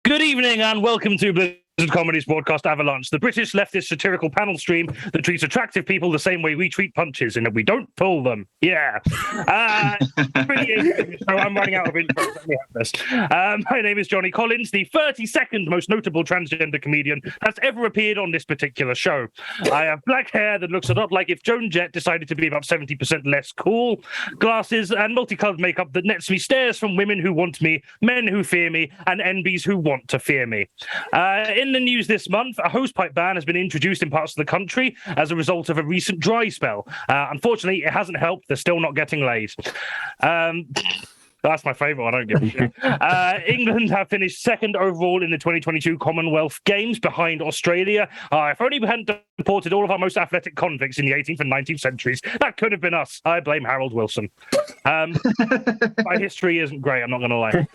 Good evening and welcome to Blizzard Comedy's broadcast Avalanche, the British leftist satirical panel stream that treats attractive people the same way we treat punches, and that we don't pull them. Yeah. So I'm running out of intros. Let me have this. My name is Jonny Collins, the 32nd most notable transgender comedian that's ever appeared on this particular show. I have black hair that looks a lot like if Joan Jett decided to be about 70% less cool, glasses and multicolored makeup that nets me stares from women who want me, men who fear me, and NBs who want to fear me. In In the news this month, a hosepipe ban has been introduced in parts of the country as a result of a recent dry spell. Unfortunately, it hasn't helped. They're still not getting laid. That's my favourite one, I don't give a shit. England have finished second overall in the 2022 Commonwealth Games behind Australia. If only we hadn't deported all of our most athletic convicts in the 18th and 19th centuries. That could have been us. I blame Harold Wilson. My history isn't great, I'm not going to lie.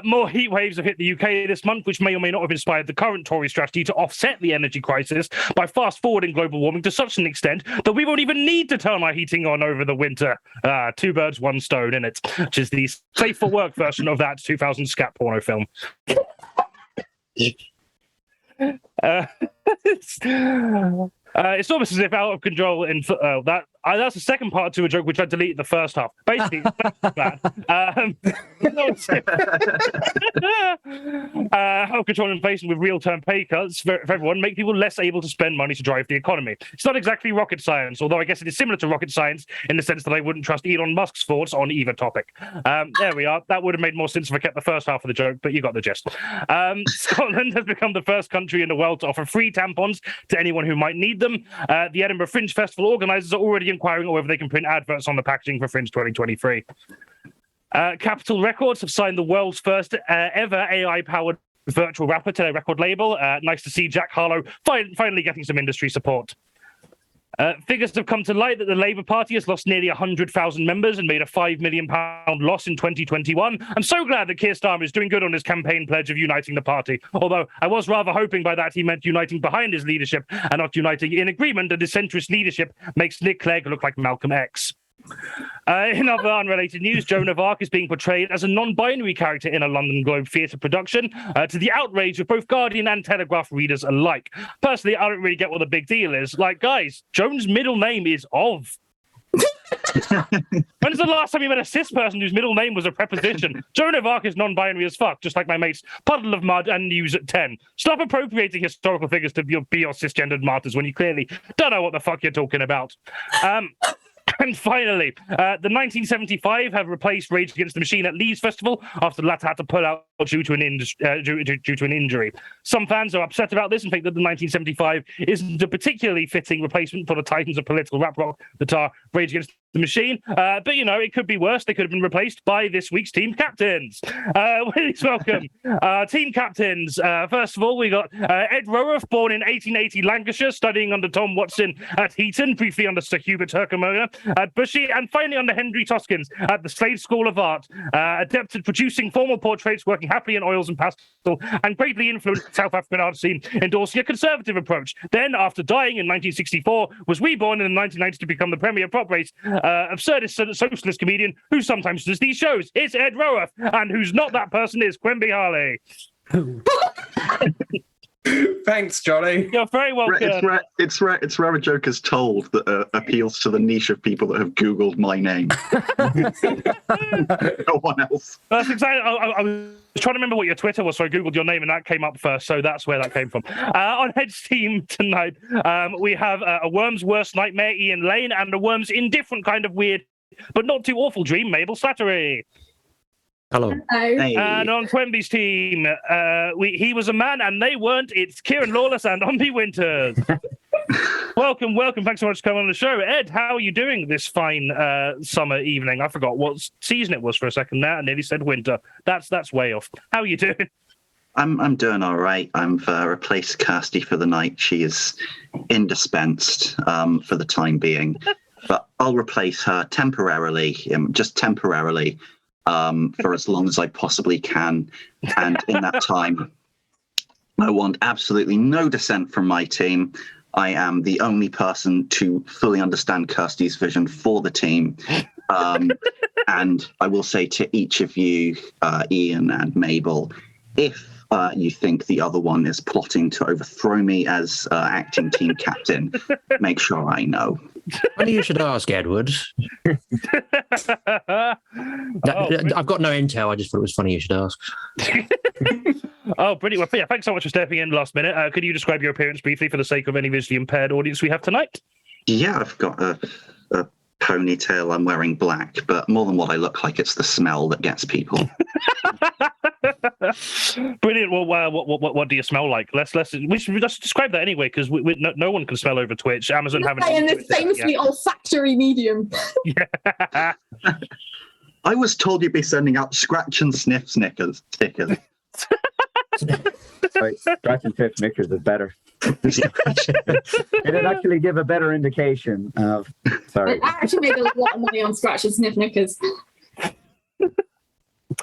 More heat waves have hit the UK this month, which may or may not have inspired the current Tory strategy to offset the energy crisis by fast-forwarding global warming to such an extent that we won't even need to turn our heating on over the winter. Two birds, one stone, innit? Which is the safe for work version of that 2000 scat porno film. It's almost as if out of control in that's the second part to a joke which I deleted the first half. Basically, bad. Out of control inflation with real-term pay cuts for everyone make people less able to spend money to drive the economy. It's not exactly rocket science, although I guess it is similar to rocket science in the sense that I wouldn't trust Elon Musk's thoughts on either topic. There we are. That would have made more sense if I kept the first half of the joke, but you got the gist. Scotland has become the first country in the world to offer free tampons to anyone who might need them. The Edinburgh Fringe Festival organisers are already inquiring whether they can print adverts on the packaging for Fringe 2023. Capitol Records have signed the world's first ever AI-powered virtual rapper to their record label. Nice to see Jack Harlow finally getting some industry support. Figures have come to light that the Labour Party has lost nearly 100,000 members and made a £5 million loss in 2021. I'm so glad that Keir Starmer is doing good on his campaign pledge of uniting the party, although I was rather hoping by that he meant uniting behind his leadership and not uniting in agreement that his centrist leadership makes Nick Clegg look like Malcolm X. In other unrelated news, Joan of Arc is being portrayed as a non-binary character in a London Globe theatre production, to the outrage of both Guardian and Telegraph readers alike. Personally, I don't really get what the big deal is. Like, guys, Joan's middle name is Of. When's the last time you met a cis person whose middle name was a preposition? Joan of Arc is non-binary as fuck, just like my mates Puddle of Mud and News at 10. Stop appropriating historical figures to be your cisgendered martyrs when you clearly don't know what the fuck you're talking about. And finally, the 1975 have replaced Rage Against the Machine at Leeds Festival after the latter had to pull out due to an injury. Some fans are upset about this and think that the 1975 isn't a particularly fitting replacement for the titans of political rap rock that are Rage Against the Machine. But, you know, it could be worse. They could have been replaced by this week's team captains. Please welcome team captains. First of all, we got Ed Roworth, born in 1880 Lancashire, studying under Tom Watson at Heaton, briefly under Sir Hubert Herkomona at Bushy, and finally under Henry Toskins at the Slade School of Art. Adept at producing formal portraits, working happily in oils and pastel, and greatly influenced the South African art scene, endorsing a conservative approach. Then, after dying in 1964, was reborn in the 1990s to become the premier prop race absurdist socialist comedian who sometimes does these shows. It's Ed Roworth, and who's not that person is QUENBY HARLEY. Thanks, Jonny. You're very welcome. It's rare a joke is told that appeals to the niche of people that have Googled my name. No one else. That's exactly. I was trying to remember what your Twitter was, so I Googled your name and that came up first, so that's where that came from. On Ed's team tonight, we have a Worm's worst nightmare, Ian Lane, and a Worm's indifferent kind of weird, but not too awful dream, MABEL SLATTERY. Hello. Hey. And on QUENBY's team, he was a man and they weren't. It's KIERAN Lawless and UMBY Winters. Welcome. Thanks so much for coming on the show. Ed, how are you doing this fine summer evening? I forgot what season it was for a second there. I nearly said winter. That's way off. How are you doing? I'm doing all right. I've replaced Kirsty for the night. She is indispensed for the time being. But I'll replace her temporarily, just temporarily, for as long as I possibly can. And in that time, I want absolutely no dissent from my team. I am the only person to fully understand Kirsty's vision for the team. And I will say to each of you, Ian and MABEL, if you think the other one is plotting to overthrow me as acting team captain, make sure I know. Funny you should ask, Edward. I've got no intel. I just thought it was funny you should ask. Oh, brilliant. Well, yeah, thanks so much for stepping in last minute. Could you describe your appearance briefly for the sake of any visually impaired audience we have tonight? Yeah, I've got a ponytail. I'm wearing black, but more than what I look like, it's the smell that gets people. Brilliant. Well, what do you smell like? We should just describe that anyway, because no one can smell over Twitch. Amazon haven't. And this famously olfactory medium. Yeah. I was told you'd be sending out scratch and sniff stickers. Right, scratch and sniff Snickers is better. It'd actually give a better indication of. Sorry. I actually made a lot of money on scratch and sniff knickers.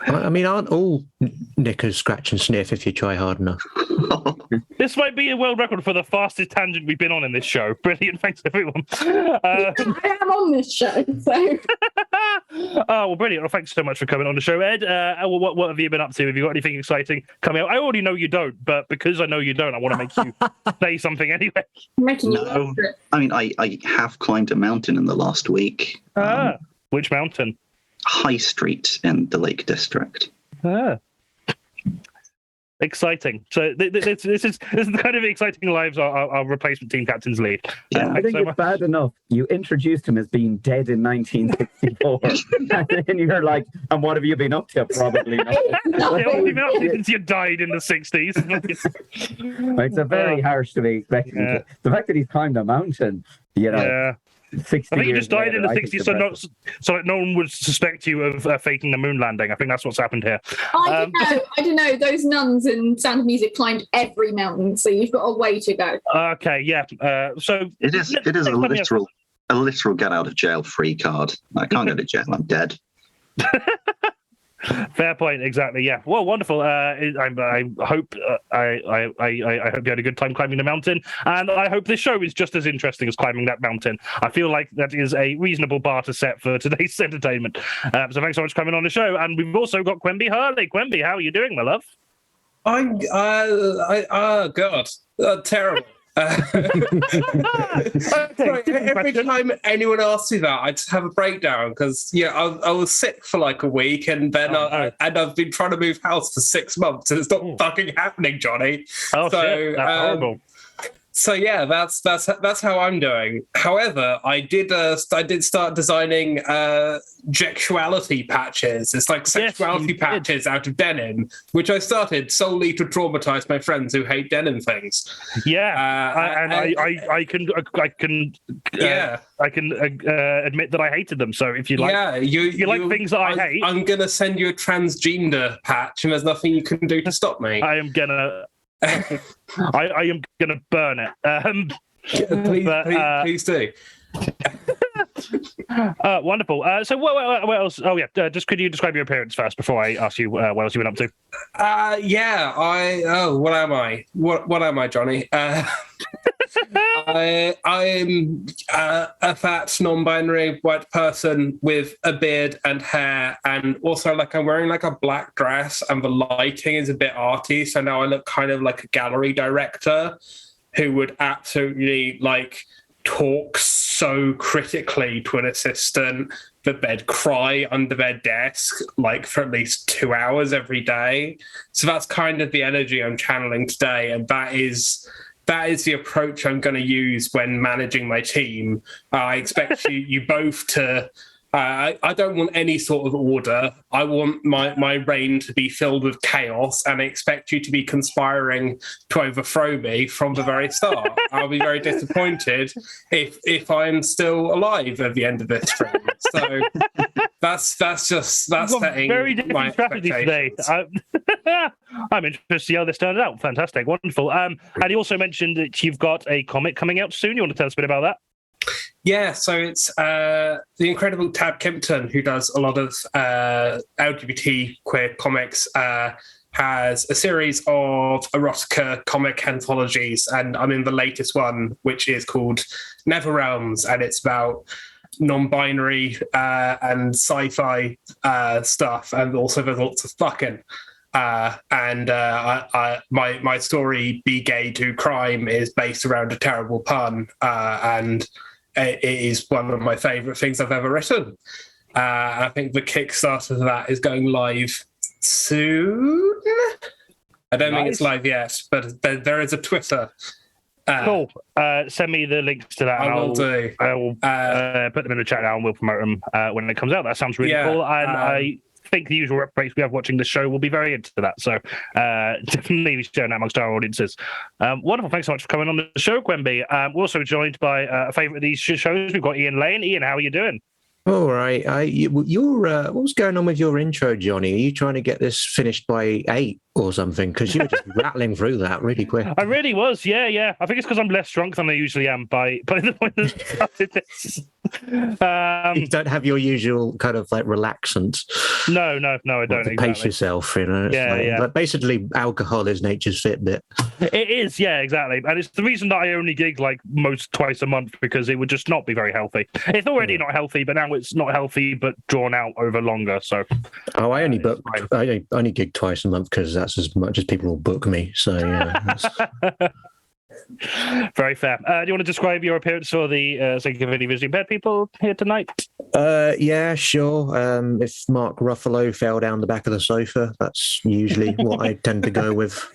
I mean, aren't all knickers scratch and sniff if you try hard enough? This might be a world record for the fastest tangent we've been on in this show. Brilliant. Thanks, everyone. I am on this show, so. Oh, well, brilliant. Well, thanks so much for coming on the show, Ed. What have you been up to? Have you got anything exciting coming out? I already know you don't, but because I know you don't, I want to make you say something anyway. I'm making you No, work for it. I mean, I have climbed a mountain in the last week. Which mountain? High Street in the Lake District. Exciting. So this is the kind of exciting lives our replacement team captains lead. Yeah. I think so it's much. bad enough you introduced him as being dead in 1964, and then you're like, "And what have you been up to?" Probably not. Yeah, what have you been up to since you died in the 60s? It's a very harsh to be expecting. Yeah. The fact that he's climbed a mountain, Yeah. 60 I think you years just died in the later, I think 60s so that no one would suspect you of faking the moon landing. I think that's what's happened here. I don't know. Those nuns in Sound of Music climbed every mountain, so you've got a way to go. Okay, yeah. So It is a literal get out of jail free card. I can't go to jail. I'm dead. Fair point, exactly. Yeah. Well, wonderful. I hope I hope you had a good time climbing the mountain, and I hope this show is just as interesting as climbing that mountain. I feel like that is a reasonable bar to set for today's entertainment. So thanks so much for coming on the show, and we've also got QUENBY HARLEY. QUENBY, how are you doing, my love? I'm. God, terrible. Every time anyone asks me that, I just have a breakdown because I was sick for like a week, and then I've been trying to move house for 6 months, and it's not fucking happening, Jonny. Oh, shit. That's horrible. So yeah, that's how I'm doing. However, I did start designing sexuality patches. It's like sexuality patches out of denim, which I started solely to traumatize my friends who hate denim things. Yeah, I can admit that I hated them. So if you like, you like things that I hate, I'm gonna send you a transgender patch, and there's nothing you can do to stop me. I am gonna. I am gonna burn it. Please do. Wonderful. So what else? Oh yeah, just could you describe your appearance first before I ask you what else you went up to? What am I? What am I, Jonny? I'm a fat, non-binary white person with a beard and hair, and also like I'm wearing like a black dress, and the lighting is a bit arty, so now I look kind of like a gallery director who would absolutely like talk so critically to an assistant that they'd cry under their desk like for at least 2 hours every day. So that's kind of the energy I'm channeling today, and that is the approach I'm going to use when managing my team. I expect you both to. I don't want any sort of order. I want my reign to be filled with chaos, and I expect you to be conspiring to overthrow me from the very start. I'll be very disappointed if I'm still alive at the end of this stream. So that's setting very different strategy today. I'm interested to see how this turns out. Fantastic, wonderful. And you also mentioned that you've got a comic coming out soon. You want to tell us a bit about that? Yeah, so it's the incredible Tab Kimpton, who does a lot of LGBT queer comics, has a series of erotica comic anthologies, and I'm in the latest one, which is called Never Realms, and it's about non-binary and sci-fi stuff, and also there's lots of fucking. My story, Be Gay, Do Crime, is based around a terrible pun, and it is one of my favourite things I've ever written. I think the Kickstarter for that is going live soon. I don't think it's live yet, but there is a Twitter. Cool. Send me the links to that. I will do. I will put them in the chat now, and we'll promote them when it comes out. That sounds really cool. And think the usual reference we have watching the show will be very into that. So definitely sharing that amongst our audiences. Wonderful. Thanks so much for coming on the show, Quenby. We're also joined by a favourite of these shows. We've got Ian Lane. Ian, how are you doing? All right. What was going on with your intro, Johnny? Are you trying to get this finished by 8 or something? Because you were just rattling through that really quick. I really was, yeah. I think it's because I'm less drunk than I usually am by the point that I started this. You don't have your usual kind of like relaxant. No, I don't. To exactly. pace yourself, you know. Yeah. But basically, alcohol is nature's Fitbit. It is, yeah, exactly. And it's the reason that I only gig like twice a month, because it would just not be very healthy. It's already not healthy, but now it's not healthy, but drawn out over longer. So, I only gig twice a month because that's as much as people will book me. So, yeah. Very fair. Do you want to describe your appearance for the sake of any visiting bed people here tonight? Yeah, sure. If Mark Ruffalo fell down the back of the sofa, that's usually what I tend to go with.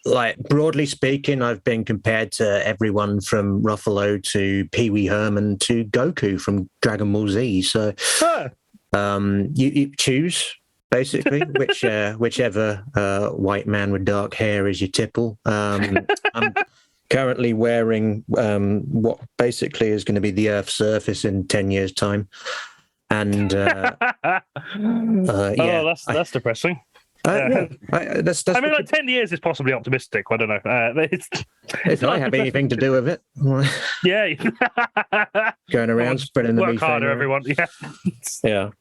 But broadly speaking, I've been compared to everyone from Ruffalo to Pee Wee Herman to Goku from Dragon Ball Z. So you choose. Basically, whichever white man with dark hair is your tipple. I'm currently wearing what basically is going to be the Earth's surface in 10 years' time. And that's depressing. That's I mean, like 10 years is possibly optimistic. I don't know. If I have anything to do with it. Yeah. Going around spreading the work methane harder, around. Everyone. Yeah.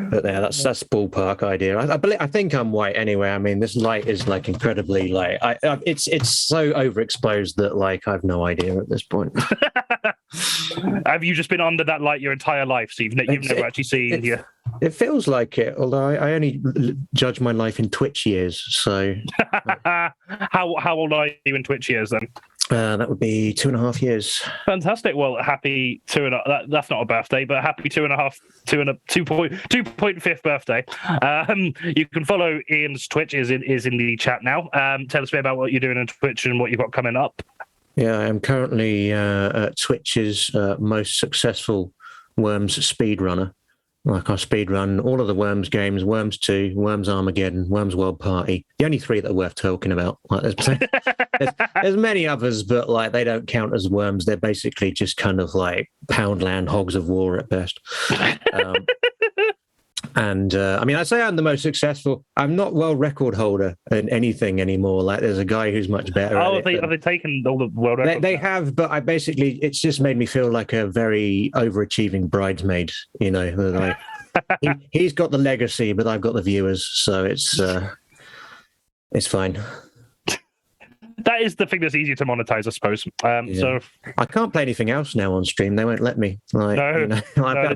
But yeah, that's ballpark idea. I think I'm white anyway. I mean, this light is like incredibly light. It's so overexposed that like I've no idea at this point. Have you just been under that light your entire life, so you've never actually seen? It feels like it, although I only judge my life in Twitch years. So, how old are you in Twitch years then? That would be 2.5 years. Fantastic. Well, happy 2.5. That's not a birthday, but happy 2.5 birthday. You can follow Ian's Twitch is in the chat now. Tell us a bit about what you're doing on Twitch and what you've got coming up. Yeah, I am currently Twitch's most successful Worms speedrunner. Like I speedrun all of the Worms games, Worms 2, Worms Armageddon, Worms World Party. The only 3 that are worth talking about. Like there's many others, but like they don't count as Worms. They're basically just kind of like Poundland hogs of war at best. And I mean, I say I'm the most successful. I'm not world record holder in anything anymore. Like there's a guy who's much better. Have they taken all the world records? They have, but it's just made me feel like a very overachieving bridesmaid. You know, that he's got the legacy, but I've got the viewers, so it's fine. That is the thing that's easier to monetize, I suppose. So I can't play anything else now on stream. They won't let me. I've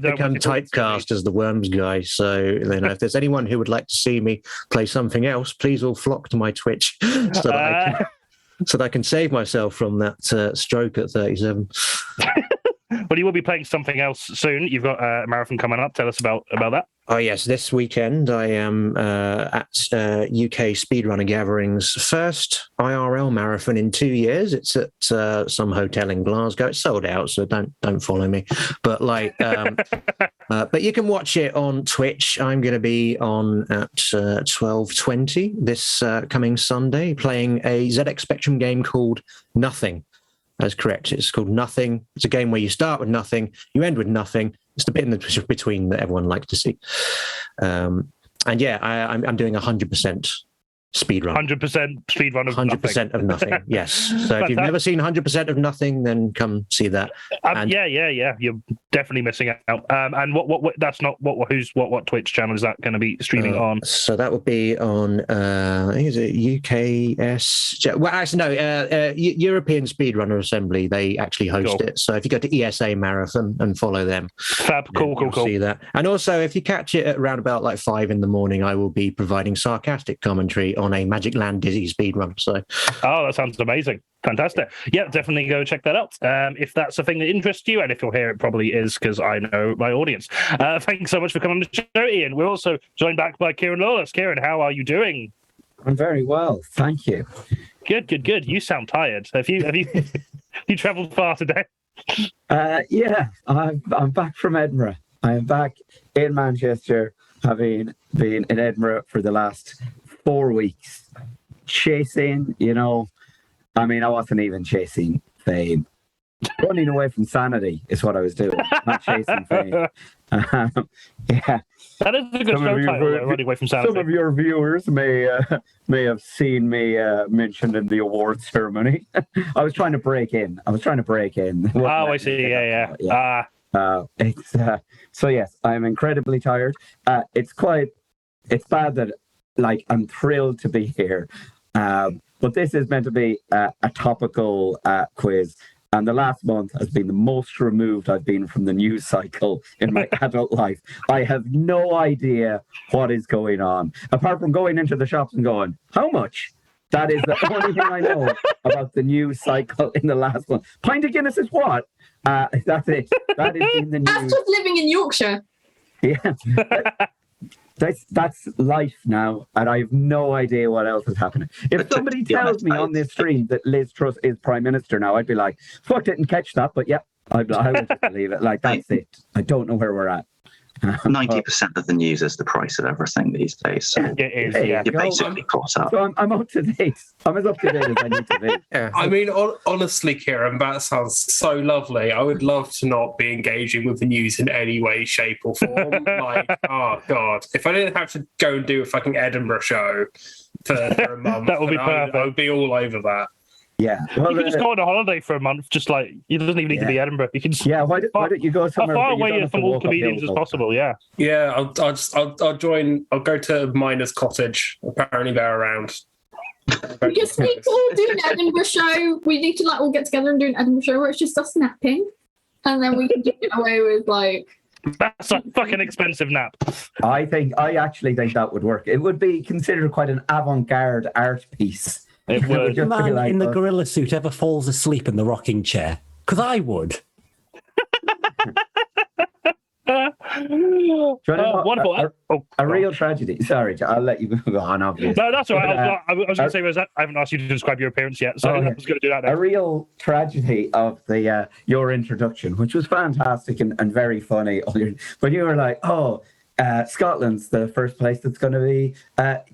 become typecast as the Worms guy. So if there's anyone who would like to see me play something else, please all flock to my Twitch so that I can save myself from that stroke at 37. But you will be playing something else soon. You've got a marathon coming up. Tell us about that. Oh, yes. This weekend, I am at UK Speedrunner Gathering's first IRL marathon in 2 years. It's at some hotel in Glasgow. It's sold out, so don't follow me. But but you can watch it on Twitch. I'm going to be on at 12:20 this coming Sunday, playing a ZX Spectrum game called Nothing. That's correct. It's called Nothing. It's a game where you start with nothing, you end with nothing. It's the bit in the between that everyone likes to see. And yeah, I'm doing 100% speedrun. 100% speedrun of 100% of nothing. Yes. So if you've never seen 100% of nothing, then come see that. Yeah. You're definitely missing out. And what that's not what Twitch channel is that going to be streaming on? So that would be on I think is it UKS? Well, actually no, European Speedrunner Assembly. They actually host it. So if you go to ESA Marathon and follow them, fab, cool. See that. And also, if you catch it at around about like 5 a.m, I will be providing sarcastic commentary on a Magic Land Dizzy speedrun. So, that sounds amazing. Fantastic. Yeah, definitely go check that out. If that's a thing that interests you, and if you're here, it probably is because I know my audience. Thanks so much for coming on the show, Ian. We're also joined back by KIERAN Lawless. KIERAN, how are you doing? I'm very well, thank you. Good. You sound tired. Have you you travelled far today? Yeah, I'm back from Edinburgh. I am back in Manchester, having been in Edinburgh for the last 4 weeks, chasing, I wasn't even chasing fame. Running away from sanity is what I was doing, not chasing fame. Yeah. That is a good show title, though, Running Away from Sanity. Some of your viewers may have seen me mentioned in the awards ceremony. I was trying to break in. Oh, I see. Yeah. So yes, I'm incredibly tired. It's bad that I'm thrilled to be here. But this is meant to be a topical quiz. And the last month has been the most removed I've been from the news cycle in my adult life. I have no idea what is going on, apart from going into the shops and going, how much? That is the only thing I know about the news cycle in the last month. Pint of Guinness is what? That's it. That is in the news. That's just living in Yorkshire. Yeah. That's life now, and I have no idea what else is happening. If somebody tells me on this stream that Liz Truss is Prime Minister now, I'd be like, fuck, didn't catch that, but yeah, I would just believe it. That's it. I don't know where we're at. 90% of the news is the price of everything these days. So it is, you're basically caught up. So I'm up to date. I'm as up to date as I need to be. Yeah. I mean, honestly, Kieran, that sounds so lovely. I would love to not be engaging with the news in any way, shape, or form. Oh God, if I didn't have to go and do a fucking Edinburgh show for a month, that would be perfect. I would be all over that. Yeah, you can just go on a holiday for a month. Just it doesn't even need to be Edinburgh. You can. Yeah, why don't you go somewhere as far away from all comedians as possible? Yeah. Yeah, I'll join. I'll go to Miner's Cottage. Apparently they're around. We just need to all do an Edinburgh show. We need to all get together and do an Edinburgh show where it's just us napping, and then we can get away with That's a fucking expensive nap. I actually think that would work. It would be considered quite an avant-garde art piece. It would. The man in the gorilla suit ever falls asleep in the rocking chair? Because I would. Wonderful. A real tragedy. Sorry, I'll let you go on, obviously. No, that's all right. I was going to say, I haven't asked you to describe your appearance yet, so I was going to do that next. A real tragedy of your introduction, which was fantastic and very funny. When you were like, Scotland's the first place that's going to be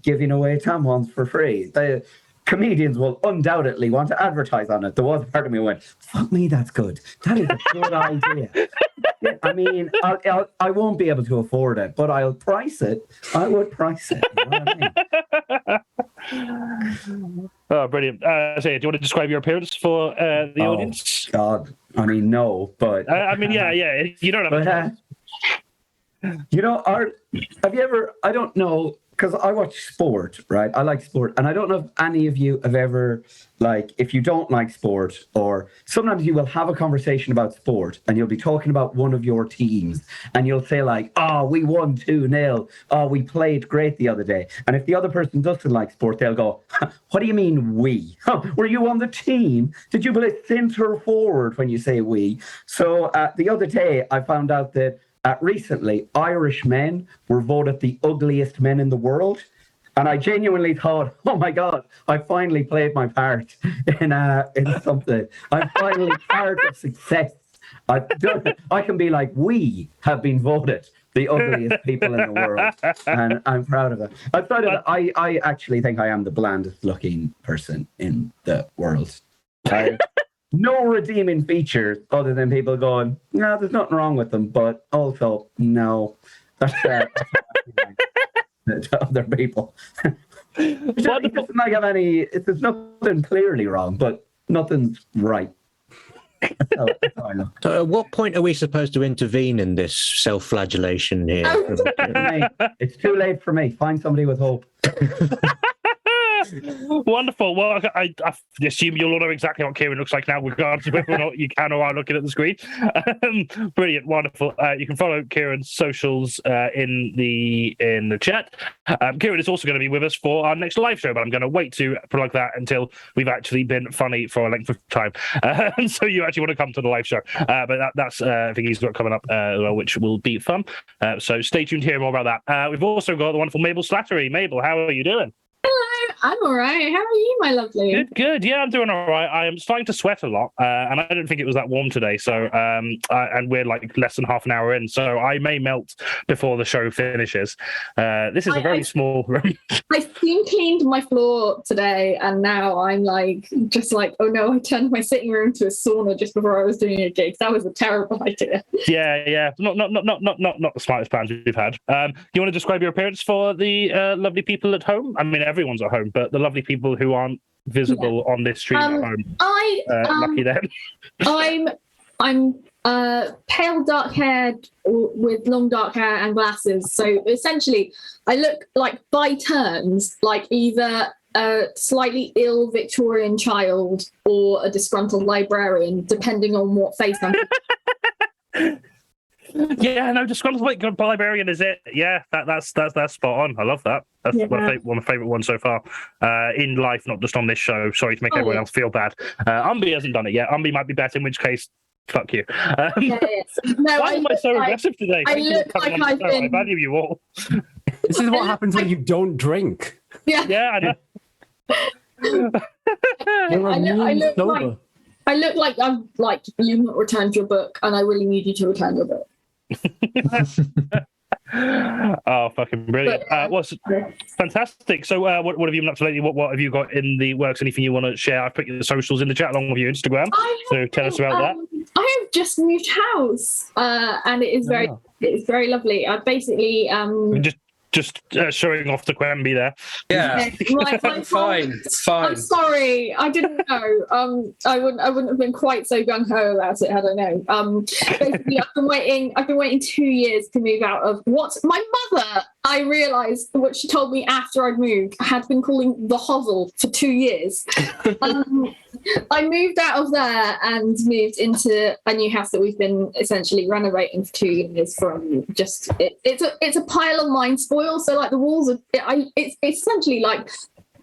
giving away tampons for free. The comedians will undoubtedly want to advertise on it. There was a part of me who went, fuck me, that's good. That is a good idea. I mean, I won't be able to afford it, but I'll price it. I would price it. You know what I mean? Oh, brilliant. So, do you want to describe your appearance for the audience? God. I mean, no, but... yeah. You don't have have you ever... I don't know... Because I watch sport, right? I like sport. And I don't know if any of you have ever, if you don't like sport, or sometimes you will have a conversation about sport and you'll be talking about one of your teams and you'll say we won 2-0. Oh, we played great the other day. And if the other person doesn't like sport, they'll go, what do you mean we? Were you on the team? Did you play centre forward when you say we? So the other day I found out that recently, Irish men were voted the ugliest men in the world. And I genuinely thought, oh my God, I finally played my part in something. I'm finally part of success. I can be like, we have been voted the ugliest people in the world. And I'm proud of it. I actually think I am the blandest looking person in the world. No redeeming features other than people going, no, there's nothing wrong with them, but also, no, that's to other people. It doesn't have any, there's nothing clearly wrong, but nothing's right. That's how I know. So at what point are we supposed to intervene in this self-flagellation here? It's too late for me. Find somebody with hope. Wonderful. Well, I assume you'll all know exactly what Kieran looks like now, regardless of whether or not you can or are looking at the screen. Brilliant, wonderful. You can follow Kieran's socials in the chat. Kieran is also going to be with us for our next live show, but I'm going to wait to plug that until we've actually been funny for a length of time. So you actually want to come to the live show. But that's I think he's got coming up, which will be fun. So stay tuned to hear more about that. We've also got the wonderful MABEL SLATTERY. MABEL, how are you doing? Hello, I'm all right. How are you, my lovely? Good, good. Yeah, I'm doing all right. I am starting to sweat a lot, and I didn't think it was that warm today. So, and we're like less than half an hour in, so I may melt before the show finishes. This is a very small room. I steam cleaned my floor today, and now I'm like, just like, oh no, I turned my sitting room to a sauna just before I was doing a gig. That was a terrible idea. Yeah. Not the smartest plans we've had. You want to describe your appearance for the lovely people at home? I mean, everyone's at home, but the lovely people who aren't visible on this stream at home. Lucky them. I'm pale dark haired with long dark hair and glasses. So essentially, I look like by turns like either a slightly ill Victorian child or a disgruntled librarian, depending on what face I'm. Yeah, no, disgruntled librarian is it. Yeah, that's spot on. I love that. That's one of my favourite ones so far in life, not just on this show. Sorry to make everyone else feel bad. UMBY hasn't done it yet. UMBY might be better, in which case, fuck you. No, why am I so aggressive today? I look like I value you all. This is what happens when you don't drink. Yeah, I know. I look like I'm like you've not returned your book, and I really need you to return your book. Oh, fucking brilliant. What's fantastic. So what have you been up to lately? What have you got in the works? Anything you want to share? I've put the socials in the chat along with your Instagram, so tell us about that. I have just moved house, and it is it's very lovely. I basically just showing off to QUENBY there. Yeah, it's fine. I'm sorry, I didn't know. I wouldn't have been quite so gung ho about it had I known. Basically, I've been waiting 2 years to move out of what my mother. I realised what she told me after I'd moved. I had been calling the hovel for 2 years. I moved out of there and moved into a new house that we've been essentially renovating for 2 years. From just it's a pile of mine spoil. So like the walls are it's essentially like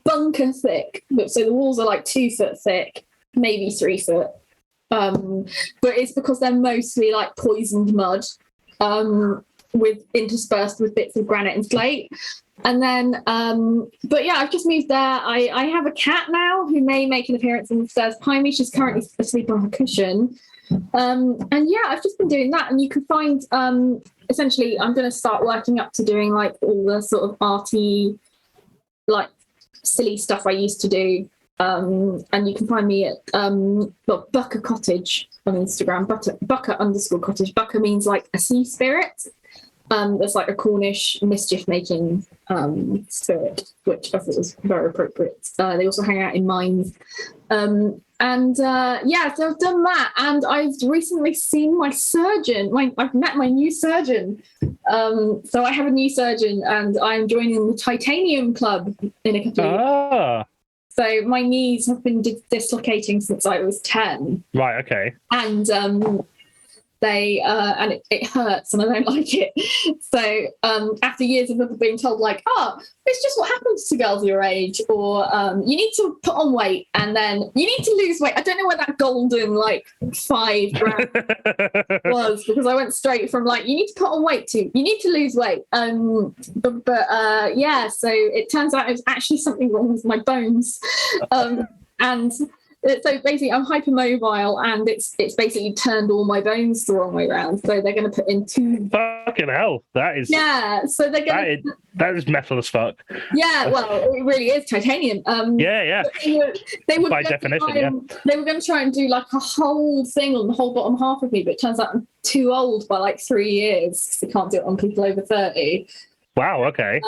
bunker thick. So the walls are like 2 foot thick, maybe 3 foot. But it's because they're mostly like poisoned mud. With interspersed with bits of granite and slate. And then, but yeah, I've just moved there. I have a cat now who may make an appearance on the stairs behind me. She's currently asleep on her cushion. And yeah, I've just been doing that. And you can find, essentially, I'm going to start working up to doing like all the sort of arty, like silly stuff I used to do. And you can find me at Bucker Cottage on Instagram, Bucker_cottage. Bucker means like a sea spirit. There's like a Cornish mischief-making spirit, which I thought was very appropriate. They also hang out in mines. So I've done that. And I've recently seen my surgeon. I've met my new surgeon. So I have a new surgeon, and I'm joining the Titanium Club in a couple of weeks. So my knees have been dislocating since I was 10. Right, okay. And it hurts and I don't like it. So after years of being told like, it's just what happens to girls your age, or you need to put on weight and then you need to lose weight. I don't know where that golden like 5 grams was, because I went straight from like, you need to put on weight to you need to lose weight. So it turns out it was actually something wrong with my bones. And so basically I'm hypermobile, and it's basically turned all my bones the wrong way around. So they're going to put in 2. Fucking hell, that is. Yeah, so they're going to. That is metal as fuck. Yeah, well, it really is titanium. Yeah. They were by definition, They were going to try and do like a whole thing on the whole bottom half of me, but it turns out I'm too old by like 3 years. They can't do it on people over 30. Wow. Okay.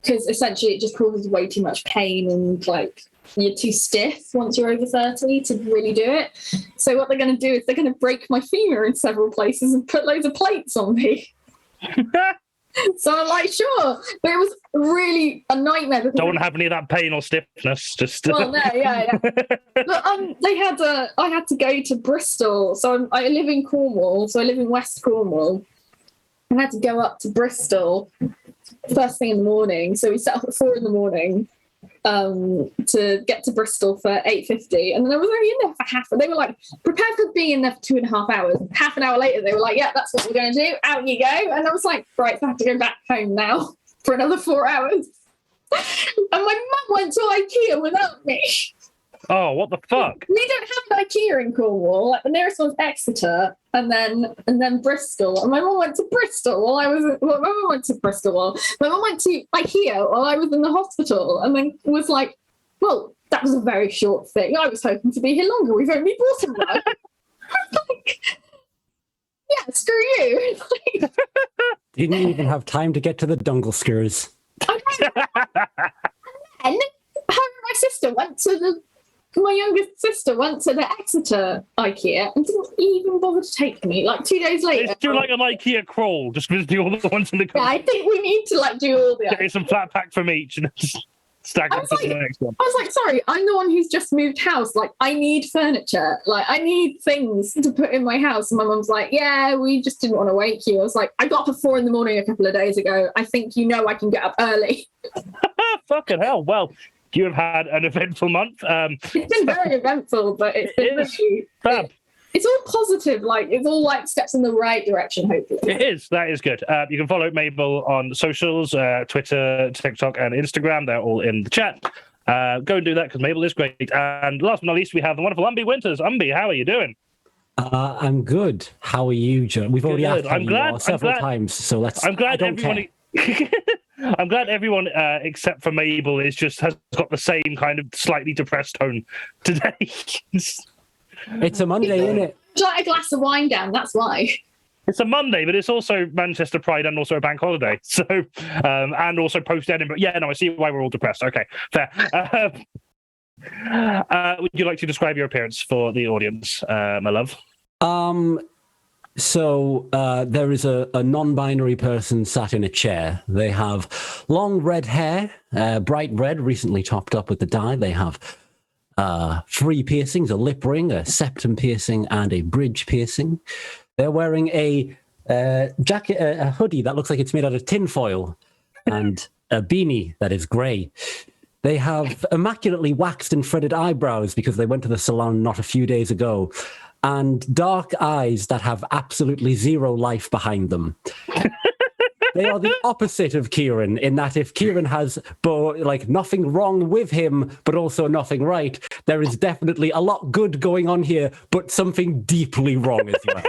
Because essentially it just causes way too much pain, and like you're too stiff once you're over 30 to really do it. So what they're going to do is they're going to break my femur in several places and put loads of plates on me. So I'm like, sure, but it was really a nightmare. Don't have any of that pain or stiffness. Just well, no, yeah. But I had to go to Bristol. So I live in Cornwall. So I live in West Cornwall. I had to go up to Bristol first thing in the morning. So we set up at 4 a.m. To get to Bristol for 8:50, and then I was only in there for half. They were like, prepared for being in there for 2.5 hours. Half an hour later, they were like, yeah, that's what we're going to do. Out you go. And I was like, right, so I have to go back home now for another 4 hours. And my mum went to IKEA without me. Oh, what the fuck? We don't have an IKEA in Cornwall. Like, the nearest one's Exeter, and then Bristol. And my mum went to Bristol while I was. Well, my mum went to Bristol. While my mum went to IKEA while I was in the hospital, and then was like, "Well, that was a very short thing. I was hoping to be here longer. We've only bought a rug." I was like, "Yeah, screw you." Didn't even have time to get to the dongle screws. And her and my sister went to my youngest sister went to the Exeter IKEA and didn't even bother to take me. Like 2 days later. It's do like an IKEA crawl, just visiting all the ones in the Yeah, I think we need to like do all the. Get some flat pack from each and just stack them to the next one. I was like, sorry, I'm the one who's just moved house. Like, I need furniture. Like, I need things to put in my house. And my mum's like, yeah, we just didn't want to wake you. I was like, I got up at 4 a.m. a couple of days ago. I think you know I can get up early. Fucking hell. Well, you have had an eventful month. It's been very eventful, but it's been really fab. It's all positive. Like, it's all like steps in the right direction, hopefully. It is. That is good. You can follow Mabel on socials, Twitter, TikTok, and Instagram. They're all in the chat. Go and do that because Mabel is great. And last but not least, we have the wonderful UMBY Winters. UMBY, how are you doing? I'm good. How are you, John? We've already asked you several times, so let's. I'm glad everyone. I'm glad everyone except for Mabel has got the same kind of slightly depressed tone today. It's a Monday, isn't it? Would you like a glass of wine down? That's why. It's a Monday, but it's also Manchester Pride and also a bank holiday. So, and also post Edinburgh. Yeah, no, I see why we're all depressed. Okay, fair. Would you like to describe your appearance for the audience, my love? So there is a non-binary person sat in a chair. They have long red hair, bright red, recently topped up with the dye. They have 3 piercings, a lip ring, a septum piercing, and a bridge piercing. They're wearing a jacket, a hoodie that looks like it's made out of tinfoil, and a beanie that is grey. They have immaculately waxed and threaded eyebrows because they went to the salon not a few days ago, and dark eyes that have absolutely zero life behind them. They are the opposite of KIERAN in that if KIERAN has nothing wrong with him, but also nothing right, there is definitely a lot good going on here, but something deeply wrong as well.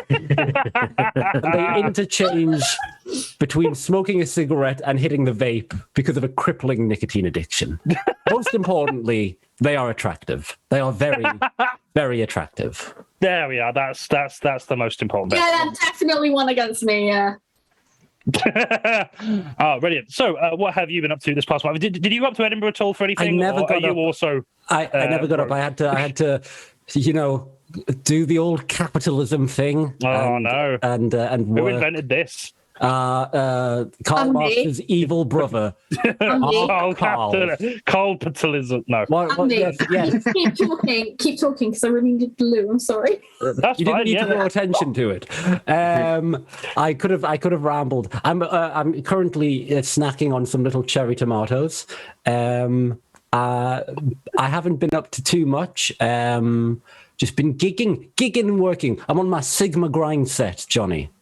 They interchange between smoking a cigarette and hitting the vape because of a crippling nicotine addiction. Most importantly, they are attractive. They are very, very attractive. There we are. That's the most important bit. Yeah, that's definitely one against me, yeah. Oh, brilliant. So what have you been up to this past month? Did you go up to Edinburgh at all for anything? I never got up. You also I never got up. I had to do the old capitalism thing. Oh, no. And who invented this? Karl Marx's evil brother. Capitalism. No. Yes. Keep talking because I really need glue. I'm sorry. That's you didn't need to draw attention to it. I could have rambled. I'm currently snacking on some little cherry tomatoes. I haven't been up to too much. Just been gigging and working. I'm on my Sigma grind set, Johnny.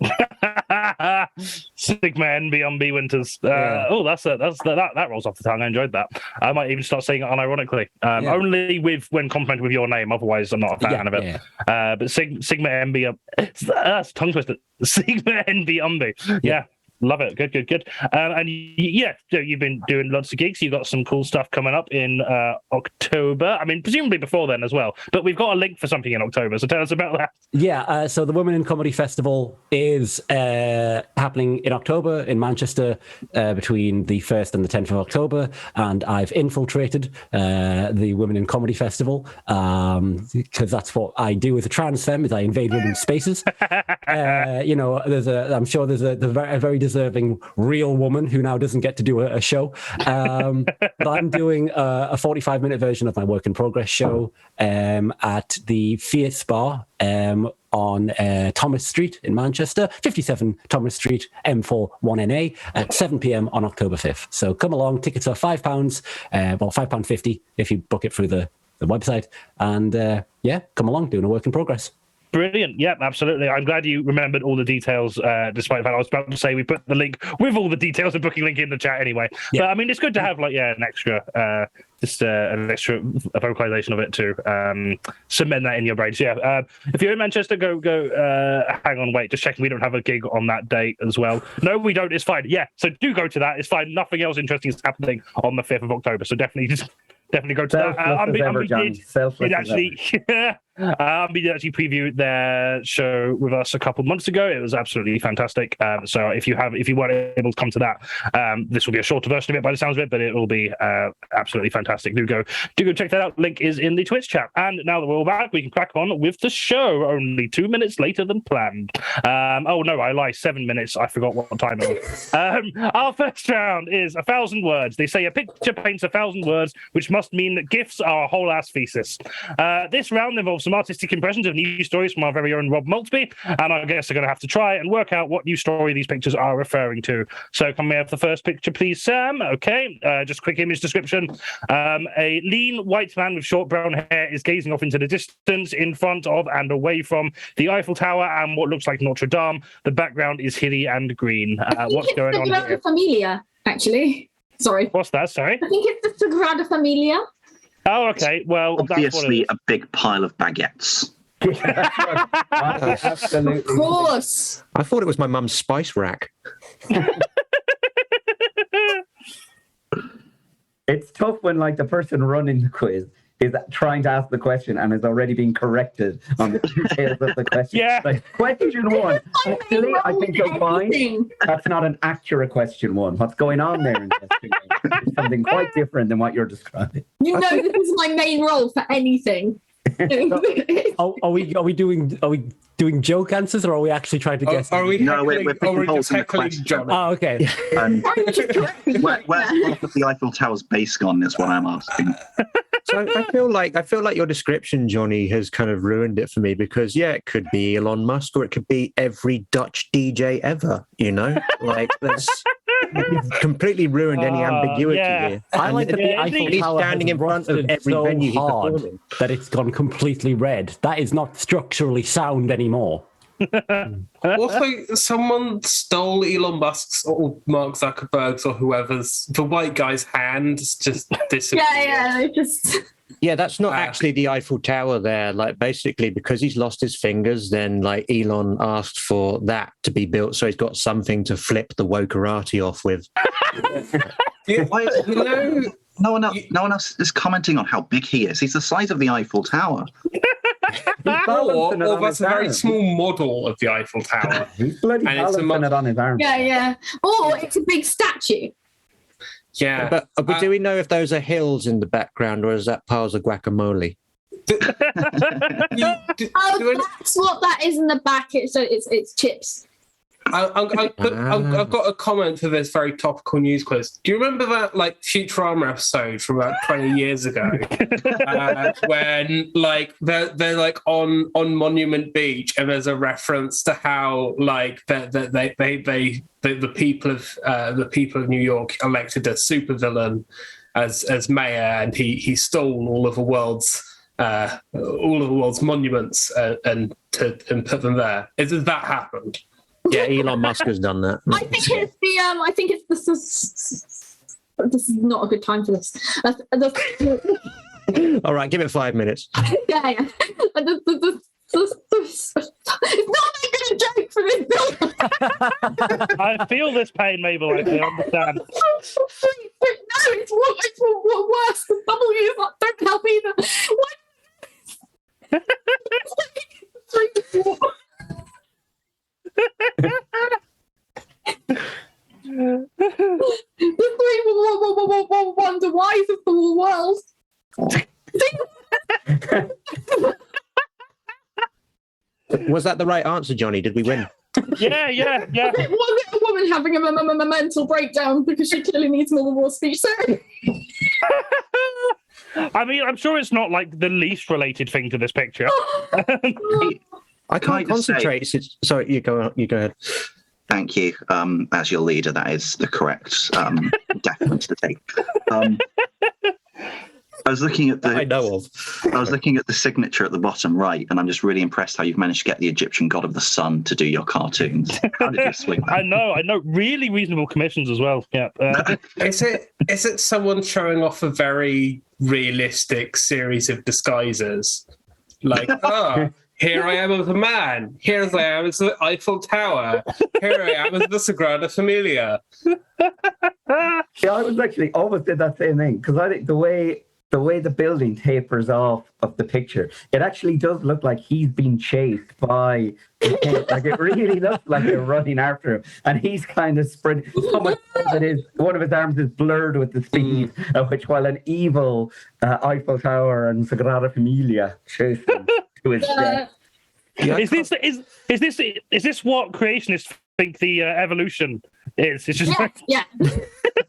Sigma UMBY Winters. Yeah. Oh, that rolls off the tongue. I enjoyed that. I might even start saying it unironically. Only when complimented with your name. Otherwise, I'm not a fan of it. Yeah. But Sigma UMBY. That's tongue twisted. Sigma UMBY. Yeah. Love it. Good. And you've been doing lots of gigs. You've got some cool stuff coming up in October. I mean, presumably before then as well. But we've got a link for something in October. So tell us about that. Yeah. So the Women in Comedy Festival is happening in October in Manchester between the 1st and the 10th of October. And I've infiltrated the Women in Comedy Festival because that's what I do as a trans femme, is I invade women's spaces. I'm sure there's a very deserving real woman who now doesn't get to do a show. But I'm doing a 45-minute version of my work in progress show at the Fiat Bar on Thomas Street in Manchester, 57 Thomas Street, M4 1NA at 7 p.m. on October 5th. So come along. Tickets are £5, £5.50 if you book it through the website. And come along, doing a work in progress. Brilliant. Yeah, absolutely. I'm glad you remembered all the details, despite the fact I was about to say we put the link with all the details and booking link in the chat anyway. Yeah. But I mean, it's good to have an extra, an extra vocalization of it to cement that in your brain. So yeah, if you're in Manchester, go. Hang on, wait, just checking. We don't have a gig on that date as well. No, we don't. It's fine. Yeah, so do go to that. It's fine. Nothing else interesting is happening on the 5th of October. So definitely go to that. Unby did actually preview their show with us a couple months ago. It was absolutely fantastic. So if you weren't able to come to that, this will be a shorter version of it by the sounds of it, but it will be absolutely fantastic. Do go check that out. Link is in the Twitch chat. And now that we're all back, we can crack on with the show. Only 2 minutes later than planned. Oh no, I lie. 7 minutes. I forgot what time it was. Our first round is 1,000 words. They say a picture paints 1,000 words, which must mean that GIFs are a whole ass thesis. This round involves some artistic impressions of news stories from our very own Rob Maltby, and I guess they're going to have to try and work out what news story these pictures are referring to. So can we have the first picture, please, Sam? Okay, just quick image description. A lean white man with short brown hair is gazing off into the distance in front of and away from the Eiffel Tower and what looks like Notre Dame. The background is hilly and green. What's going on here? Familia, actually. Sorry. What's that? Sorry? I think it's the Sagrada Familia. Oh, okay. Well, obviously a big pile of baguettes. Absolutely. Of course. I thought it was my mum's spice rack. It's tough when the person running the quiz is trying to ask the question and is already being corrected on the details of the question. Yeah. Question 1. Actually, I think you'll find that's not an accurate question 1. What's going on there in question 1 is something quite different than what you're describing. You know, this is my main role for anything. Are we doing joke answers, or are we actually trying to guess? Are we just heckling Jonny? Oh, okay. Where's the Eiffel Tower's base gone is what I'm asking. So I feel like your description, Jonny, has kind of ruined it for me because it could be Elon Musk or it could be every Dutch DJ ever. That's you've completely ruined any ambiguity here. I like that the Eiffel Tower standing in front of every so venue he's hard performing. that it's gone completely red. That is not structurally sound anymore. Also, someone stole Elon Musk's or Mark Zuckerberg's or whoever's, the white guy's hand just disappeared. Yeah, that's not actually the Eiffel Tower there. Basically, because he's lost his fingers, then Elon asked for that to be built, so he's got something to flip the wokerati off with. No one else is commenting on how big he is. He's the size of the Eiffel Tower. Or that's a very small model of the Eiffel Tower. He's bloody balancing it on his arm. Yeah. Or it's a big statue. Yeah. But do we know if those are hills in the background or is that piles of guacamole? That's what that is in the back. It's chips. I've got a comment for this very topical news quiz. Do you remember that Futurama episode from about 20 years ago when they're on Monument Beach and there's a reference to how the people of New York elected a supervillain as mayor and he stole all of the world's monuments and put them there. Has that happened? Yeah, Elon I has done that. I think it's the this is not a good time for this. All right, give it 5 minutes. Yeah. It's not making a joke for this building. I feel this pain, Mabel. I understand. No, it's worse. The W's don't help either. What? The three wonder whys of the world. Was that the right answer, Jonny? Did we win? Yeah. Was it a woman having a mental breakdown because she clearly needs more speech therapy? I mean, I'm sure it's not the least related thing to this picture. Can I I can't just concentrate. Sorry, you go ahead. Thank you. As your leader, that is the correct deference to take. I was looking at I know of. I was looking at the signature at the bottom right, and I'm just really impressed how you've managed to get the Egyptian god of the sun to do your cartoons. How did you swing that? I know. Really reasonable commissions as well. Yeah. Is it someone showing off a very realistic series of disguises? Like, here I am as a man. Here I am as the Eiffel Tower. Here I am as the Sagrada Familia. Yeah, I was actually almost did that same thing because I think the way the building tapers off of the picture, it actually does look like he's been chased by, like it really looks like they're running after him, and he's kind of sprinting. So much that is one of his arms is blurred with the speed at which, while an evil Eiffel Tower and Sagrada Familia chase him to his death. Is this what creationists think the evolution is? It's just Yeah.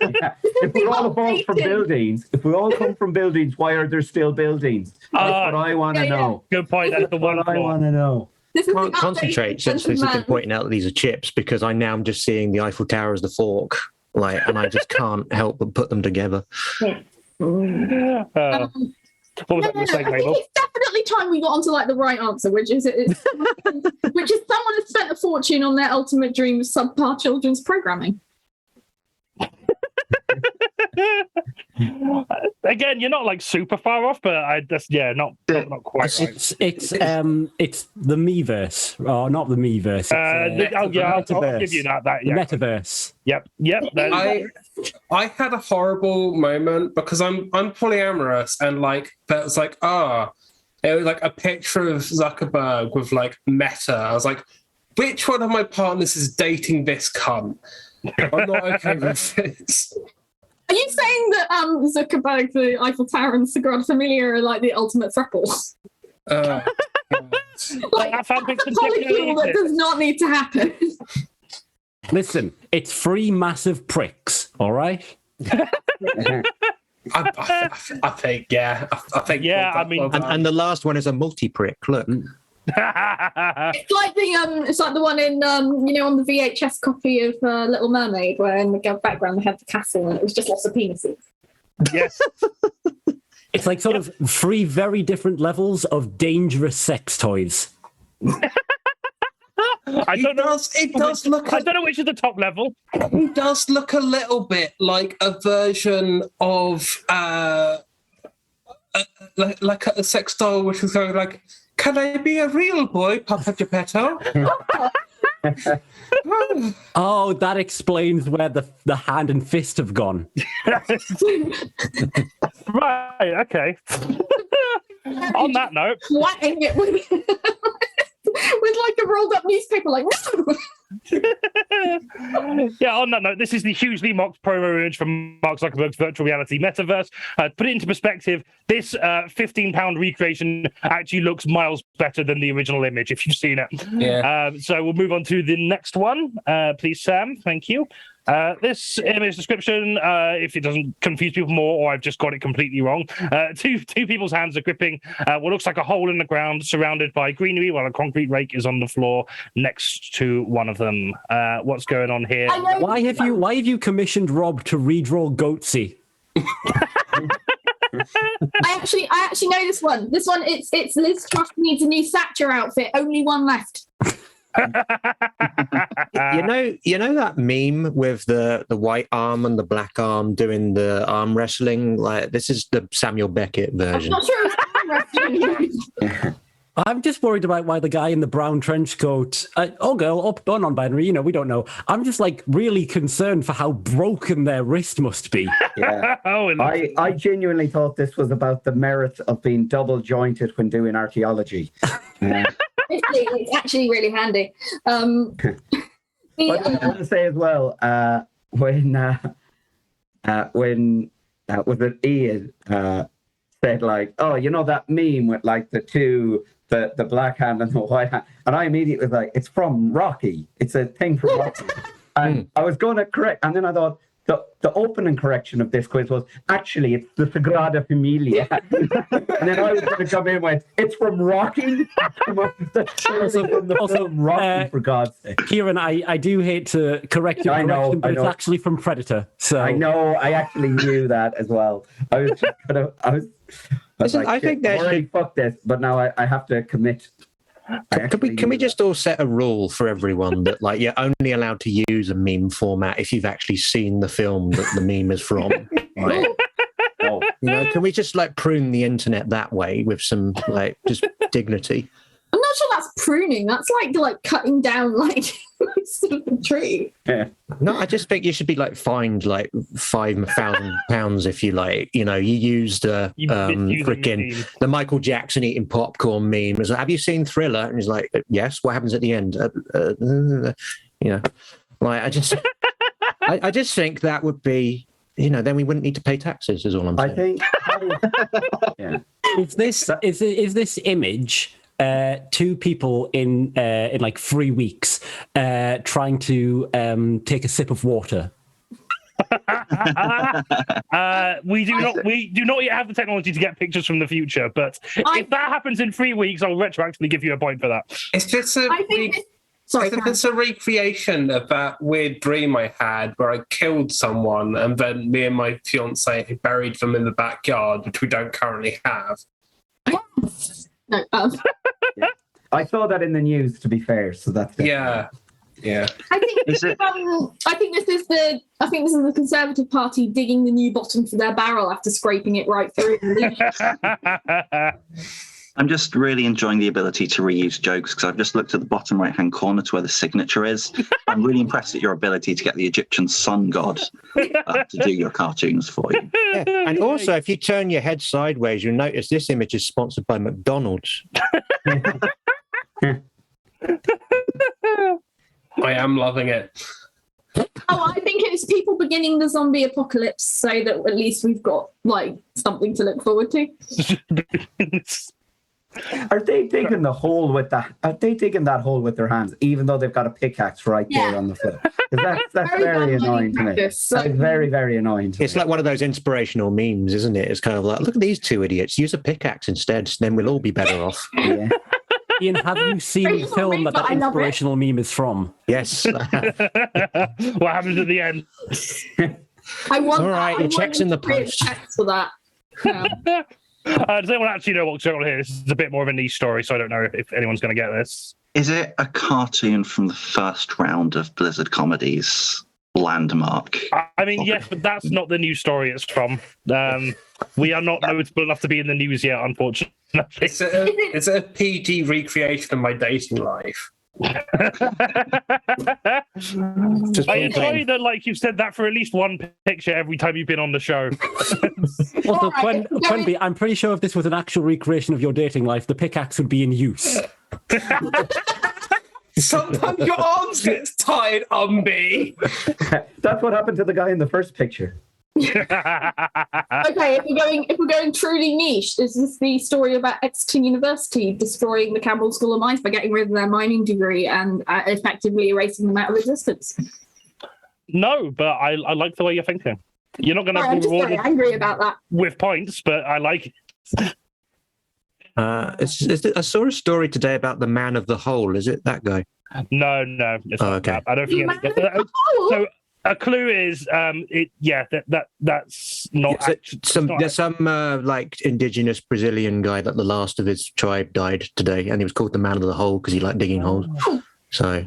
If we all evolved from buildings, if we all come from buildings, why are there still buildings? That's what I want to know. Good point. That's the one I want to know. This is Can't concentrate since we've been pointing out that these are chips, because I now am just seeing the Eiffel Tower as the fork, and I just can't help but put them together. What was that mistake, I think Mabel? it's definitely time we got onto like the right answer, which is someone has spent a fortune on their ultimate dream of subpar children's programming. Again, you're not like super far off, but I just not quite right. It's the Meverse, or not the Meverse. I'll give you that. The Metaverse. Yep. I had a horrible moment because I'm polyamorous, and like that was like it was like a picture of Zuckerberg with like Meta. I was like, which one of my partners is dating this cunt? I'm not okay with this. Are you saying that Zuckerberg, the Eiffel Tower, and Sagrada Familia are like the ultimate threeples? That That's a polycule that does not need to happen. Listen, it's three massive pricks, all right? I think, yeah. I mean, and the last one is a multi-prick. Look. It's like the one in on the VHS copy of Little Mermaid, where in the background they had the castle and it was just lots of penises. Yes. It's like sort of three very different levels of dangerous sex toys. I don't know. It does look. I don't know which is the top level. It does look a little bit like a version of like a sex doll, which is going like, "Can I be a real boy, Papa Geppetto?" Oh, that explains where the hand and fist have gone. Right. Okay. On that note, Whacking it with like a rolled up newspaper, like no. Yeah, on that note, this is the hugely mocked promo image from Mark Zuckerberg's virtual reality metaverse. Put it into perspective, this £15 recreation actually looks miles better than the original image, if you've seen it. Yeah. So we'll move on to the next one. Please, Sam. Thank you. This image description, if it doesn't confuse people more, or I've just got it completely wrong, two people's hands are gripping what looks like a hole in the ground surrounded by greenery while a concrete rake is on the floor next to one of them. What's going on here? Why have you commissioned Rob to redraw Goatsy? I actually know this one. This one, it's Liz Truss needs a new Thatcher outfit. Only one left. You know that meme with the white arm and the black arm doing the arm wrestling? Like, this is the Samuel Beckett version. I'm not sure it's arm wrestling. I'm just worried about why the guy in the brown trench coat, girl, or non-binary, we don't know. I'm just like really concerned for how broken their wrist must be. Yeah. I genuinely thought this was about the merits of being double jointed when doing archaeology. It's actually really handy. But I want to say as well, when was it Ian said like, oh, that meme with like the black hand and the white hand, and I immediately was like, it's from Rocky. It's a thing from Rocky. And I was going to correct, and then I thought, the opening correction of this quiz was actually it's the Sagrada Familia. And then I was going to come in with it's from Rocky. That's from the film Rocky, for God's sake. Kieran, I do hate to correct your correction, but it's actually from Predator. So I know, I actually knew that as well. I was just Listen, I think I've already fucked this, but now I have to commit. Can we just all set a rule for everyone that like you're only allowed to use a meme format if you've actually seen the film that the meme is from? Right? You know, can we just like prune the internet that way with some like just dignity? I'm not sure that's pruning. That's like cutting down like a tree. Yeah. No, I just think you should be like fined like £5,000 if you like, you know, you used the Michael Jackson eating popcorn meme. It's like, have you seen Thriller? And he's like, yes. What happens at the end? You know, like I just think that would be, you know, then we wouldn't need to pay taxes. Is all I'm saying. I think. Yeah. is this image? Two people in like 3 weeks trying to take a sip of water. We do not yet have the technology to get pictures from the future, but if that happens in 3 weeks, I'll retroactively give you a point for that. It's just it's a recreation of that weird dream I had where I killed someone and then me and my fiance buried them in the backyard, which we don't currently have. No, I saw that in the news, to be fair, so that's it. Yeah. I think this is the Conservative Party digging the new bottom for their barrel after scraping it right through. I'm just really enjoying the ability to reuse jokes because I've just looked at the bottom right-hand corner to where the signature is. I'm really impressed at your ability to get the Egyptian sun god to do your cartoons for you. Yeah. And also, if you turn your head sideways, you'll notice this image is sponsored by McDonald's. I am loving it. I think it's people beginning the zombie apocalypse so that at least we've got like something to look forward to. Are they digging the hole with that? Are they digging that hole with their hands, even though they've got a pickaxe right there on the foot? That's very annoying to me. That's very, very annoying. It's like one of those inspirational memes, isn't it? It's kind of like, look at these two idiots. Use a pickaxe instead, then we'll all be better off. Yeah. Ian, have you seen the film that inspirational meme is from? Yes. What happens at the end? All right, your check's in the post. For that. Yeah. Does anyone actually know what's going on here? This is a bit more of a niche story, so I don't know if anyone's going to get this. Is it a cartoon from the first round of Blizzard Comedies Landmark? I mean, yes, but that's not the news story it's from. We are not notable enough to be in the news yet, unfortunately. It's a PG recreation of my dating life. I enjoy that, like you've said that for at least one picture every time you've been on the show. Also, QUENBY, I'm pretty sure if this was an actual recreation of your dating life, the pickaxe would be in use. Sometimes your arms get tired, UMBY. That's what happened to the guy in the first picture. Okay, if we're going truly niche, is this the story about Exeter University destroying the Campbell School of Mines by getting rid of their mining degree and effectively erasing them out of existence? No, but I like the way you're thinking. You're not going to I'm just very angry about that with points, but I like it. I saw a story today about the man of the hole. Is it that guy? No. It's not okay. That. I don't think so. A clue is, that's not. There's some like indigenous Brazilian guy that the last of his tribe died today, and he was called the man of the hole because he liked digging holes. So,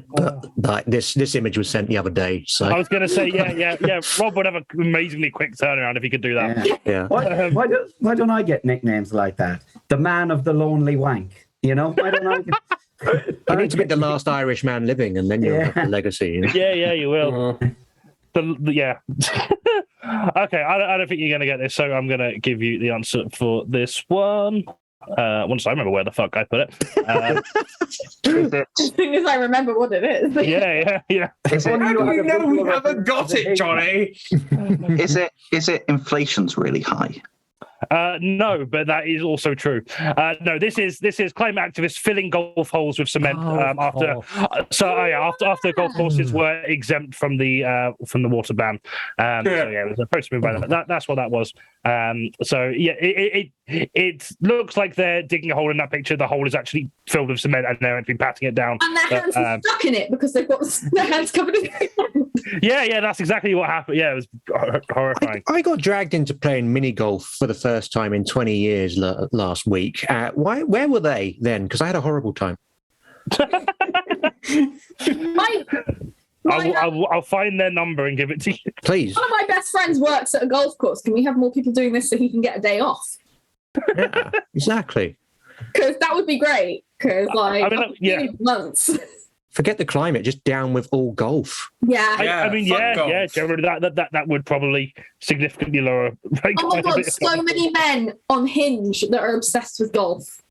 but this image was sent the other day. So I was going to say, yeah. Rob would have an amazingly quick turnaround if he could do that. Yeah. Why don't I get nicknames like that? The man of the lonely wank. You know, why don't I? You need to be the last Irish man living, and then you'll have the legacy. You know? Yeah, you will. Yeah. Okay, I don't think you're going to get this, so I'm going to give you the answer for this one. Once I remember where the fuck I put it. As soon as I remember what it is. Yeah. You haven't got it, Jonny. Is it inflation's really high? No, but that is also true. No, this is climate activists filling golf holes with cement after golf courses were exempt from the water ban. So yeah, it was a post move by that. That's what that was. So yeah, it looks like they're digging a hole in that picture. The hole is actually filled with cement, and they're actually patting it down. And their hands are stuck in it because they've got their hands covered in it. Yeah, that's exactly what happened. Yeah, it was horrifying. I got dragged into playing mini golf for the first time in 20 years last week. Where were they then? Because I had a horrible time. I'll find their number and give it to you. Please. One of my best friends works at a golf course. Can we have more people doing this so he can get a day off? Yeah, exactly. Because that would be great. Because months. Forget the climate, just down with all golf. Yeah. Generally that would probably significantly lower. Oh my god, so many men on Hinge that are obsessed with golf.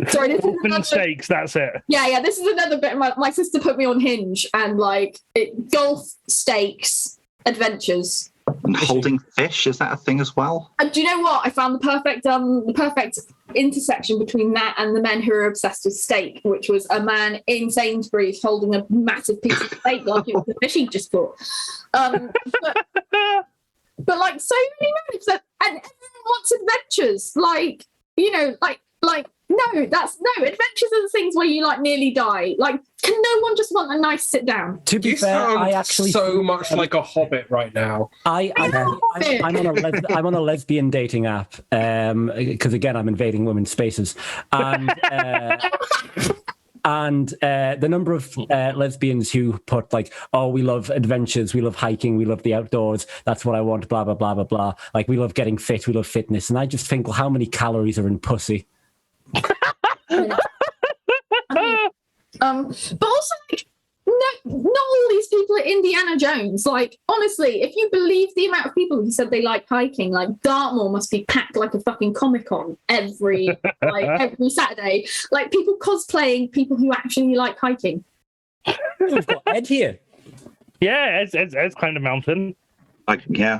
Sorry, this is another... stakes. That's it. Yeah. This is another bit. My sister put me on Hinge, and golf stakes adventures. And holding fish, is that a thing as well? And do you know what? I found the perfect intersection between that and the men who are obsessed with steak, which was a man in Sainsbury's holding a massive piece of steak like it was a fish he just caught. But so many men, and everyone wants adventures. Adventures are the things where you nearly die. Can no one just want a nice sit down? To be fair, I actually so much like a hobbit right now. I'm on a lesbian dating app because again I'm invading women's spaces, and the number of lesbians who put we love adventures, we love hiking, we love the outdoors, that's what I want, blah blah blah blah blah. We love getting fit, we love fitness, and I just think, well, how many calories are in pussy? But also, not all these people are Indiana Jones. Honestly, if you believe the amount of people who said they like hiking, Dartmoor must be packed like a fucking Comic-Con every Saturday. People cosplaying people who actually like hiking. We've got Ed here. Yeah, Ed's climbed a mountain. Yeah.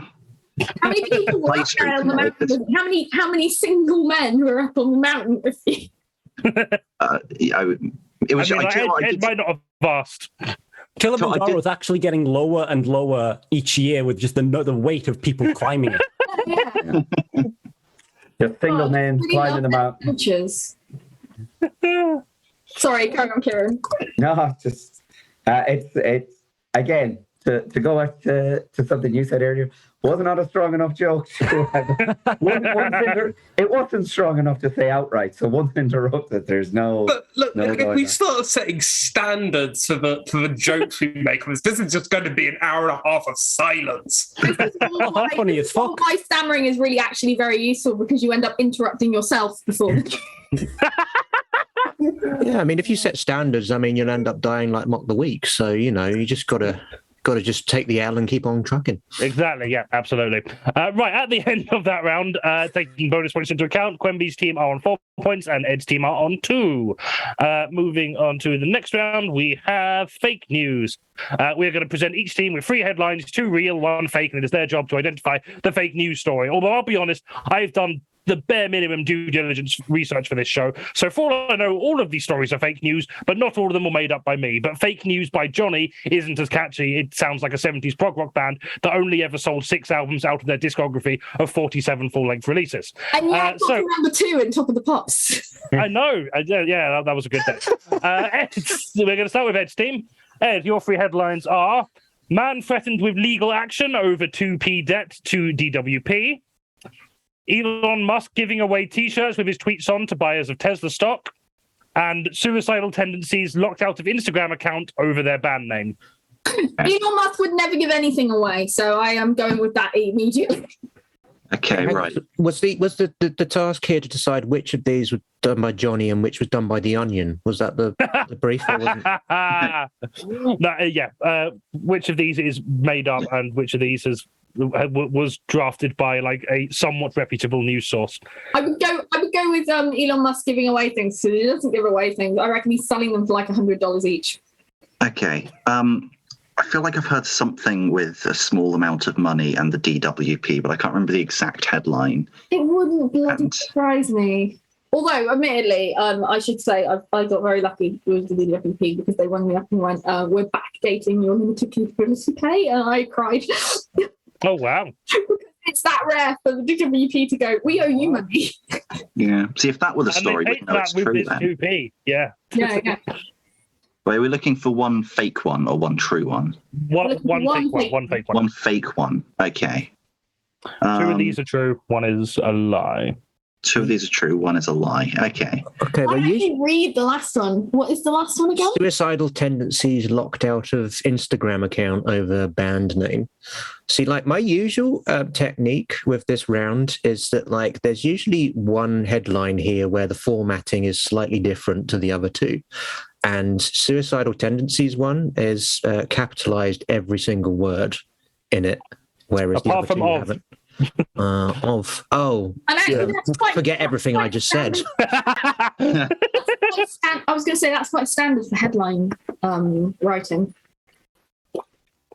How many people were up there on the mountain? How many single men were up on the mountain with you? Ed might not have asked. Kilimanjaro is actually getting lower and lower each year with just the weight of people climbing it. Yeah. Just single men climbing the mountain. Sorry, carry on, Kieran. No, just it's again to go back to something you said earlier. Was not a strong enough joke. It wasn't strong enough to say outright. So once interrupted, there's no. But look, if we start setting standards for the jokes we make, this is just going to be an hour and a half of silence. Funny as fuck. Why stammering is really actually very useful because you end up interrupting yourself before. Yeah, I mean, if you set standards, you'll end up dying like Mock the Week. So you just got to just take the L and keep on trucking. Exactly, yeah, absolutely. Right, at the end of that round, taking bonus points into account, Quenby's team are on 4 points and Ed's team are on 2. Moving on to the next round, we have fake news. We're going to present each team with 3 headlines, 2 real, 1 fake, and it is their job to identify the fake news story. Although I'll be honest, I've done the bare minimum due diligence research for this show. So for all I know, all of these stories are fake news, but not all of them were made up by me. But Fake News by Jonny isn't as catchy. It sounds like a 70s prog rock band that only ever sold 6 albums out of their discography of 47 full-length releases. And yeah, so number 2 in Top of the Pops. I know. Yeah, that was a good day. Ed, we're going to start with Ed's team. Ed, your 3 headlines are: Man threatened with legal action over 2p debt to DWP. Elon Musk giving away T-shirts with his tweets on to buyers of Tesla stock, and suicidal tendencies locked out of Instagram account over their band name. Elon Musk would never give anything away, so I am going with that immediately. Okay, right. Was the task here to decide which of these were done by Jonny and which was done by The Onion? Was that the brief? Or wasn't? Which of these is made up and which of these was drafted by a somewhat reputable news source? I would go with Elon Musk giving away things. So he doesn't give away things. I reckon he's selling them for $100 each. Okay. I feel like I've heard something with a small amount of money and the DWP, but I can't remember the exact headline. It wouldn't bloody And- surprise me. Although, admittedly, I should say I got very lucky with the DWP because they rang me up and went, "We're backdating your limited capability pay," and I cried. Oh, wow. It's that rare for the DWP to go, "We owe you money." Yeah. See, if that were the story, and they we'd paid know that it's with true this then. 2p. Yeah. Yeah. Wait, we're looking for one fake one or one true one? One fake one. One One fake one. One fake one. Okay. Two of these are true. One is a lie. Two of these are true. One is a lie. Okay. Okay, Why well, don't you read the last one? What is the last one again? suicidal tendencies locked out of Instagram account over band name. See, like my usual technique with this round is that like there's usually one headline here where the formatting is slightly different to the other two. And suicidal tendencies one is capitalized every single word in it, whereas the Apart other from two of. haven't. Oh, And actually, yeah. that's quite, Forget everything I just said. I was going to say that's quite standard for headline writing.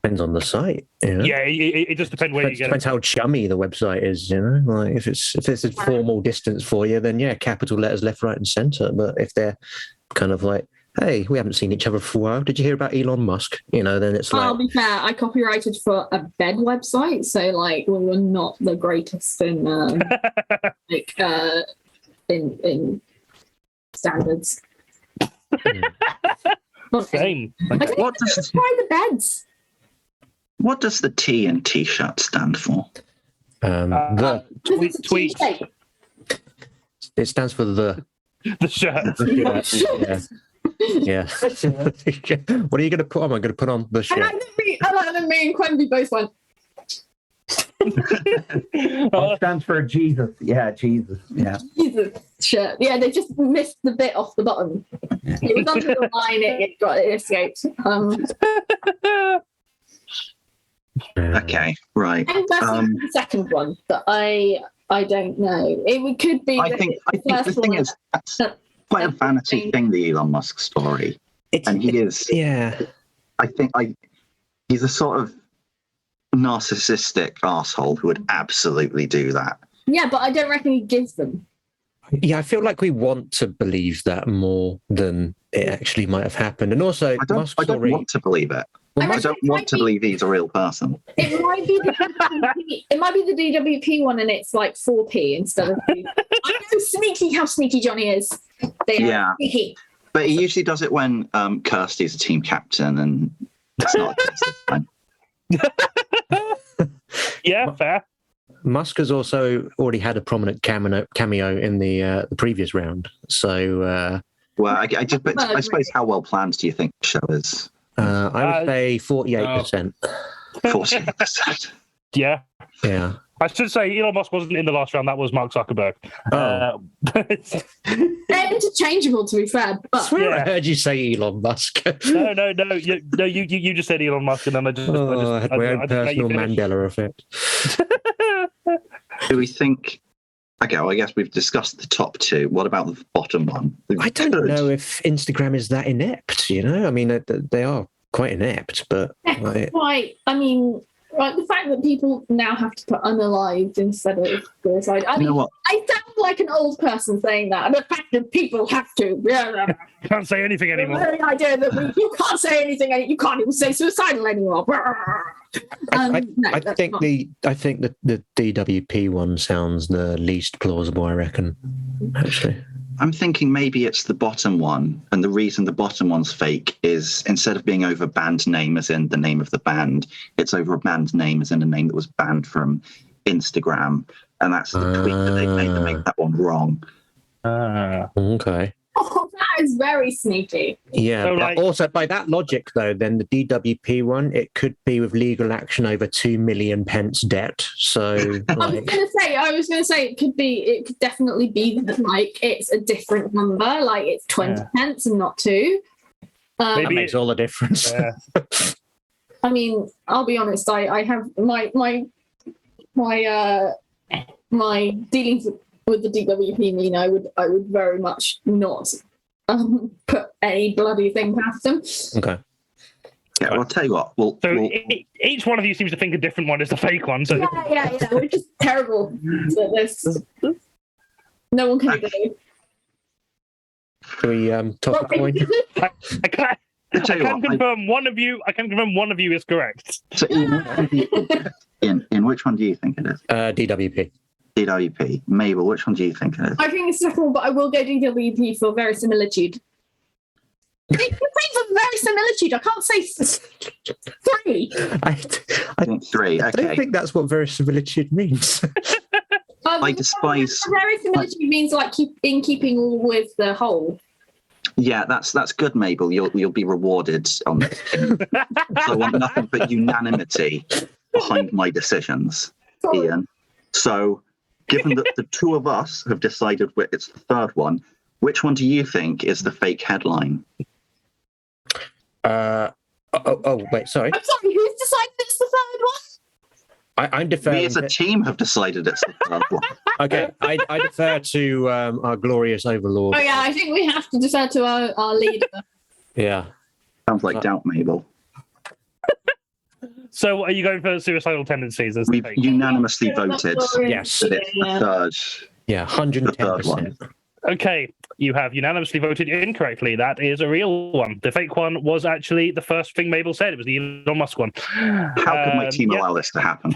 Depends on the site. You know? Yeah, it just depends where you get Depends it. how chummy the website is, you know. Like if it's a formal distance for you, then yeah, capital letters left, right, and centre. But if they're kind of like, hey, we haven't seen each other for a while. Did you hear about Elon Musk? You know, then it's like, I'll be fair, I copyrighted for a bed website, so like we were not the greatest in like in standards. But Same. I don't What think does try the beds. what does the T in T-shirt stand for? the. Because it's a Tweet. T-shape. It stands for the. The shirt. Yeah. What are you going to put on? I'm going to put on the I shirt. like that me and Quenby both went. It stands for Jesus. Yeah, Jesus. Yeah. Jesus shirt. Yeah, they just missed the bit off the bottom. It was under the line. It escaped. Okay, right. And that's the second one that I don't know. It could be. I think the first thing one- is that's quite a vanity thing, the Elon Musk story, and he is. Yeah. I think he's a sort of narcissistic asshole who would absolutely do that. Yeah, but I don't reckon he gives them. Yeah, I feel like we want to believe that more than it actually might have happened. And also, I don't want to believe it. I I don't want to believe he's a real person. It might be the DWP one, and it's like 4p instead of. I know sneaky how sneaky Jonny is. They are Yeah. sneaky. But he usually does it when Kirsty's a team captain, and it's not. Yeah, fair. Musk has also already had a prominent cameo in the previous round. So Well, I suppose how well planned do you think the show is? I would say 48%. 48%. Yeah. Yeah. I should say Elon Musk wasn't in the last round. That was Mark Zuckerberg. They're interchangeable, to be fair. I But swear I Yeah. heard you say Elon Musk. No. You just said Elon Musk, and then I had my own personal Mandela effect. Do we think? Okay, well, I guess we've discussed the top two. What about the bottom one? I don't know if Instagram is that inept, you know? I mean, they are quite inept, but... like, quite. I mean, like the fact that people now have to put unalived instead of suicide. I You mean, know what? I sound like an old person saying that. And the fact that people have to. Can't say anything anymore. The idea that you can't say anything, and you can't even say suicidal anymore. I that's think not- the DWP one sounds the least plausible, I reckon, actually. I'm thinking maybe it's the bottom one, and the reason the bottom one's fake is instead of being over band name as in the name of the band, it's over a band name as in a name that was banned from Instagram, and that's the tweet that they made to make that one wrong. Okay. Oh, that is very sneaky. Yeah, So, but like- also by that logic, though, then the DWP one, it could be with legal action over 2 million pence debt. So, like, I was gonna say it could definitely be like it's a different number, like it's 20 pence and not 2. that Maybe makes all the difference. Yeah. I mean, I'll be honest. I have my dealings with the DWP mean I would very much not put a bloody thing past them. Okay. Yeah, well, I'll tell you what. Each one of you seems to think a different one is the fake one. So Yeah. We're just terrible. So no one can agree. Do we toss a coin? I can confirm one of you. I can confirm one of you is correct. So, in which one do you think it is? DWP. DWP. Mabel, which one do you think it is? I think it's the second one, but I will go DWP for verisimilitude. It's for verisimilitude. I can't say 3. I think 3. Okay. I don't think that's what verisimilitude means. I despise. Verisimilitude means like in keeping all with the whole. Yeah, that's good, Mabel. You'll be rewarded on this. I want nothing but unanimity behind my decisions, Ian. So, given that the two of us have decided it's the third one, which one do you think is the fake headline? Wait, sorry. I'm sorry, who's decided it's the third one? I'm deferring. We as a team have decided it's the third one. Okay, I defer to our glorious overlord. Oh yeah, I think we have to defer to our leader. Yeah. Sounds like doubt, Mabel. So are you going for suicidal tendencies? As We've unanimously voted Yes. that it's the third. Yeah, The third one. 110%. Okay, you have unanimously voted incorrectly. That is a real one. The fake one was actually the first thing Mabel said. It was the Elon Musk one. How could my team allow this to happen?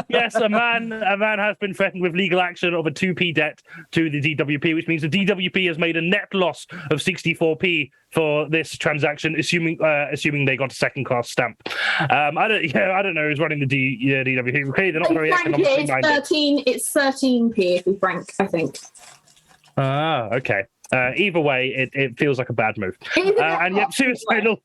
Yes, a man has been threatened with legal action of a 2p debt to the DWP, which means the DWP has made a net loss of 64p for this transaction, assuming they got a second-class stamp. I don't know who's running the DWP. Okay, they're not very economically minded. It's 13p if we frank, I think. Ah, okay. Either way, it feels like a bad move. And yet, suicidal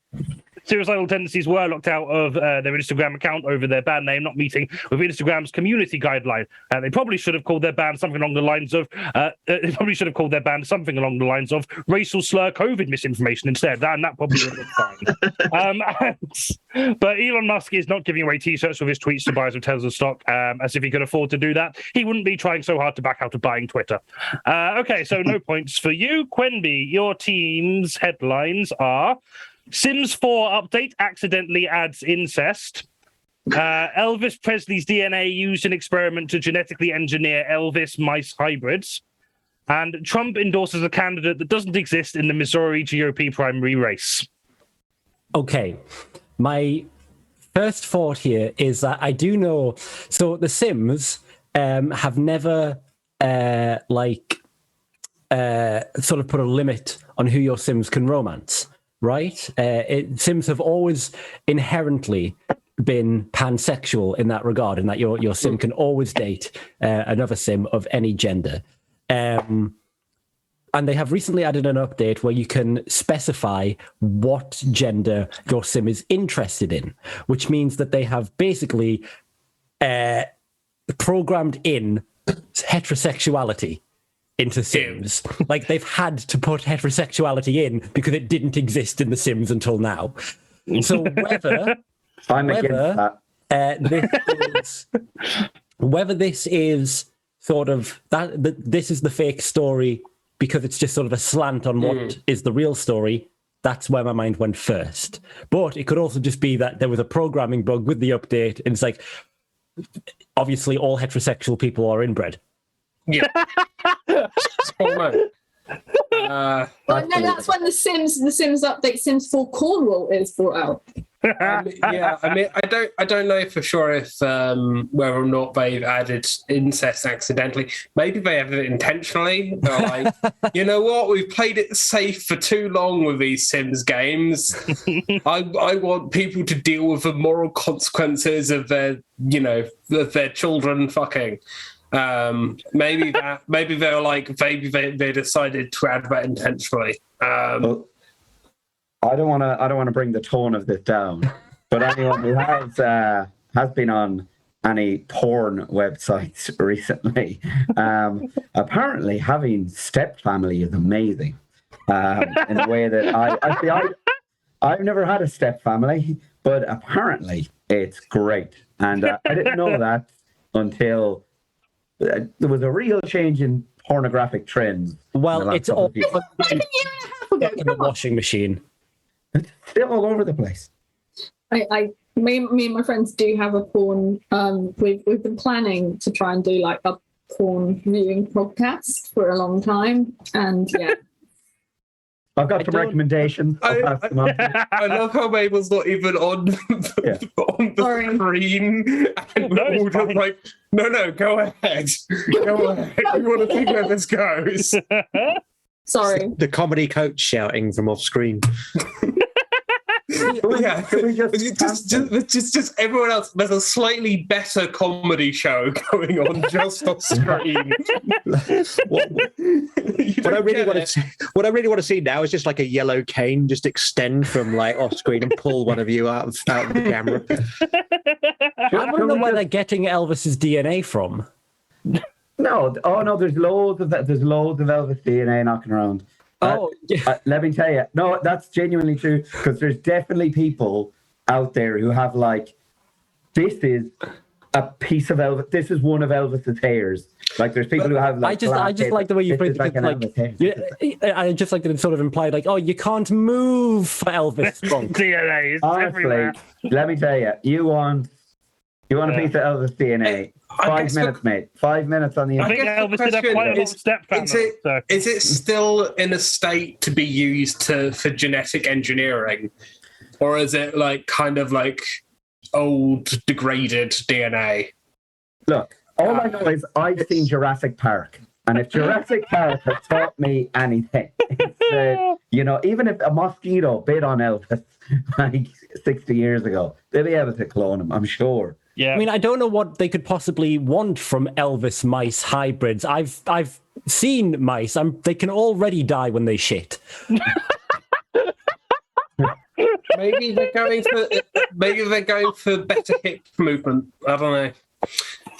tendencies were locked out of their Instagram account over their band name not meeting with Instagram's community guideline. They probably should have called their band something along the lines of racial slur COVID misinformation instead. And that probably would have been fine. But Elon Musk is not giving away t-shirts with his tweets to buyers of Tesla stock, as if he could afford to do that. He wouldn't be trying so hard to back out of buying Twitter. Okay, so no points for you. QUENBY, your team's headlines are Sims 4 update accidentally adds incest. Elvis Presley's DNA used in experiment to genetically engineer Elvis mice hybrids. And Trump endorses a candidate that doesn't exist in the Missouri GOP primary race. Okay. My first thought here is that I do know. So the Sims have never sort of put a limit on who your Sims can romance. Right? Sims have always inherently been pansexual in that regard, in that your Sim can always date another Sim of any gender. And they have recently added an update where you can specify what gender your Sim is interested in, which means that they have basically programmed in heterosexuality into Sims. Like, they've had to put heterosexuality in because it didn't exist in The Sims until now. So whether this is sort of this is the fake story because it's just sort of a slant on what is the real story, that's where my mind went first. But it could also just be that there was a programming bug with the update, and it's like, obviously all heterosexual people are inbred. Yeah. Well, no, that's when the Sims update Sims 4 Cornwall is brought out. Yeah, I mean, I don't know for sure if whether or not they've added incest accidentally. Maybe they added it intentionally. They're like, you know what? We've played it safe for too long with these Sims games. I want people to deal with the moral consequences of their children fucking. Maybe they're like, maybe they decided to add that intentionally. Well, I don't want to bring the tone of this down, but anyone who has been on any porn websites recently, apparently having step family is amazing. In a way that I've never had a step family, but apparently it's great, and I didn't know that until there was a real change in pornographic trends. Well, it's all. Like a year and a half ago. in the Come on. washing machine. It's still all over the place. Me and my friends do have a porn. We've been planning to try and do like a porn viewing podcast for a long time, and yeah. I've got some don't- recommendations. I'll pass them on. I love how Mabel's not even on the, on the Sorry. screen. And No, we're it's all just fine. like, no, go ahead. Go ahead. We want to see where this goes. Sorry. The comedy coach shouting from off screen. Yeah, Can we just everyone else. There's a slightly better comedy show going on just off screen. What I really want to see now is just like a yellow cane just extend from like off screen and pull one of you out of the camera. I don't know where they're getting Elvis's DNA from. No, there's loads of Elvis DNA knocking around. Oh, yeah. Let me tell you, no, that's genuinely true, because there's definitely people out there who have like, this is a piece of Elvis. This is one of Elvis's hairs. Like, there's people who have like. I just like the way you phrase it. like an Like, Elvis hair. I just like that it sort of implied, like, oh, you can't move for Elvis spunk. DNA is Honestly, everywhere. let me tell you, you want a piece of Elvis DNA. I 5 guess minutes, mate. 5 minutes on the I internet. think guess the Elvis did have question quite a lot of is, step family. So. Is it still in a state to be used for genetic engineering? Or is it like kind of like old, degraded DNA? Look, all I know is I've seen Jurassic Park. And if Jurassic Park has taught me anything, it's that, even if a mosquito bit on Elvis like 60 years ago, they'll be able to clone him, I'm sure. Yeah. I mean, I don't know what they could possibly want from Elvis mice hybrids. I've seen mice. They can already die when they shit. Maybe they're going for better hip movement. I don't know.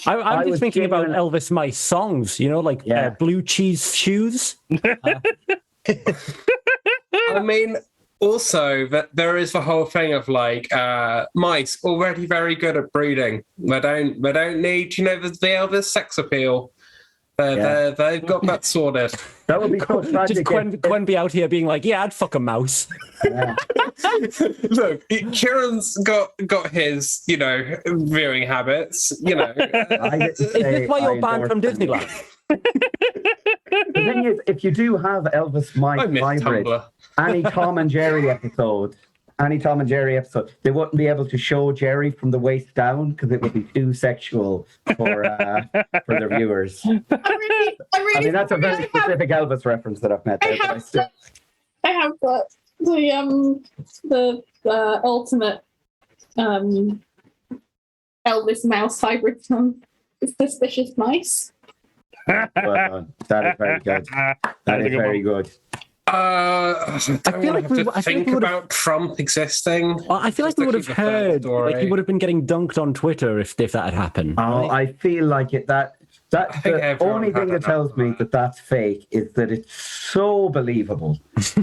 I'm just was thinking about genuinely- Elvis mice songs, like Yeah. Blue Cheese Shoes. I mean, also that there is the whole thing of like mice already very good at breeding. They don't need the Elvis sex appeal. They've got that sorted. That would be so Just tragic. QUENBY out here being like, yeah, I'd fuck a mouse. Look, Kieran's got his viewing habits. I didn't Is say this why you're I banned from endorsed Disneyland? The thing is, if you do have Elvis I mice miss hybrid, Tumblr. any Tom and Jerry episode, they wouldn't be able to show Jerry from the waist down because it would be too sexual for their viewers. I mean, that's a very specific Elvis reference that I've met there. But I still, I have got the ultimate Elvis mouse hybrid from Suspicious Mice. well done. That is very good. That is very good. I feel like we think would've- about Trump existing. Well, I feel like Just we to would have keep a third heard, story. like he would have been getting dunked on Twitter if that had happened. Oh, I feel like it. That think the everyone only had thing that that tells me that that's fake is that it's so believable. It's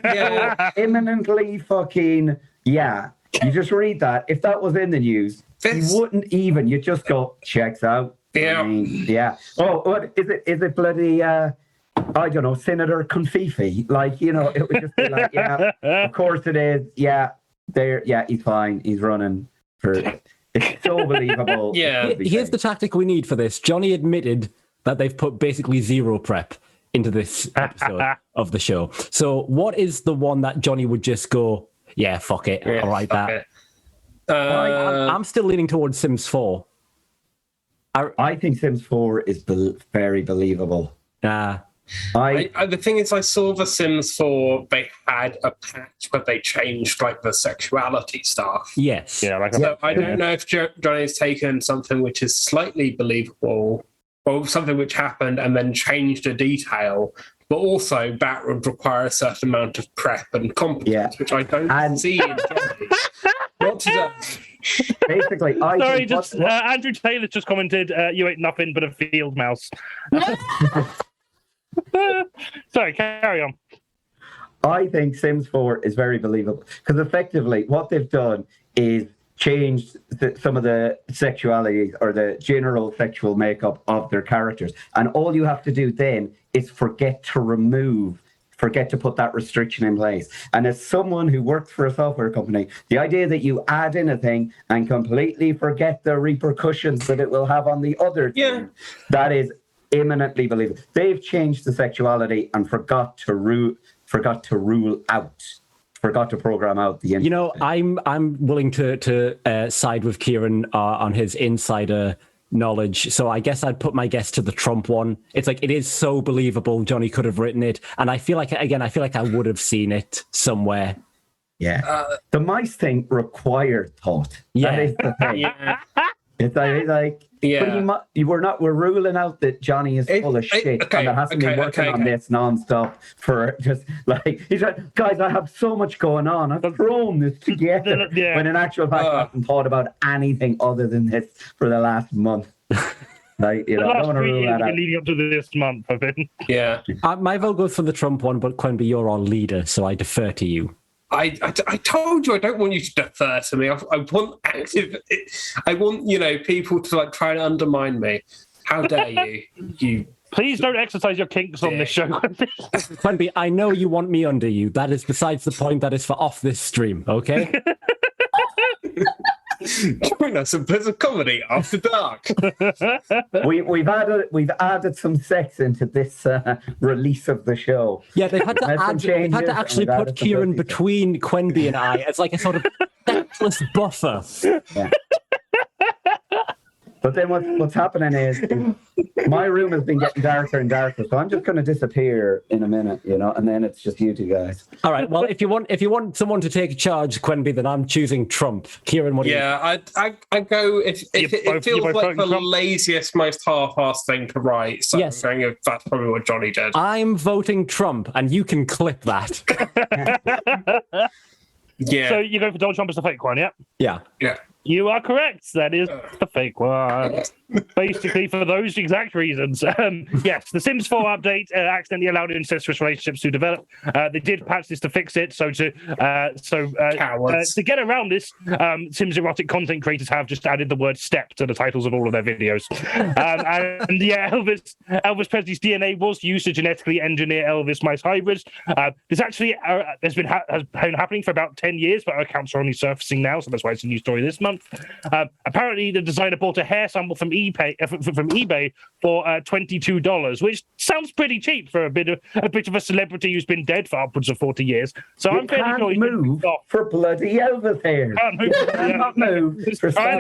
Yeah. so imminently fucking You just read that. If that was in the news, This- you wouldn't even. You just go checks out. Yeah. I mean, yeah. Oh, what is it? Is it bloody? I don't know, Senator Confifi. Like, it would just be like, yeah, of course it is. Yeah, he's fine. He's running for. It's so believable. Yeah. Here's the tactic we need for this. Johnny admitted that they've put basically zero prep into this episode of the show. So what is the one that Johnny would just go, yeah, fuck it, I'll write that. I'm still leaning towards Sims 4. I think Sims 4 is very believable. The thing is, I saw The Sims 4. They had a patch where they changed like the sexuality stuff. Yes. Yeah, like So I don't know if Johnny's taken something which is slightly believable, or something which happened and then changed a detail, but also that would require a certain amount of prep and competence, which I don't see in Johnny. Not today. Basically, I Sorry, think just Andrew Taylor just commented, "You ain't nothing but a field mouse." Sorry, carry on. I think Sims 4 is very believable because effectively what they've done is changed some of the sexuality or the general sexual makeup of their characters. And all you have to do then is forget to remove forget to put that restriction in place. And as someone who works for a software company, the idea that you add in a thing and completely forget the repercussions that it will have on the other thing, that is imminently believable. They've changed the sexuality and forgot to program out the internet. You know, I'm willing to side with Kieran on his insider knowledge, so I guess I'd put my guess to the Trump one. It's like, it is so believable Jonny could have written it, and I feel like I would have seen it somewhere. The mice thing required thought. That is the thing. It's like we're ruling out that Jonny is full of shit and that hasn't been working on this non-stop for just like, he's like, guys, I have so much going on, I've thrown this together, when in actual fact I haven't thought about anything other than this for the last month. Like, you know, I don't want to rule that out. Leading up to this month, I think. My vote goes for the Trump one, but QUENBY, you're our leader, so I defer to you. I told you I don't want you to defer to me. I want active. I want, you know, people to like try and undermine me. How dare you? You please don't exercise your kinks on this show. QUENBY, I know you want me under you. That is besides the point. That is for off this stream. Okay. Join us in Blizzard Comedy After Dark. We've added some sex into this release of the show. Yeah, they've had to actually put KIERAN between QUENBY and I as like a sort of sexless buffer. Yeah. But then what's happening is my room has been getting darker and darker, so I'm just going to disappear in a minute, you know, and then it's just you two guys. All right. Well, if you want someone to take charge, QUENBY, then I'm choosing Trump. KIERAN, what do you? Yeah, I go. It feels like the laziest, most half-assed thing to write. So yes, I'm going, that's probably what Jonny did. I'm voting Trump, and you can clip that. Yeah. So you go for Donald Trump as the fake one, yeah? Yeah. Yeah. You are correct. That is the fake one. Basically, for those exact reasons. Yes, the Sims 4 update accidentally allowed incestuous relationships to develop. They did patch this to fix it. So to get around this, Sims erotic content creators have just added the word "step" to the titles of all of their videos. And yeah, Elvis Presley's DNA was used to genetically engineer Elvis mice hybrids. This actually has been happening for about 10 years, but our accounts are only surfacing now, so that's why it's a new story this month. Apparently, the designer bought a hair sample from eBay for $22, which sounds pretty cheap for a bit of a celebrity who's been dead for upwards of 40 years. So I'm fairly sure he move for bloody Elvis hair. Can't move. He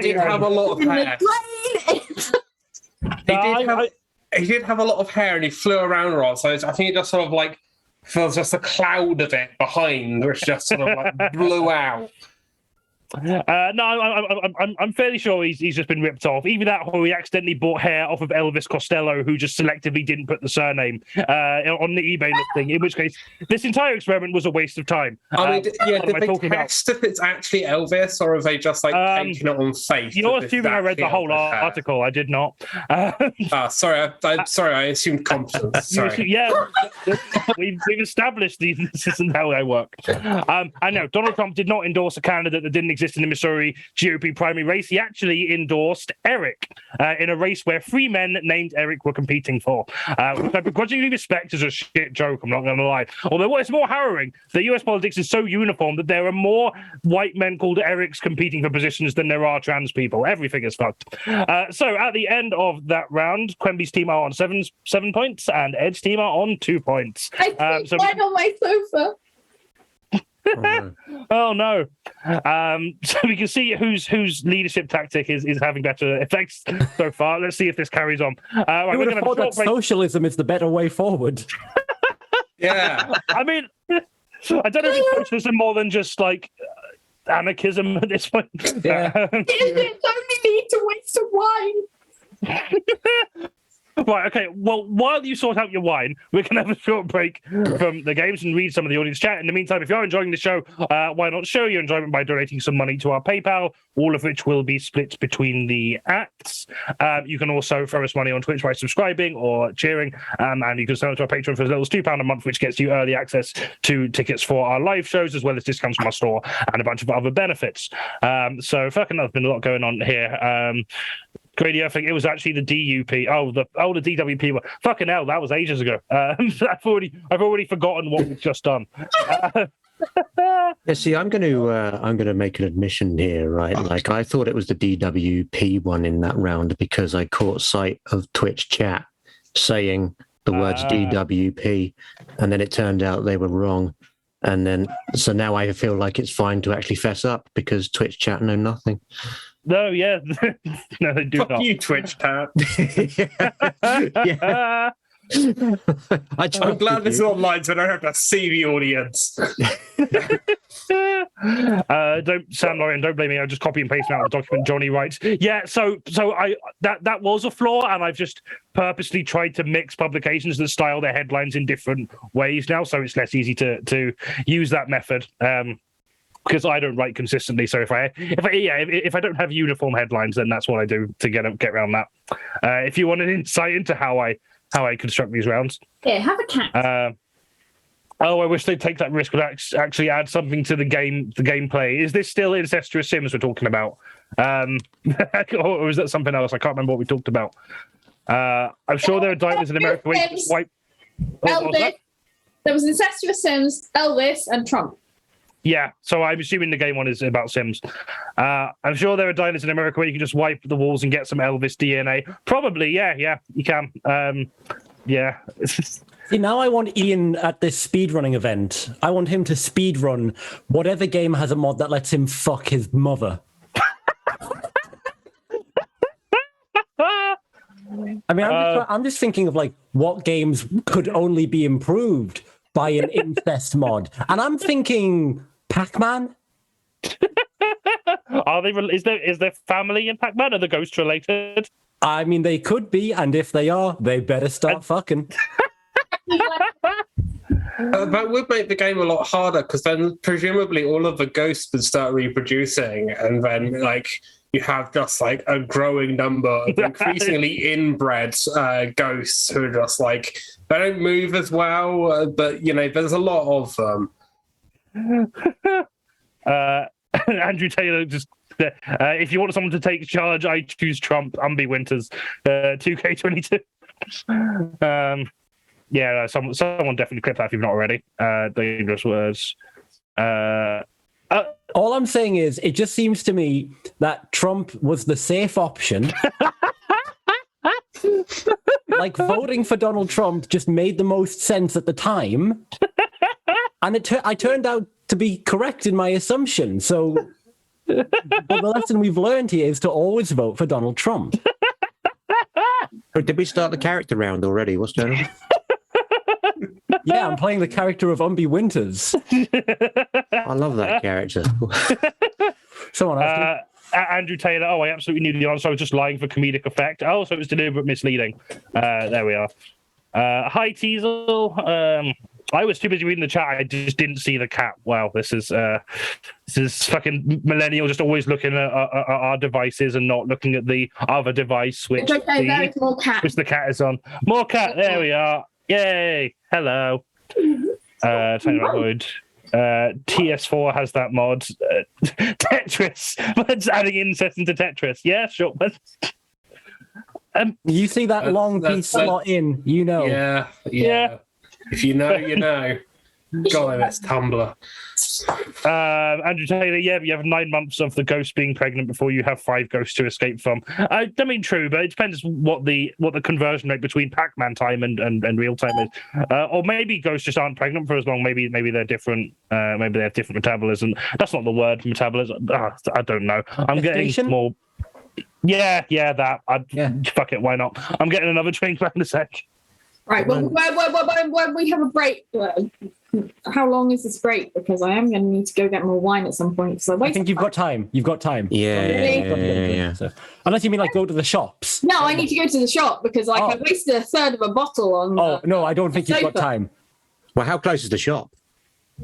did have a lot of hair. He did have a lot of hair, and he flew around a lot. So I think it just sort of like feels just a cloud of it behind, which just sort of like blew out. No, I'm fairly sure he's just been ripped off. Even that whole he accidentally bought hair off of Elvis Costello, who just selectively didn't put the surname on the eBay listing. In which case, this entire experiment was a waste of time. I mean, did they test if it's actually Elvis, or have they just like taken it on faith? You're assuming I read the whole article. I did not. Sorry, I assumed competence. Sorry. Yeah, we've established this isn't how they work. I know Donald Trump did not endorse a candidate that didn't exist in the Missouri GOP primary race. He actually endorsed Eric in a race where 3 men named Eric were competing for, which I begrudgingly respect as a shit joke, I'm not going to lie. Although what is more harrowing, that US politics is so uniform that there are more white men called Erics competing for positions than there are trans people. Everything is fucked. So at the end of that round, QUENBY's team are on 7 points and Ed's team are on 2 points. I think right on my sofa. Oh no! So we can see whose leadership tactic is having better effects so far. Let's see if this carries on. I would have thought that socialism is the better way forward. Yeah, I mean, I don't know if it's socialism more than just like anarchism at this point. Yeah, it's only need to waste of wine. Right, okay. Well, while you sort out your wine, we can have a short break from the games and read some of the audience chat. In the meantime, if you're enjoying the show, why not show your enjoyment by donating some money to our PayPal, all of which will be split between the acts. You can also throw us money on Twitch by subscribing or cheering, and you can send it to our Patreon for as little as £2 a month, which gets you early access to tickets for our live shows, as well as discounts from our store and a bunch of other benefits. So fucking hell, there's been a lot going on here. Grady, I think it was actually the DUP. Oh, the DWP one. Fucking hell, that was ages ago. I've already forgotten what we've just done. Yeah, see, I'm going to make an admission here, right? Like, I thought it was the DWP one in that round because I caught sight of Twitch chat saying the words DWP, and then it turned out they were wrong. And then, so now I feel like it's fine to actually fess up because Twitch chat know nothing. No, yeah, no, they do Fuck not. you, Twitch chat. Yeah. I'm glad this is online so I don't have to see the audience. Lorien, don't blame me. I just copy and paste out the document Jonny writes. Yeah, so that was a flaw, and I've just purposely tried to mix publications that style their headlines in different ways now, so it's less easy to use that method. Because I don't write consistently, so if I don't have uniform headlines, then that's what I do to get around that. If you want an insight into how I construct these rounds, Yeah, have a cat. I wish they'd take that risk, but actually add something to the gameplay. Is this still incestuous Sims we're talking about, or is that something else? I can't remember what we talked about. I'm sure there are diamonds in America where you can swipe. Elvis. There was incestuous Sims, Elvis, and Trump. Yeah, so I'm assuming the game one is about Sims. I'm sure there are diners in America where you can just wipe the walls and get some Elvis DNA. Probably, yeah, you can. Yeah. See, now I want Ian at this speedrunning event. I want him to speedrun whatever game has a mod that lets him fuck his mother. I mean, I'm just thinking of like what games could only be improved by an incest mod, and I'm thinking Pac-Man. Are they? Is there family in Pac-Man? Are the ghosts related? I mean, they could be, and if they are, they better start fucking. That would make the game a lot harder because then presumably all of the ghosts would start reproducing, and then like you have just like a growing number of increasingly inbred ghosts who are just like they don't move as well, but you know there's a lot of them. Andrew Taylor just. If you want someone to take charge, I choose Trump. UMBY Winters, 2K22. Yeah, no, someone definitely clip that if you've not already. Dangerous words. All I'm saying is, it just seems to me that Trump was the safe option. Like, voting for Donald Trump just made the most sense at the time. And I turned out to be correct in my assumption. So, but the lesson we've learned here is to always vote for Donald Trump. Did we start the character round already? What's going on? Yeah, I'm playing the character of UMBY Winters. I love that character. Someone else. Andrew Taylor. Oh, I absolutely knew the answer. I was just lying for comedic effect. Oh, so it was deliberate misleading. There we are. Hi, Teasel. I was too busy reading the chat. I just didn't see the cat. Wow, this is fucking millennial, just always looking at our devices and not looking at the other device, which There is more cat. which the cat is on. More cat. There we are. Yay! Hello. TS4 has that mod. Tetris. Let's adding incest into Tetris. Yeah, sure. You see that long piece slot in, you know. Yeah. If you know, you know. God, that's Tumblr. Andrew Taylor, yeah, you have 9 months of the ghost being pregnant before you have 5 ghosts to escape from. I mean, true, but it depends what the conversion rate between Pac-Man time and real time is. Or maybe ghosts just aren't pregnant for as long. Maybe they're different. Maybe they have different metabolism. That's not the word, metabolism. I don't know. I'm getting more. Yeah, that. Fuck it, why not? I'm getting another drink in a sec. Right, well, when we have a break, how long is this break? Because I am going to need to go get more wine at some point. So I think you've got time. You've got time. Yeah. So, unless you mean like go to the shops. No, I need to go to the shop because I wasted a third of a bottle on. No, I don't think you've got time. Well, how close is the shop?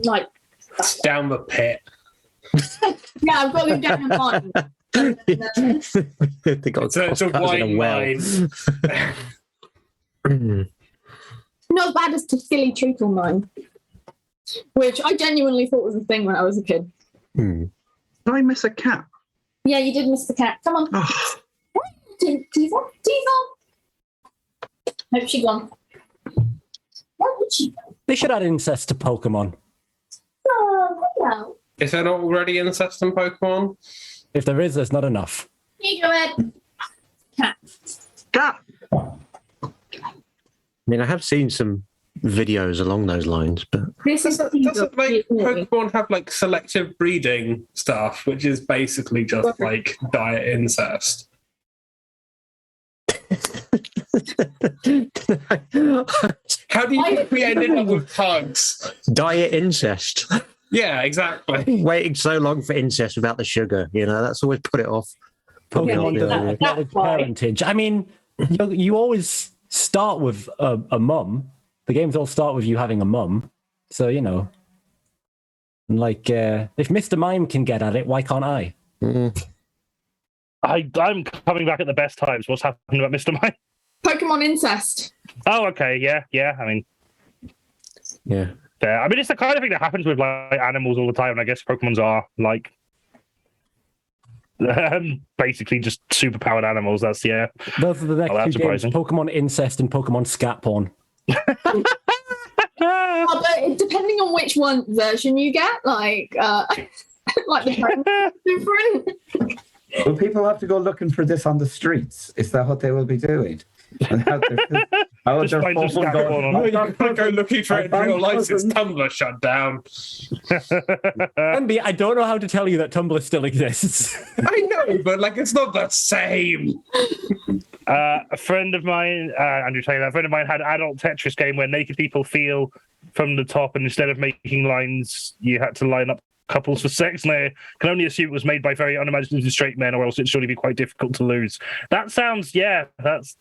Like down the pit. Yeah, I've got to go down the mine. It's a wine mine. Not as bad as Tuscany treacle mine, which I genuinely thought was a thing when I was a kid. Did I miss a cat? Yeah, you did miss the cat. Come on. Diesel? Hope she gone. Where did she go? They should add incest to Pokemon. Oh, hello. Is there not already incest in Pokemon? If there is, there's not enough. Here you go, Ed. Cat. Cat. I mean, I have seen some videos along those lines, but This is Doesn't like Pokemon have like selective breeding stuff, which is basically just like diet incest? How do you think we ended up with pugs? diet incest. Yeah, exactly. Waiting so long for incest without the sugar, that's always put it off. Pokemon Yeah, doesn't acknowledge parentage. I mean, you always start with a mum. The games all start with you having a mum. So, like, if Mr. Mime can get at it, why can't I? I'm coming back at the best times. What's happening about Mr. Mime? Pokemon incest. Oh, okay. Yeah. I mean, Yeah. yeah. I mean, it's the kind of thing that happens with like animals all the time. And I guess Pokemons are like basically just superpowered animals. That's Those are the next two games: surprising. Pokemon incest and Pokemon scat porn. But depending on which one version you get, like the different. Will people have to go looking for this on the streets? Is that what they will be doing? How Just find some scat porn on it. I'm gonna go looking for it in real life since Tumblr shut down. MB, I don't know how to tell you that Tumblr still exists. I know, but like it's not the same. A friend of mine, Andrew Taylor, a friend of mine had an adult Tetris game where naked people feel from the top, and instead of making lines, you had to line up couples for sex. And I can only assume it was made by very unimaginative straight men, or else it'd surely be quite difficult to lose. That sounds, that's.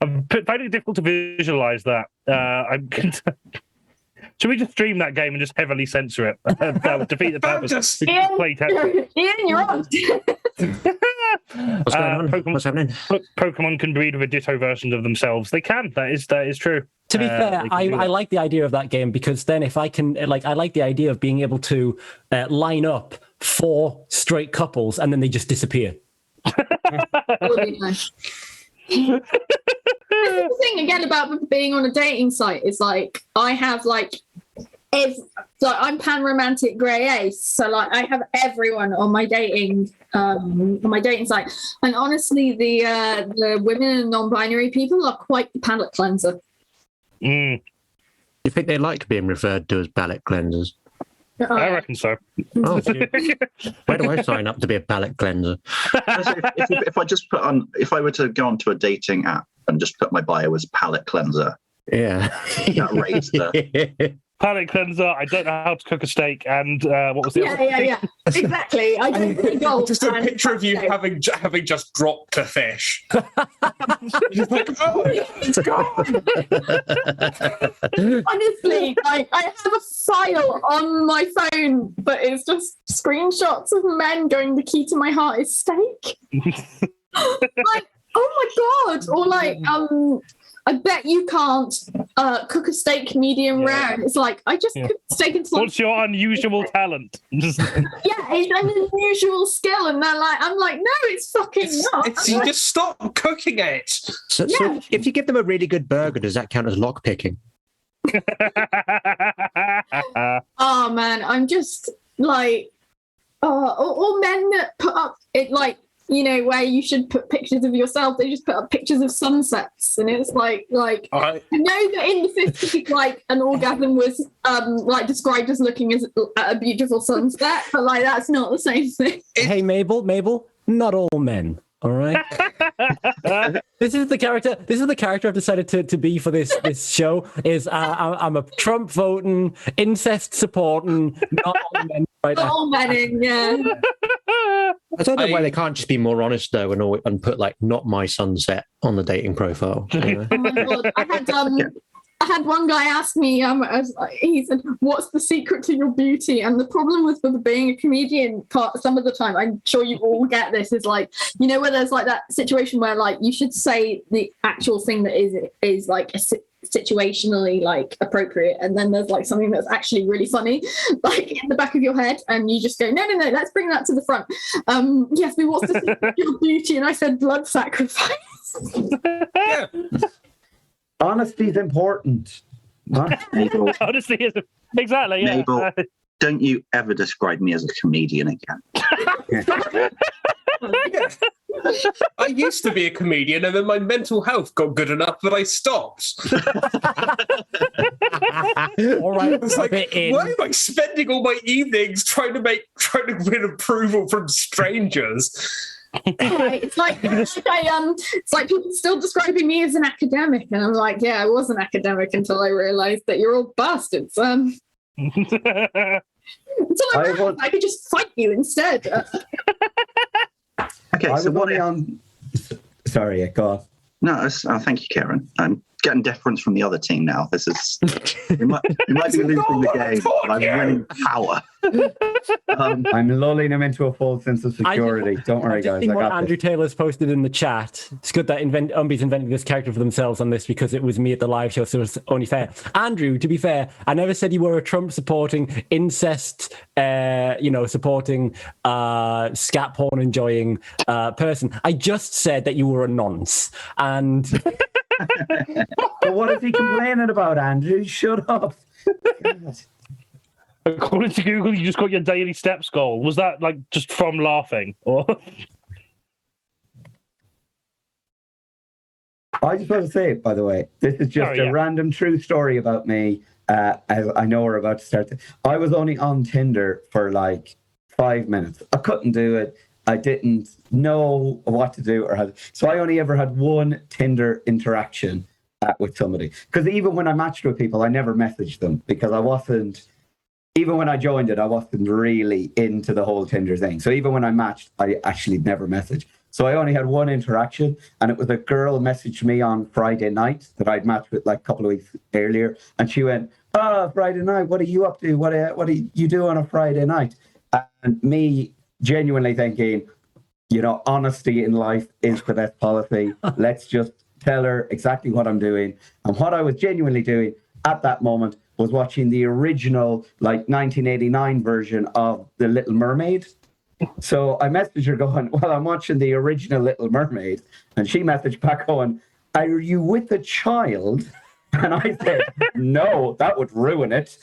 I'm finding it difficult to visualize that. Should we just stream that game and just heavily censor it? That would defeat the purpose. Just- Play Tetris. Ian, you're on. What's going on? Pokemon, What's happening? Pokemon can breed with a ditto version of themselves. They can. That is true. To be fair, they can I do that. like the idea of that game because then if I can, I like the idea of being able to line up 4 straight couples and then they just disappear. That would be nice. This is the thing again about being on a dating site is like I have I'm pan romantic grey ace, so like I have everyone on my dating site, and honestly the women and non-binary people are quite the palate cleanser. You think they like being referred to as palate cleansers? I reckon so. Oh, where do I sign up to be a palate cleanser? If I were to go onto a dating app and just put my bio as palate cleanser, Yeah. that raised the. Palate cleanser. I don't know how to cook a steak, and what was the other? Yeah, exactly. I do golf. Just a picture of you having just dropped a fish. Just like, oh, it's gone. Honestly, I have a file on my phone, but it's just screenshots of men going, the key to my heart is steak. Like, oh my God. Or like, I bet you can't cook a steak medium rare. And it's like, I just cooked steak until... What's your unusual talent? Yeah, it's an unusual skill. And they're like, I'm like, no, it's fucking not. You just stop cooking it. So if you give them a really good burger, does that count as lockpicking? Oh man, I'm just like, or men that put up it like, where you should put pictures of yourself, they just put up pictures of sunsets, and it's like I know that in the 50s, like an orgasm was described as looking at a beautiful sunset, but like that's not the same thing. Hey, Mabel, not all men. All right. This is the character I've decided to be for this show. Is I'm a Trump voting, incest supporting, not all men. Right now. All men, yeah. I don't know why they can't just be more honest though and put like "not my sunset" on the dating profile. Oh my God. I had one guy ask me, he said, what's the secret to your beauty? And the problem with being a comedian some of the time, I'm sure you all get this, is like, where there's like that situation where like you should say the actual thing that is like situationally like appropriate, and then there's like something that's actually really funny like in the back of your head, and you just go, no, let's bring that to the front. Yes, we watched the your beauty, and I said blood sacrifice. Yeah. Honesty is important. Mabel, Honestly, exactly. Yeah. Mabel, don't you ever describe me as a comedian again. Yeah. I used to be a comedian, and then my mental health got good enough that I stopped. All right, It's like, rub it in. why am I spending all my evenings trying to win approval from strangers? Right, it's like people still describing me as an academic, and I'm like, yeah, I was an academic until I realised that you're all bastards. Until I realised I could just fight you instead. Okay, I so was what only on. Sorry, go on. No, thank you, Kieran. I'm getting deference from the other team now. This is we might be losing the game, but I'm winning power. I'm lulling him into a false sense of security. Don't worry, I just guys. think I what got Andrew this. Taylor's posted in the chat. It's good that Umby's invented this character for themselves on this, because it was me at the live show, so it's only fair. Andrew, to be fair, I never said you were a Trump supporting, incest, supporting, scat porn enjoying person. I just said that you were a nonce, and. But what is he complaining about, Andrew? Shut up. God. According to Google, you just got your daily steps goal. Was that like just from laughing? Or I just want to say, by the way, this is just a random true story about me. As I know we're about to start. I was only on Tinder for like 5 minutes. I couldn't do it. I didn't know what to do or how to. So I only ever had one Tinder interaction with somebody. Because even when I matched with people, I never messaged them, because I wasn't. Even when I joined it, I wasn't really into the whole Tinder thing. So even when I matched, I actually never messaged. So I only had one interaction, and it was a girl messaged me on Friday night that I'd matched with like a couple of weeks earlier. And she went, "Oh, Friday night, what are you up to? What do you do on a Friday night?" And me genuinely thinking, honesty in life is the best policy. Let's just tell her exactly what I'm doing. And what I was genuinely doing at that moment was watching the original, like 1989 version of The Little Mermaid. So I messaged her going, "Well, I'm watching the original Little Mermaid." And she messaged back going, "Are you with a child?" And I said, "No, that would ruin it."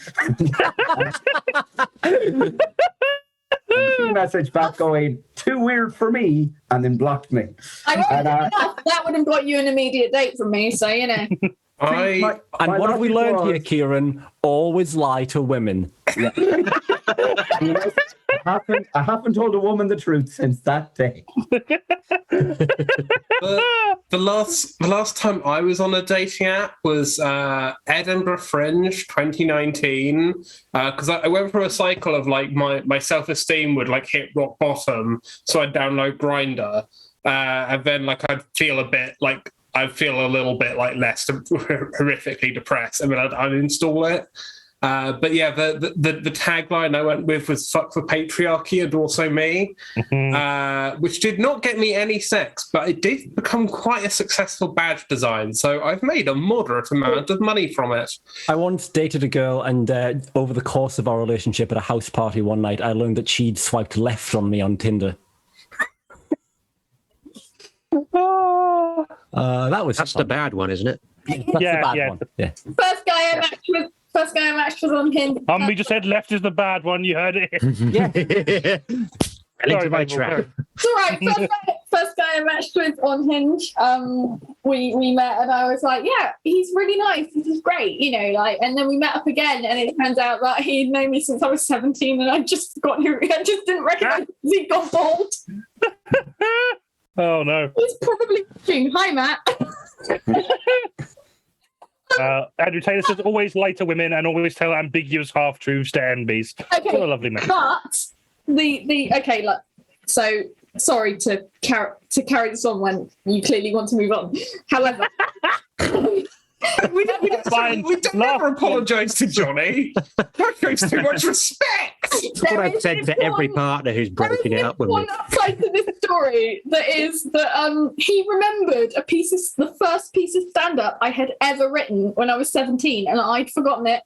And she messaged back going, "Too weird for me," and then blocked me. That would have got you an immediate date from me, so And what have we learned here, Kieran? Always lie to women. Yeah. I haven't told a woman the truth since that day. The last time I was on a dating app was Edinburgh Fringe 2019, because I went through a cycle of like my self-esteem would like hit rock bottom, so I'd download Grindr, and then like I'd feel a little bit like less horrifically depressed, and then I'd uninstall it. But yeah, the tagline I went with was "fuck the patriarchy and also me," which did not get me any sex, but it did become quite a successful badge design. So I've made a moderate amount of money from it. I once dated a girl, and over the course of our relationship at a house party one night, I learned that she'd swiped left on me on Tinder. That's the bad one, isn't it? That's the bad one. Yeah. First guy I matched was on Hinge. We just said left is the bad one. You heard it. Yeah. Into my trap. It's all right. First guy I matched with on Hinge. We met, and I was like, "Yeah, he's really nice. This is great," And then we met up again, and it turns out that he'd known me since I was 17, and I just didn't recognize he'd gone bald. Oh no. He's probably watching. Hi, Matt. Andrew Taylor says always lie to women and always tell ambiguous half truths to NBs. Okay, what a lovely man. But so sorry to carry this on when you clearly want to move on. However, We don't never apologise to Johnny. That shows too much respect. That's what I've said to every partner who's broken it up with me. One side to this story that is that he remembered the first piece of stand-up I had ever written when I was 17, and I'd forgotten it.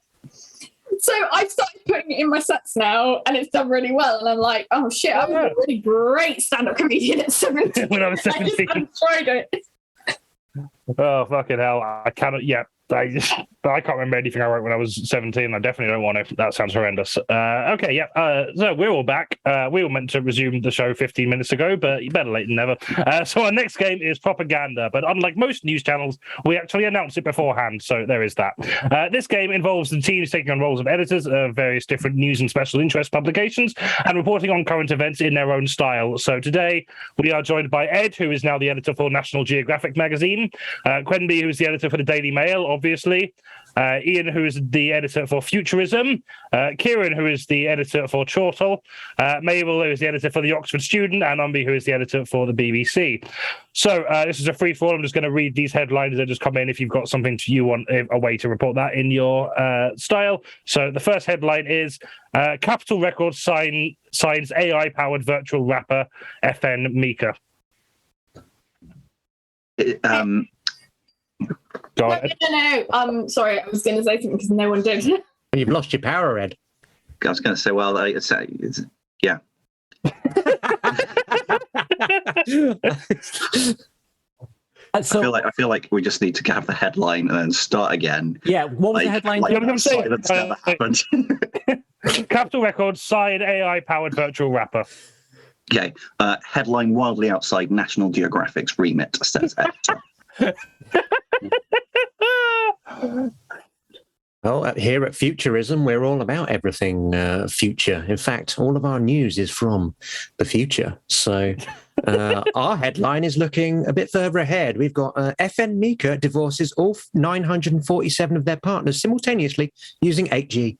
So I've started putting it in my sets now, and it's done really well. And I'm like, oh shit, I was a really great stand-up comedian at 17. When I was 17. I just hadn't tried it. Oh, fucking hell. I cannot, I can't remember anything I wrote when I was 17. I definitely don't want to. That sounds horrendous. Okay, so we're all back. We were meant to resume the show 15 minutes ago, but better late than never. So our next game is Propaganda, but unlike most news channels, we actually announce it beforehand, so there is that. This game involves the teams taking on roles of editors of various different news and special interest publications and reporting on current events in their own style. So today, we are joined by Ed, who is now the editor for National Geographic magazine, QUENBY, who is the editor for the Daily Mail, obviously, Ian, who is the editor for Futurism, KIERAN, who is the editor for Chortle, MABEL, who is the editor for the Oxford Student, and UMBY, who is the editor for the BBC. So this is a free-for-all. I'm just going to read these headlines that just come in if you've got something you want a way to report that in your style. So the first headline is Capitol Records signs AI-powered virtual rapper FN Mika. Go ahead. No. Sorry, I was going to say something because no one did. You've lost your power, Ed. I was going to say, well, yeah. So, I feel like we just need to have the headline and then start again. Yeah, what was the headline? Silence never happened. Capitol Records sign AI-powered virtual rapper. Okay. Headline wildly outside National Geographic's remit, says editor. Well, here at Futurism, we're all about everything future. In fact, all of our news is from the future. So our headline is looking a bit further ahead. We've got FN Mika divorces all 947 of their partners simultaneously using 8G.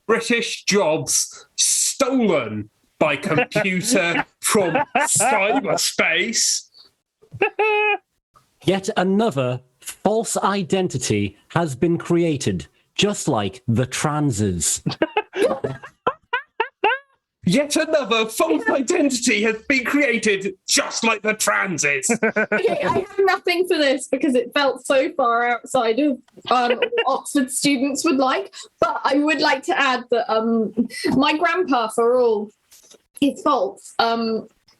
British jobs stolen by computer from cyberspace. Yet another false identity has been created, just like the transes. Yet another false identity has been created, just like the transes. Okay, I have nothing for this because it felt so far outside of what Oxford students would like. But I would like to add that my grandpa, for all his faults,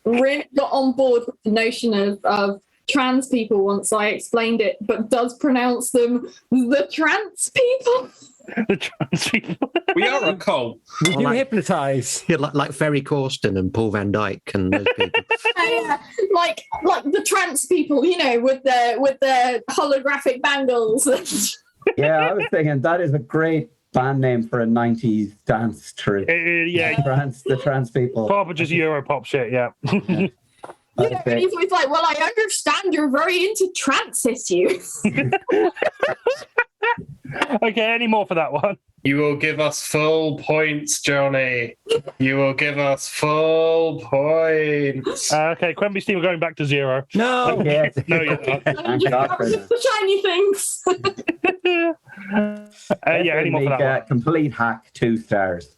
really got on board with the notion of trans people once I explained it, but does pronounce them the trans people. The trans people. We are a cult. We do hypnotise. Yeah, like Ferry Corsten and Paul Van Dyke and those people. Yeah, like the trans people, you know, with their holographic bangles. Yeah, I was thinking that is a great band name for a 90s dance troupe. Yeah. The trans people. Proper just Europop shit, yeah. You know, and he's always like, well, I understand you're very into trans issues. Okay, any more for that one? You will give us full points, Johnny. You will give us full points. Okay, QUENBY Steve, we're going back to 0. No! Yes. No, you're not. Thank God for that. The shiny things. Yeah, any more for that one? Complete hack, 2 stars.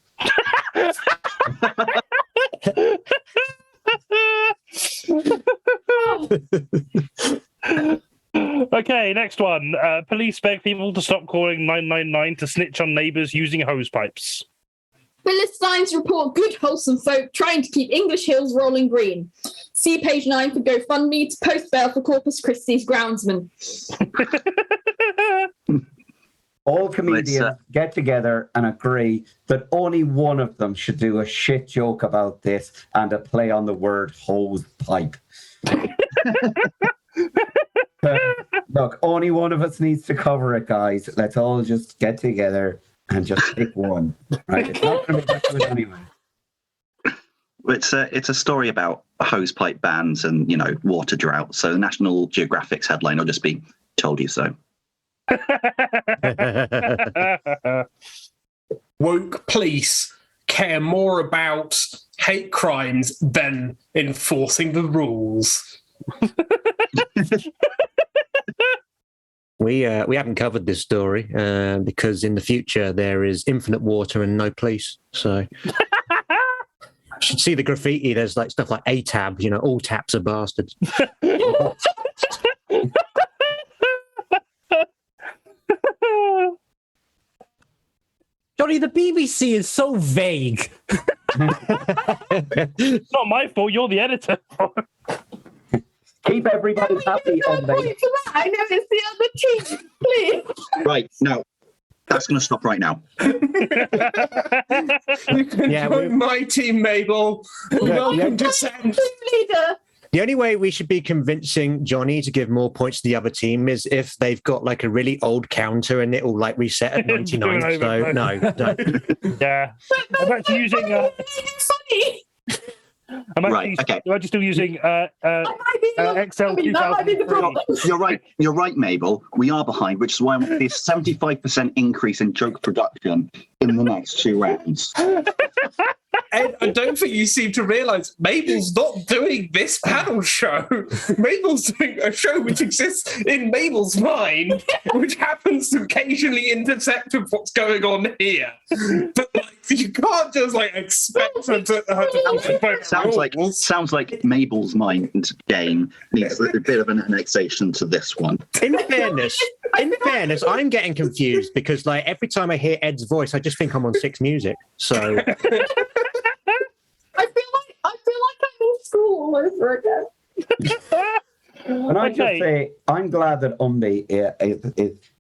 Okay, next one. Police beg people to stop calling 999 to snitch on neighbours using hose pipes. Philistines report good wholesome folk trying to keep English hills rolling green. See page 9 for GoFundMe to post bail for Corpus Christi's groundsman. All comedians get together and agree that only one of them should do a shit joke about this and a play on the word hose pipe. Look, only one of us needs to cover it, guys. Let's all just get together and just pick one. Right? It's not going to be that good anyway. It's a story about hosepipe bans and, you know, water drought. So the National Geographic's headline will just be, told you so. Woke police care more about hate crimes than enforcing the rules. We haven't covered this story because in the future there is infinite water and no police. So you should see the graffiti. There's like stuff like A tab. You know, all taps are bastards. Jonny, the BBC is so vague. It's not my fault. You're the editor. Keep everybody happy on Point the. for that. I know it's the other team. Please. Right, no, that's going to stop right now. You can join my team, Mabel. Welcome to Send. Team leader. The only way we should be convincing Jonny to give more points to the other team is if they've got like a really old counter and it'll like reset at 99. So no, don't. Yeah. I'm actually using. Funny. Right, okay. I'm actually still using Excel That might be the 2003. problem. You're right, Mabel. We are behind, which is why I want this 75% increase in joke production in the next 2 rounds. Ed, I don't think you seem to realise Mabel's not doing this panel show. Mabel's doing a show which exists in Mabel's mind, which happens to occasionally intersect with what's going on here. But like, you can't just like expect her to Sounds like Mabel's mind game needs a bit of an annexation to this one. In fairness, I'm getting confused because like every time I hear Ed's voice, I just think I'm on Six Music. So I feel like I'm in school all over again. And I just say, I'm glad that UMBY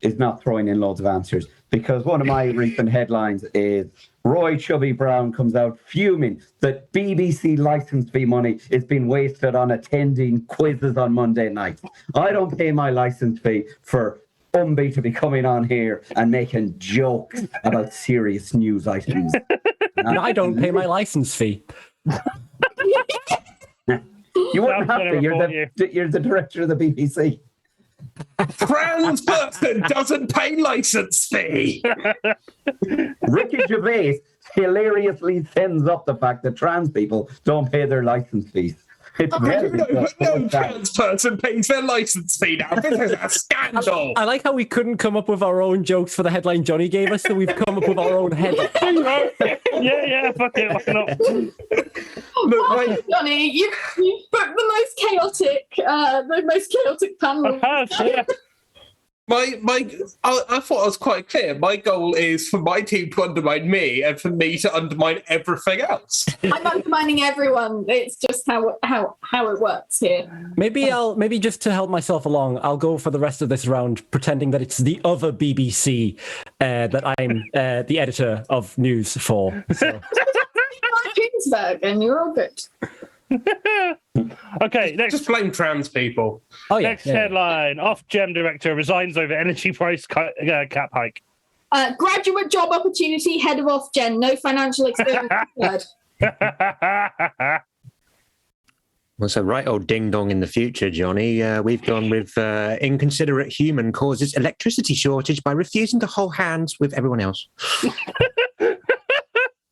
is not throwing in loads of answers, because one of my recent headlines is Roy Chubby Brown comes out fuming that BBC licence fee money is being wasted on attending quizzes on Monday nights. I don't pay my licence fee for UMBY to be coming on here and making jokes about serious news items. And I don't pay my license fee. You wouldn't have to. You're the director of the BBC. trans person doesn't pay license fee. Ricky Gervais hilariously sends up the fact that trans people don't pay their license fees. It's No trans person pays their license fee now. This is a scandal. I like how we couldn't come up with our own jokes for the headline Jonny gave us, so we've come up with our own headline. Yeah, fuck it, why not? Look, Jonny, you booked the most chaotic panel. I have, yeah. I thought I was quite clear. My goal is for my team to undermine me and for me to undermine everything else. I'm undermining everyone. It's just how it works here. Maybe just to help myself along, I'll go for the rest of this round pretending that it's the other BBC that I'm the editor of news for. So. And you're all good. Okay, next. Just blame trans people. Oh, yeah, Next headline: Off-Gem director resigns over energy price cap hike. Graduate job opportunity, head of Off-Gen, no financial experience required. Well, so right old ding dong in the future, Jonny. We've gone with inconsiderate human causes electricity shortage by refusing to hold hands with everyone else.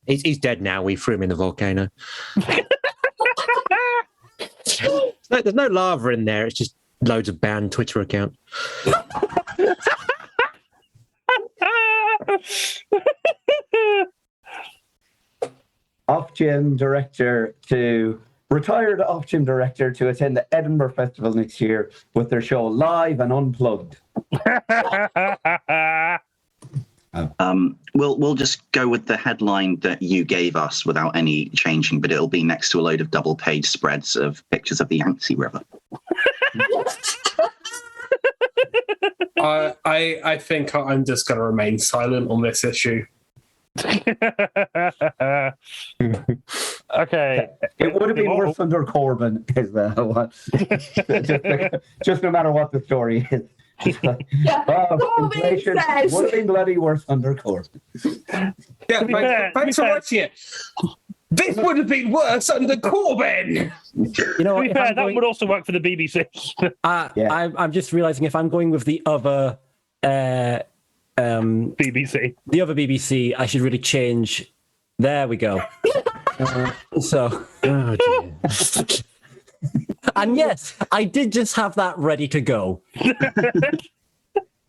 He's dead now. We threw him in the volcano. There's no lava in there. It's just loads of banned Twitter account. Off-Gym director to retired Off-Gym director to attend the Edinburgh Festival next year with their show live and unplugged. We'll just go with the headline that you gave us without any changing, but it'll be next to a load of double-page spreads of pictures of the Yangtze River. I think I'm just going to remain silent on this issue. Okay. It would have been worse under Corbyn, just no matter what the story is. Inflation would have been bloody worse under Corbyn. Yeah, thanks for watching it. This would have been worse under Corbyn. You know, to be fair, that would also work for the BBC. I'm just realizing if I'm going with the other BBC, I should really change. There we go. So, And yes, I did just have that ready to go.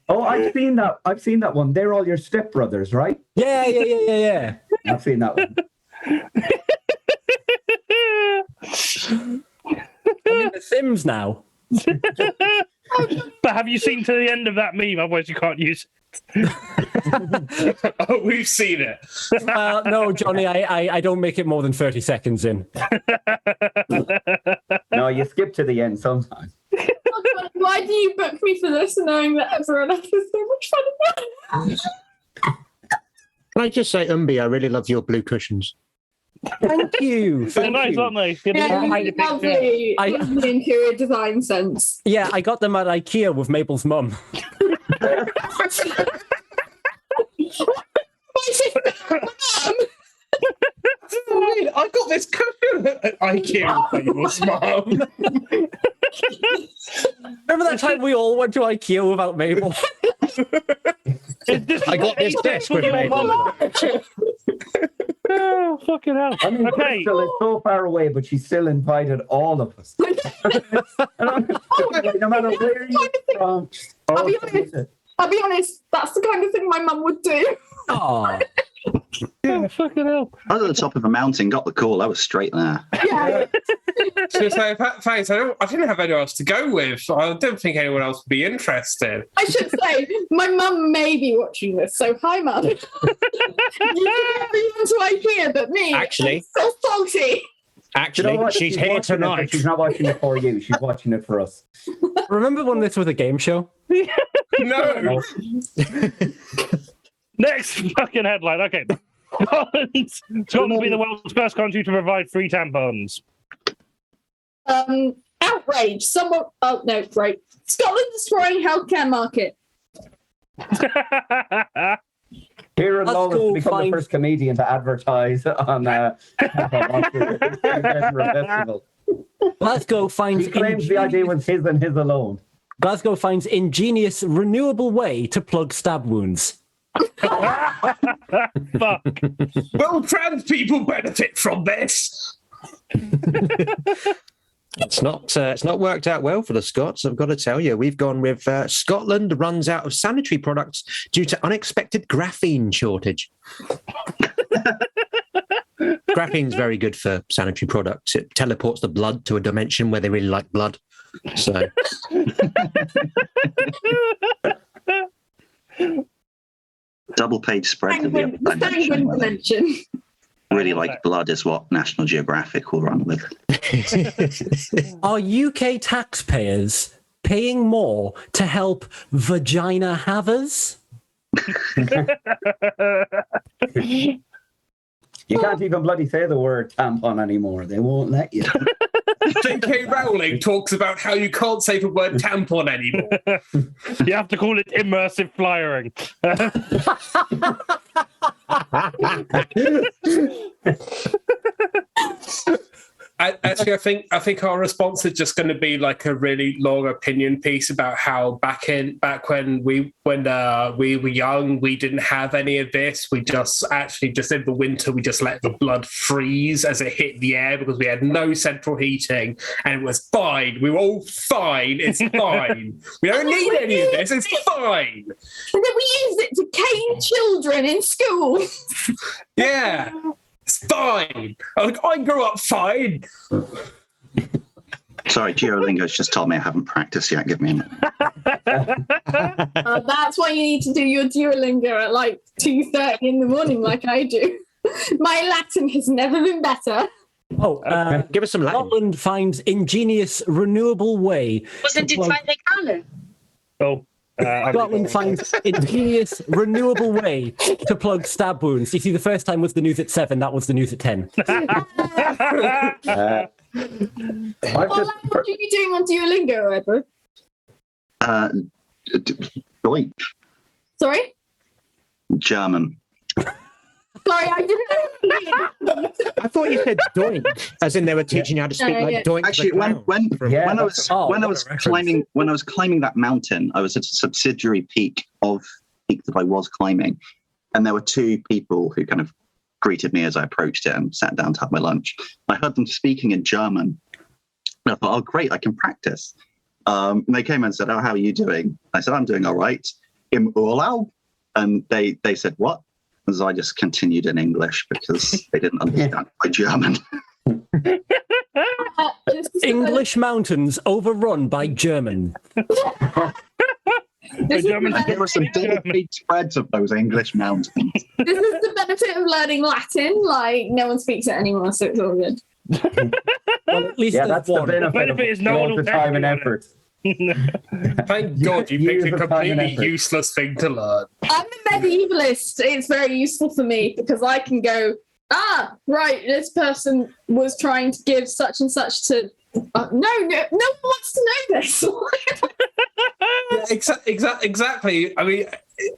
Oh, I've seen that. I've seen that one. They're all your stepbrothers, right? Yeah. I've seen that one. I'm in The Sims now. But have you seen to the end of that meme? Otherwise, you can't use it. Oh, we've seen it. No, Johnny, I don't make it more than 30 seconds in. No, you skip to the end sometimes. Why do you book me for this, knowing that everyone else is so much fun? Can I just say, UMBY, I really love your blue cushions. Thank you. They're nice, aren't they? Yeah, lovely interior design sense. Yeah, I got them at IKEA with Mabel's mum. I got this cushion at IKEA with Mabel's mum. Remember that time we all went to IKEA without Mabel? I got this desk with Mabel. Oh, fucking hell. I mean, Okay. Crystal is so far away, but she still invited all of us. No matter where you're from. I'll be honest, that's the kind of thing my mum would do. Oh, Yeah, fucking hell. I was at the top of a mountain, got the call. I was straight there. Yeah. So say, thanks. I didn't have anyone else to go with. So I don't think anyone else would be interested. I should say, my mum may be watching this, so hi, mum. You took everyone to IKEA but me. Actually. I'm so salty. Actually, You know what? she's here watching it, but tonight. she's not watching it for you. She's watching it for us. remember when this was a game show? No. Next fucking headline. Okay. Scotland will be the world's first country to provide free tampons. Outrage. Someone. Oh no, right. Scotland destroying healthcare market. KIERAN Let's Lawless go become find- the first comedian to advertise on festival. Glasgow finds He claims the idea was his and his alone. Glasgow finds ingenious renewable way to plug stab wounds. Fuck. Will trans people benefit from this? It's not worked out well for the Scots, I've got to tell you. We've gone with Scotland runs out of sanitary products due to unexpected graphene shortage. Graphene's very good for sanitary products. It teleports the blood to a dimension where they really like blood. So Double page spread of the Sanguine other dimension. dimension. Really like blood is what National Geographic will run with. Are UK taxpayers paying more to help vagina havers? You can't even bloody say the word tampon anymore. They won't let you. J.K. Rowling talks about how you can't say the word tampon anymore. You have to call it immersive flyering. Actually, I think our response is just going to be like a really long opinion piece about how back when we were young, we didn't have any of this. We just in the winter we just let the blood freeze as it hit the air because we had no central heating and it was fine. We were all fine. It's fine. We don't need any of this. It's fine. And then we used it to cane children in school. Yeah. It's fine. I grew up fine. Sorry, Duolingo's just told me I haven't practiced yet. Give me a minute. That's why you need to do your Duolingo at like 2:30 in the morning, like I do. My Latin has never been better. Oh, give us some Latin. Scotland finds ingenious renewable way. Wasn't it fine regalen? Oh. Scotland finds ingenious renewable way to plug stab wounds. You see, the first time was the news at 7, that was the news at 10. I've What just language are you doing on Duolingo, Edward? Deutsch, Sorry? German. Sorry, I didn't know. I thought you said doink, as in they were teaching you how to speak No, like yeah. doink. Actually, when I was climbing that mountain, I was at a subsidiary peak that I was climbing, and there were two people who kind of greeted me as I approached it and sat down to have my lunch. I heard them speaking in German, And I thought, oh, great, I can practice. And they came and said, oh, how are you doing? I said, I'm doing all right. Im Urlaub? And they said, what? And so I just continued in English because they didn't understand my German. English mountains overrun by German. There were some big spreads of those English mountains. This is the benefit of learning Latin. Like, no one speaks it anymore, so it's all good. Well, at least that's the one. benefit of is no all one the will time and test you on effort. Thank God you Years picked a of time and completely effort. useless thing to learn. I'm a medievalist. It's very useful for me because I can go, right, this person was trying to give such and such to. No one wants to know this. Yeah, exactly. I mean,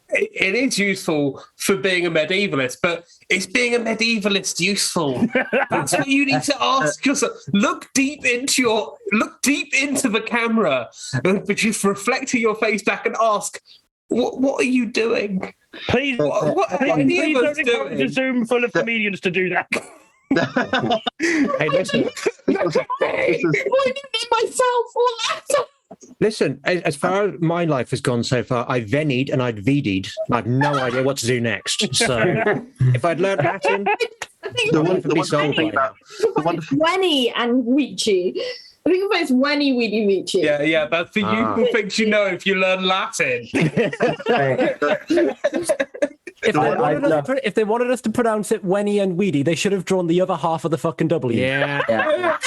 it is useful for being a medievalist, but is being a medievalist useful? That's what you need to ask yourself. Look deep into the camera, but just reflect your face back and ask, what are you doing? Please, What are any please of us don't encourage a doing? Zoom full of comedians to do that. Hey, listen. I need myself all that. Listen, as far as my life has gone so far, I venied and I'd vidied. I have no idea what to do next. So if I'd learned Latin, I think The about one it. the wonderful thing about Wenny and Vici. I think about it's Wenny, Weedy, Vici. Yeah, that's the useful things you know if you learn Latin. If they wanted us to pronounce it Wenny and Weedy, they should have drawn the other half of the fucking W. yeah.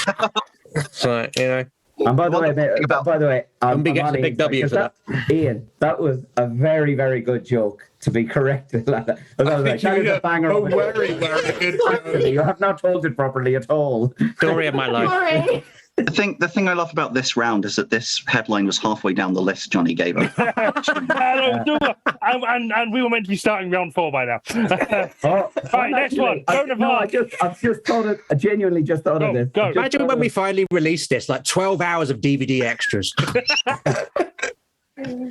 So, you know. And by the way, UMBY I'm gets on a big Ian's W side, 'cause for Ian, that was a very, very good joke to be corrected like that. I was like, that is a banger of a joke. very, very good. Actually, you have not told it properly at all. Story of my life. Sorry. The thing I love about this round is that this headline was halfway down the list Johnny gave us. And we were meant to be starting round 4 by now. Right, next one. Joan of Arc. I've just thought it. I genuinely just thought of this. Go. Imagine when we finally release this, like 12 hours of DVD extras.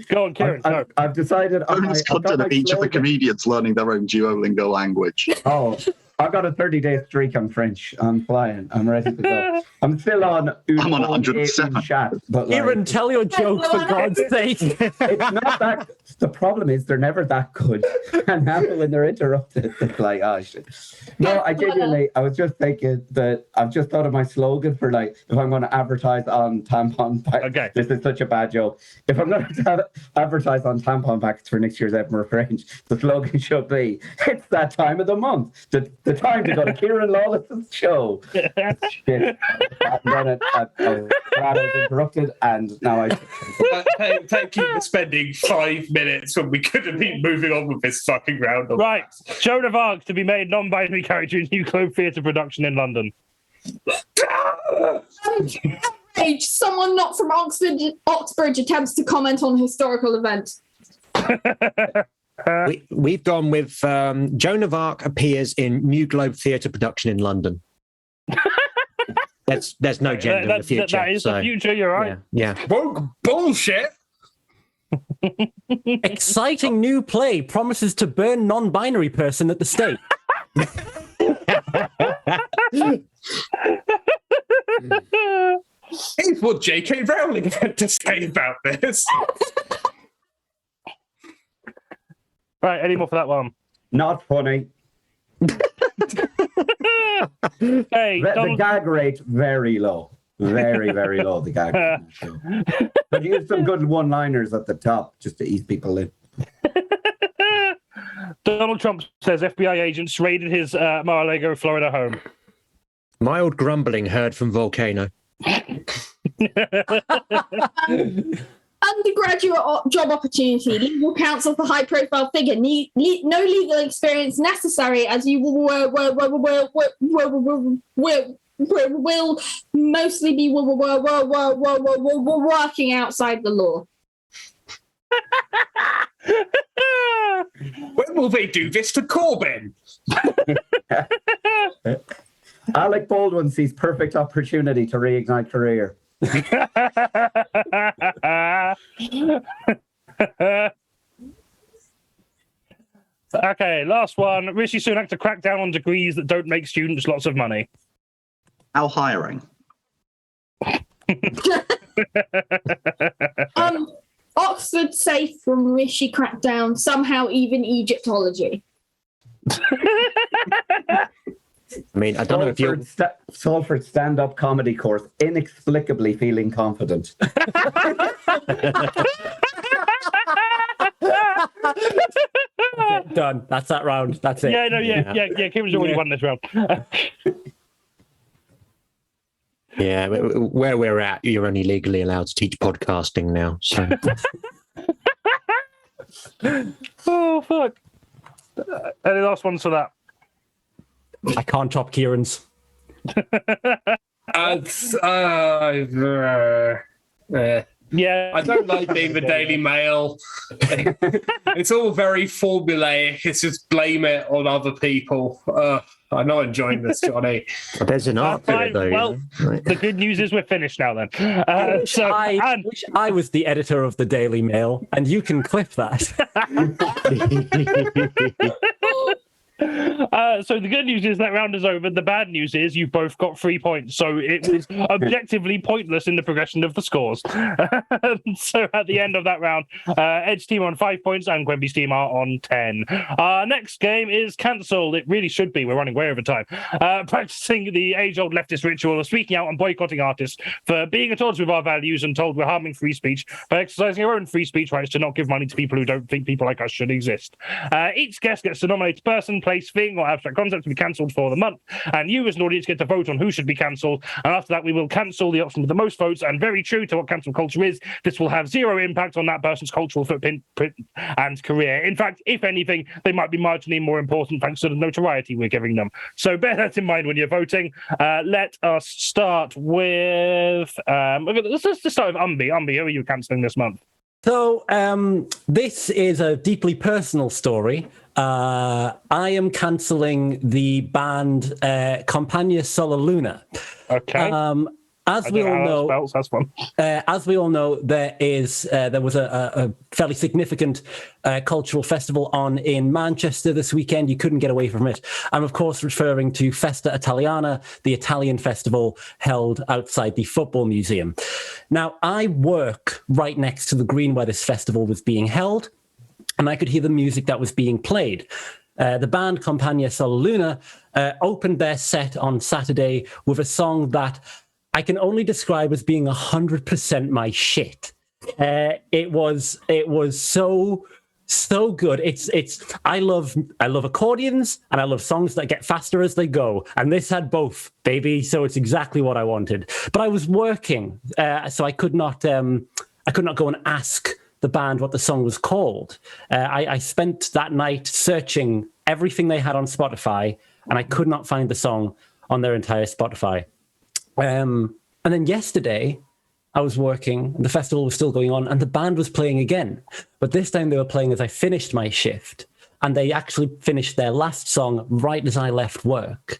Go on, Kieran. Go. I've decided. Bonus content of each of the comedians learning their own Duolingo language. Oh, I've got a 30-day streak on French. I'm flying. I'm ready to go. I'm still on. I'm on 107. Chat, but Kieran, tell your joke for God's sake. it's not that. The problem is they're never that good, and now when they're interrupted, it's like, oh shit. No, I was just thinking that I've just thought of my slogan for like if I'm going to advertise on tampon packs. Okay. This is such a bad joke. If I'm going to advertise on tampon packs for next year's Edinburgh Fringe, the slogan should be, "It's that time of the month. The time to go to KIERAN Lawless's show." Shit. And then I was interrupted, and now I. Thank you for spending 5 minutes when we could have been moving on with this fucking round. Right. Joan of Arc to be made non-binary character in New Globe Theatre production in London. Outrage! Someone not from Oxbridge attempts to comment on historical events. We've gone with Joan of Arc appears in New Globe Theatre production in London. There's no gender in the future. That is the future, you're right. Yeah. Bullshit. Exciting new play promises to burn non-binary person at the stake. Here's what J.K. Rowling had to say about this. Right, any more for that one? Not funny. Hey, The gag rate very low. Very, very low, the gag rate. So. But use some good one-liners at the top just to ease people in. Donald Trump says FBI agents raided his Mar-a-Lago, Florida home. Mild grumbling heard from volcano. Undergraduate job opportunity, legal counsel for high-profile figure, no legal experience necessary, as you will mostly be working outside the law. When will they do this to Corbyn? Alec Baldwin sees perfect opportunity to reignite career. Okay, last one. Rishi Sunak to crack down on degrees that don't make students lots of money. Our hiring. Oxford safe from Rishi crackdown, somehow even Egyptology. I mean, I don't know if you. Salford stand-up comedy course, inexplicably feeling confident. Done. That's that round. That's it. Kieran's already won this round. Yeah, where we're at, you're only legally allowed to teach podcasting now. So. Oh, fuck. Any last ones for that? I can't top Kieran's. Yeah, I don't like being the Daily Mail. It's all very formulaic. It's just blame it on other people. I'm not enjoying this, Jonny. There's an art to it, though. Well, the good news is we're finished now then. I wish I was the editor of the Daily Mail, and you can clip that. So the good news is that round is over. The bad news is you both got 3 points. So it was objectively pointless in the progression of the scores. So at the end of that round, Ed's team on 5 points and QUENBY's team are on 10. Our next game is cancelled. It really should be. We're running way over time. Practicing the age-old leftist ritual of speaking out and boycotting artists for being at odds with our values and told we're harming free speech by exercising our own free speech rights to not give money to people who don't think people like us should exist. Each guest gets to nominate a person, place, thing, or abstract concept to be cancelled for the month, and you as an audience get to vote on who should be cancelled, and after that we will cancel the option with the most votes. And very true to what cancel culture is, this will have zero impact on that person's cultural footprint and career. In fact, if anything, they might be marginally more important thanks to the notoriety we're giving them. So bear that in mind when you're voting. Let us start with let's start with UMBY. UMBY, who are you cancelling this month? So this is a deeply personal story. I am cancelling the band Compagnia Sola Luna. Okay. As we all know, that's fun. As we all know, there was a fairly significant cultural festival on in Manchester this weekend. You couldn't get away from it. I'm of course referring to Festa Italiana, the Italian festival held outside the Football Museum. Now, I work right next to the green where this festival was being held, and I could hear the music that was being played. The band Compagnia Sola Luna opened their set on Saturday with a song that I can only describe as being 100% my shit. It was so good. I love accordions and I love songs that get faster as they go. And this had both, baby. So it's exactly what I wanted. But I was working, so I could not go and ask the band what the song was called. I spent that night searching everything they had on Spotify, and I could not find the song on their entire Spotify. And then yesterday, I was working, the festival was still going on, and the band was playing again. But this time they were playing as I finished my shift, and they actually finished their last song right as I left work.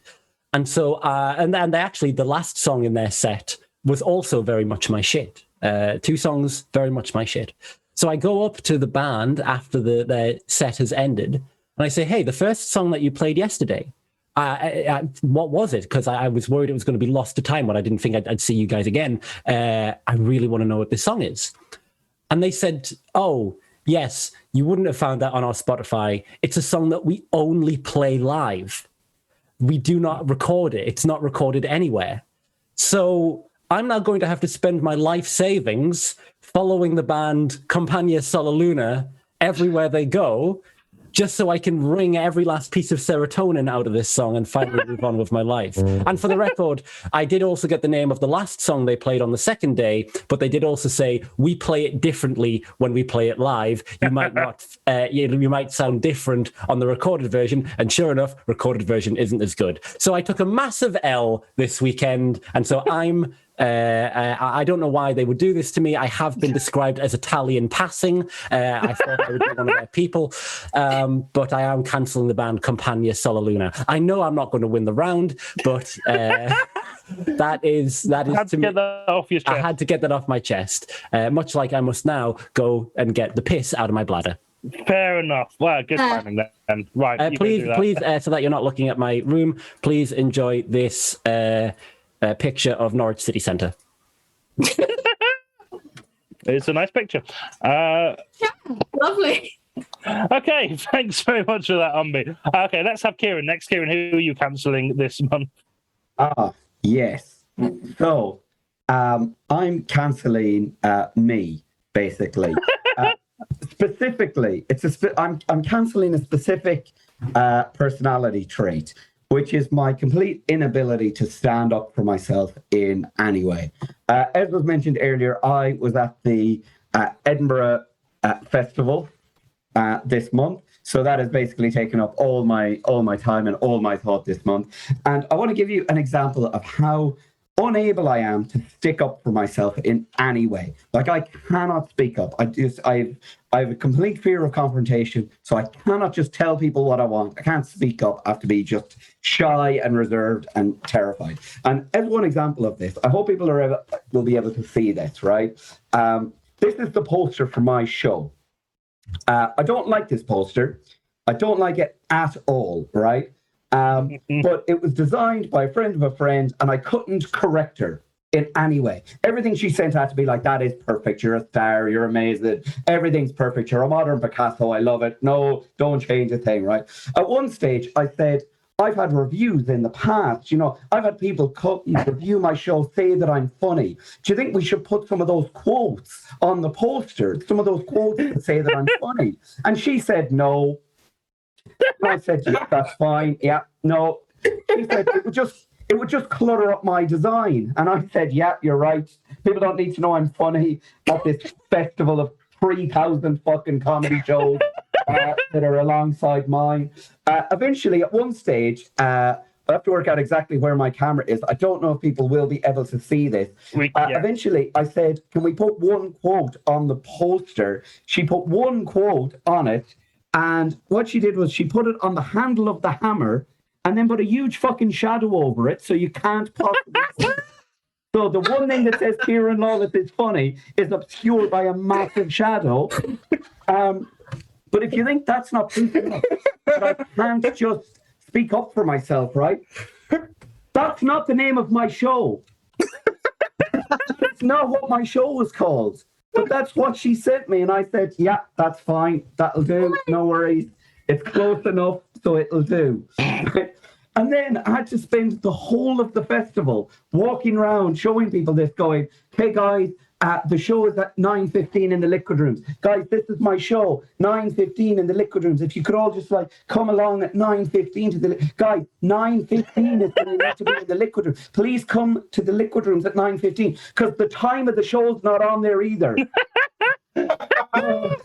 And so, the last song in their set was also very much my shit. 2 songs, very much my shit. So I go up to the band after their set has ended, and I say, hey, the first song that you played yesterday, what was it? Because I was worried it was going to be lost to time when I didn't think I'd see you guys again. I really want to know what this song is. And they said, oh, yes, you wouldn't have found that on our Spotify. It's a song that we only play live. We do not record it. It's not recorded anywhere. So I'm now going to have to spend my life savings following the band Compagnia Sola Luna everywhere they go, just so I can wring every last piece of serotonin out of this song and finally move on with my life. And for the record, I did also get the name of the last song they played on the second day, but they did also say, we play it differently when we play it live. You might not, you might sound different on the recorded version. And sure enough, recorded version isn't as good. So I took a massive L this weekend. And so I don't know why they would do this to me. I have been described as Italian passing. I thought I would be one of their people. But I am cancelling the band Compagnia Sola Luna. I know I'm not going to win the round, but that is to me. Get that off your chest. I had to get that off my chest. Much like I must now go and get the piss out of my bladder. Fair enough. Well, good timing then. Right. Please, so that you're not looking at my room, please enjoy this picture of Norwich City Centre. It's a nice picture. Lovely. Okay, thanks very much for that, Umby. Okay, let's have KIERAN next. KIERAN, who are you cancelling this month? Yes. So, I'm cancelling me, basically. Specifically, I'm cancelling a specific personality trait, which is my complete inability to stand up for myself in any way. As was mentioned earlier, I was at the Edinburgh Festival this month. So that has basically taken up all my time and all my thought this month. And I want to give you an example of how unable I am to stick up for myself in any way. Like, I cannot speak up. I have a complete fear of confrontation, so I cannot just tell people what I want. I can't speak up. I have to be just shy and reserved and terrified. And as one example of this, I hope people will be able to see this, right? This is the poster for my show. I don't like this poster. I don't like it at all, right? But it was designed by a friend of a friend, and I couldn't correct her in any way. Everything she sent had to be like, that is perfect. You're a star. You're amazing. Everything's perfect. You're a modern Picasso. I love it. No, don't change a thing, right? At one stage, I said, I've had reviews in the past. You know, I've had people come and review my show, say that I'm funny. Do you think we should put some of those quotes on the poster? Some of those quotes that say that I'm funny? And she said, no. And I said, yeah, that's fine. Yeah, no. She said, it would just clutter up my design. And I said, yeah, you're right. People don't need to know I'm funny at this festival of 3,000 fucking comedy shows that are alongside mine. Eventually, at one stage, I have to work out exactly where my camera is. I don't know if people will be able to see this. Eventually, I said, can we put one quote on the poster? She put one quote on it. And what she did was she put it on the handle of the hammer and then put a huge fucking shadow over it so you can't possibly see it. So the one thing that says KIERAN LAWLESS is funny is obscured by a massive shadow. But if you think that's not proof enough, that I can't just speak up for myself, right? That's not the name of my show. That's not what my show was called. But that's what she sent me. And I said, yeah, that's fine. That'll do. No worries. It's close enough, so it'll do. And then I had to spend the whole of the festival walking around, showing people this, going, hey, guys, the show is at 9:15 in the liquid rooms. Guys, this is my show, 9:15 in the liquid rooms. If you could all just come along at 9:15 to the guys, 9:15 is when you need to be in the liquid room. Please come to the liquid rooms at 9:15 because the time of the show is not on there either. It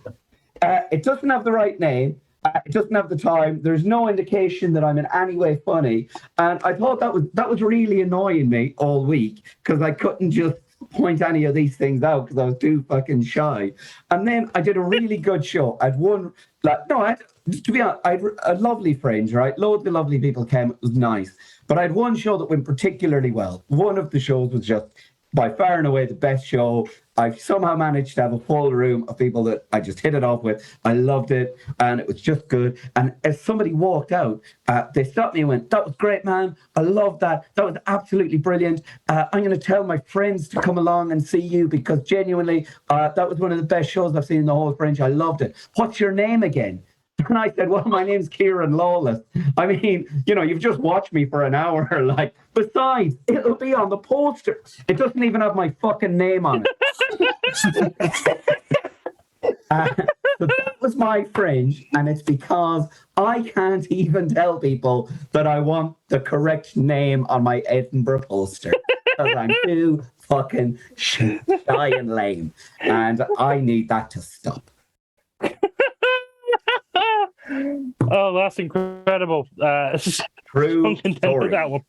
doesn't have the right name. It doesn't have the time. There's no indication that I'm in any way funny. And I thought that was really annoying me all week because I couldn't just point any of these things out because I was too fucking shy. And then I did a really good show. To be honest, I had a lovely fringe, right? Loads of lovely people came. It was nice. But I had one show that went particularly well. One of the shows was just by far and away the best show. I've somehow managed to have a full room of people that I just hit it off with. I loved it, and it was just good. And as somebody walked out, they stopped me and went, that was great, man. I love that. That was absolutely brilliant. I'm going to tell my friends to come along and see you because genuinely, that was one of the best shows I've seen in the whole Fringe. I loved it. What's your name again? And I said, well, my name's KIERAN LAWLESS. I mean, you've just watched me for an hour. Besides, it'll be on the poster. It doesn't even have my fucking name on it. So that was my fringe, and it's because I can't even tell people that I want the correct name on my Edinburgh poster because I'm too fucking shy and lame, and I need that to stop. Oh, that's incredible. True story. That one.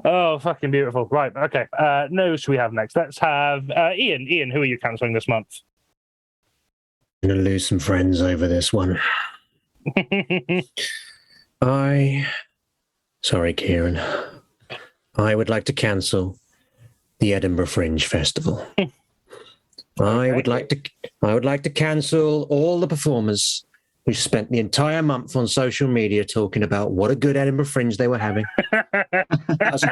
Oh, fucking beautiful. Right, okay. Who should we have next? Let's have Ian. Ian, who are you cancelling this month? I'm going to lose some friends over this one. Sorry, KIERAN. I would like to cancel the Edinburgh Fringe Festival. I would like to cancel all the performers who spent the entire month on social media talking about what a good Edinburgh Fringe they were having, as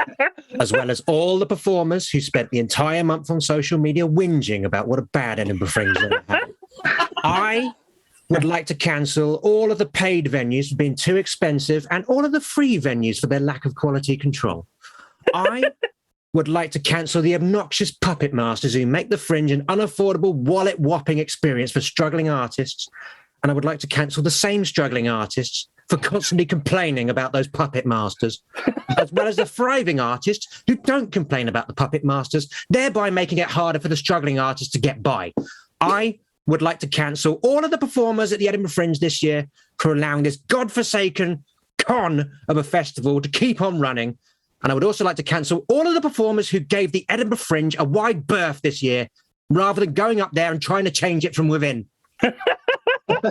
well as all the performers who spent the entire month on social media whinging about what a bad Edinburgh Fringe they were having. I would like to cancel all of the paid venues for being too expensive and all of the free venues for their lack of quality control. I would like to cancel the obnoxious puppet masters who make the Fringe an unaffordable, wallet-whopping experience for struggling artists. And I would like to cancel the same struggling artists for constantly complaining about those puppet masters, as well as the thriving artists who don't complain about the puppet masters, thereby making it harder for the struggling artists to get by. I would like to cancel all of the performers at the Edinburgh Fringe this year for allowing this godforsaken con of a festival to keep on running. And I would also like to cancel all of the performers who gave the Edinburgh Fringe a wide berth this year, rather than going up there and trying to change it from within.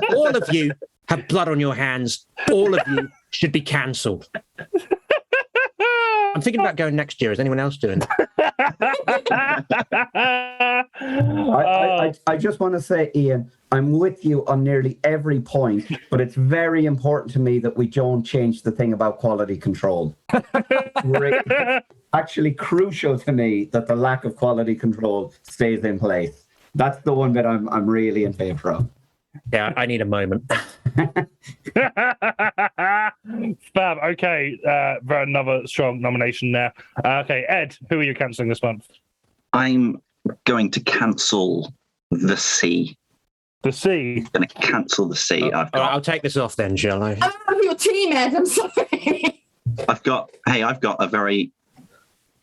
All of you have blood on your hands. All of you should be cancelled. I'm thinking about going next year. Is anyone else doing it? I just want to say, Ian, I'm with you on nearly every point, but it's very important to me that we don't change the thing about quality control. Actually crucial to me that the lack of quality control stays in place. That's the one that I'm really in favour of. Yeah, I need a moment. Fab. Okay, for another strong nomination there. Okay, Ed, who are you cancelling this month? I'm going to cancel the sea. The sea? I'm going to cancel the sea. I'll take this off then, shall I? I'm on your team, Ed. I'm sorry. I've got a very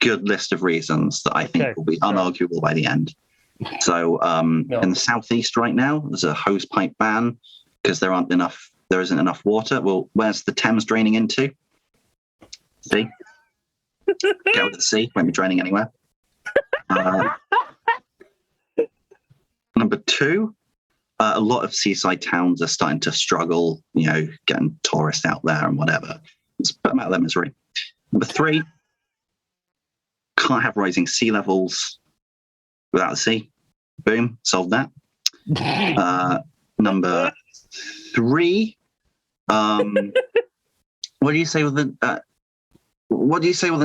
good list of reasons that I think will be unarguable by the end. So in the southeast right now, there's a hose pipe ban because there isn't enough water. Well, where's the Thames draining into? See? Go with the sea, won't be draining anywhere. Number two, a lot of seaside towns are starting to struggle, getting tourists out there and whatever. Let's put them out of their misery. Number three, can't have rising sea levels without the sea. Boom, solved that. Number three, what do you say with the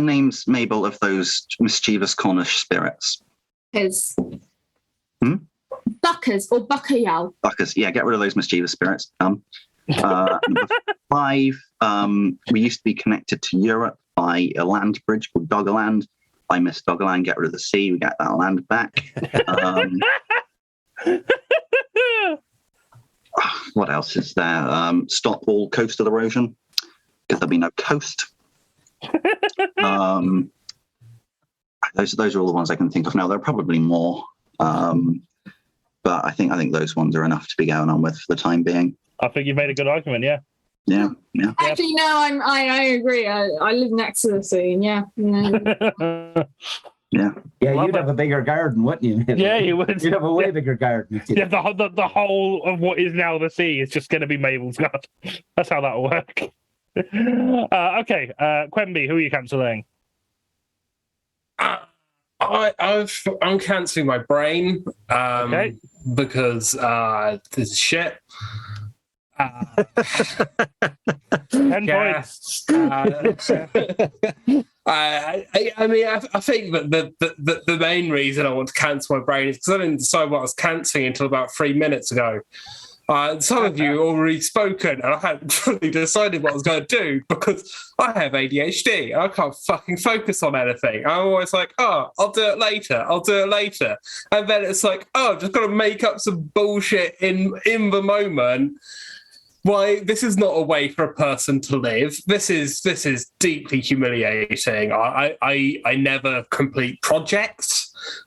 names, MABEL, of those mischievous Cornish spirits? Buckers or Buckayow. Buckers, yeah, get rid of those mischievous spirits. Number five, we used to be connected to Europe by a land bridge called Doggerland. I miss Doggerland, get rid of the sea, we get that land back. What else is there? Stop all coastal erosion, because there'll be no coast. Those are all the ones I can think of now. There are probably more, but I think those ones are enough to be going on with for the time being. I think you've made a good argument, yeah. Yeah. Actually, no, I agree. I live next to the sea, and yeah. Yeah, you'd have a bigger garden, wouldn't you? Yeah, you would. You'd have a way bigger garden. Yeah, the whole of what is now the sea is just going to be Mabel's garden. That's how that'll work. Okay, Quenby, who are you cancelling? I'm cancelling my brain because this is shit. 10 points. I think that the main reason I want to cancel my brain is because I didn't decide what I was cancelling until about 3 minutes ago. Some of you already spoken, and I hadn't fully decided what I was going to do because I have ADHD. I can't fucking focus on anything. I'm always like, oh, I'll do it later. And then it's like, oh, I've just got to make up some bullshit in the moment. Why, this is not a way for a person to live. This is deeply humiliating. I never complete projects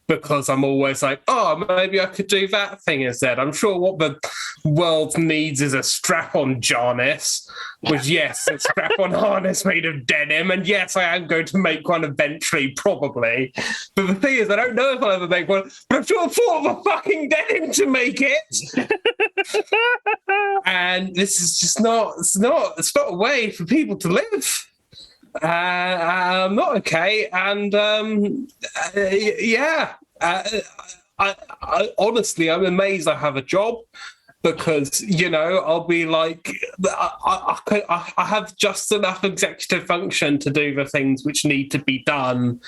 because I'm always like, oh, maybe I could do that thing instead. I'm sure what the world needs is a strap-on harness, which, yes, a strap-on harness made of denim, and yes, I am going to make one eventually, probably. But the thing is, I don't know if I'll ever make one, but I'm sure I thought of a fucking denim to make it. And this is just it's not a way for people to live. I'm not okay, and I honestly, I'm amazed I have a job, because, I'll be like, I have just enough executive function to do the things which need to be done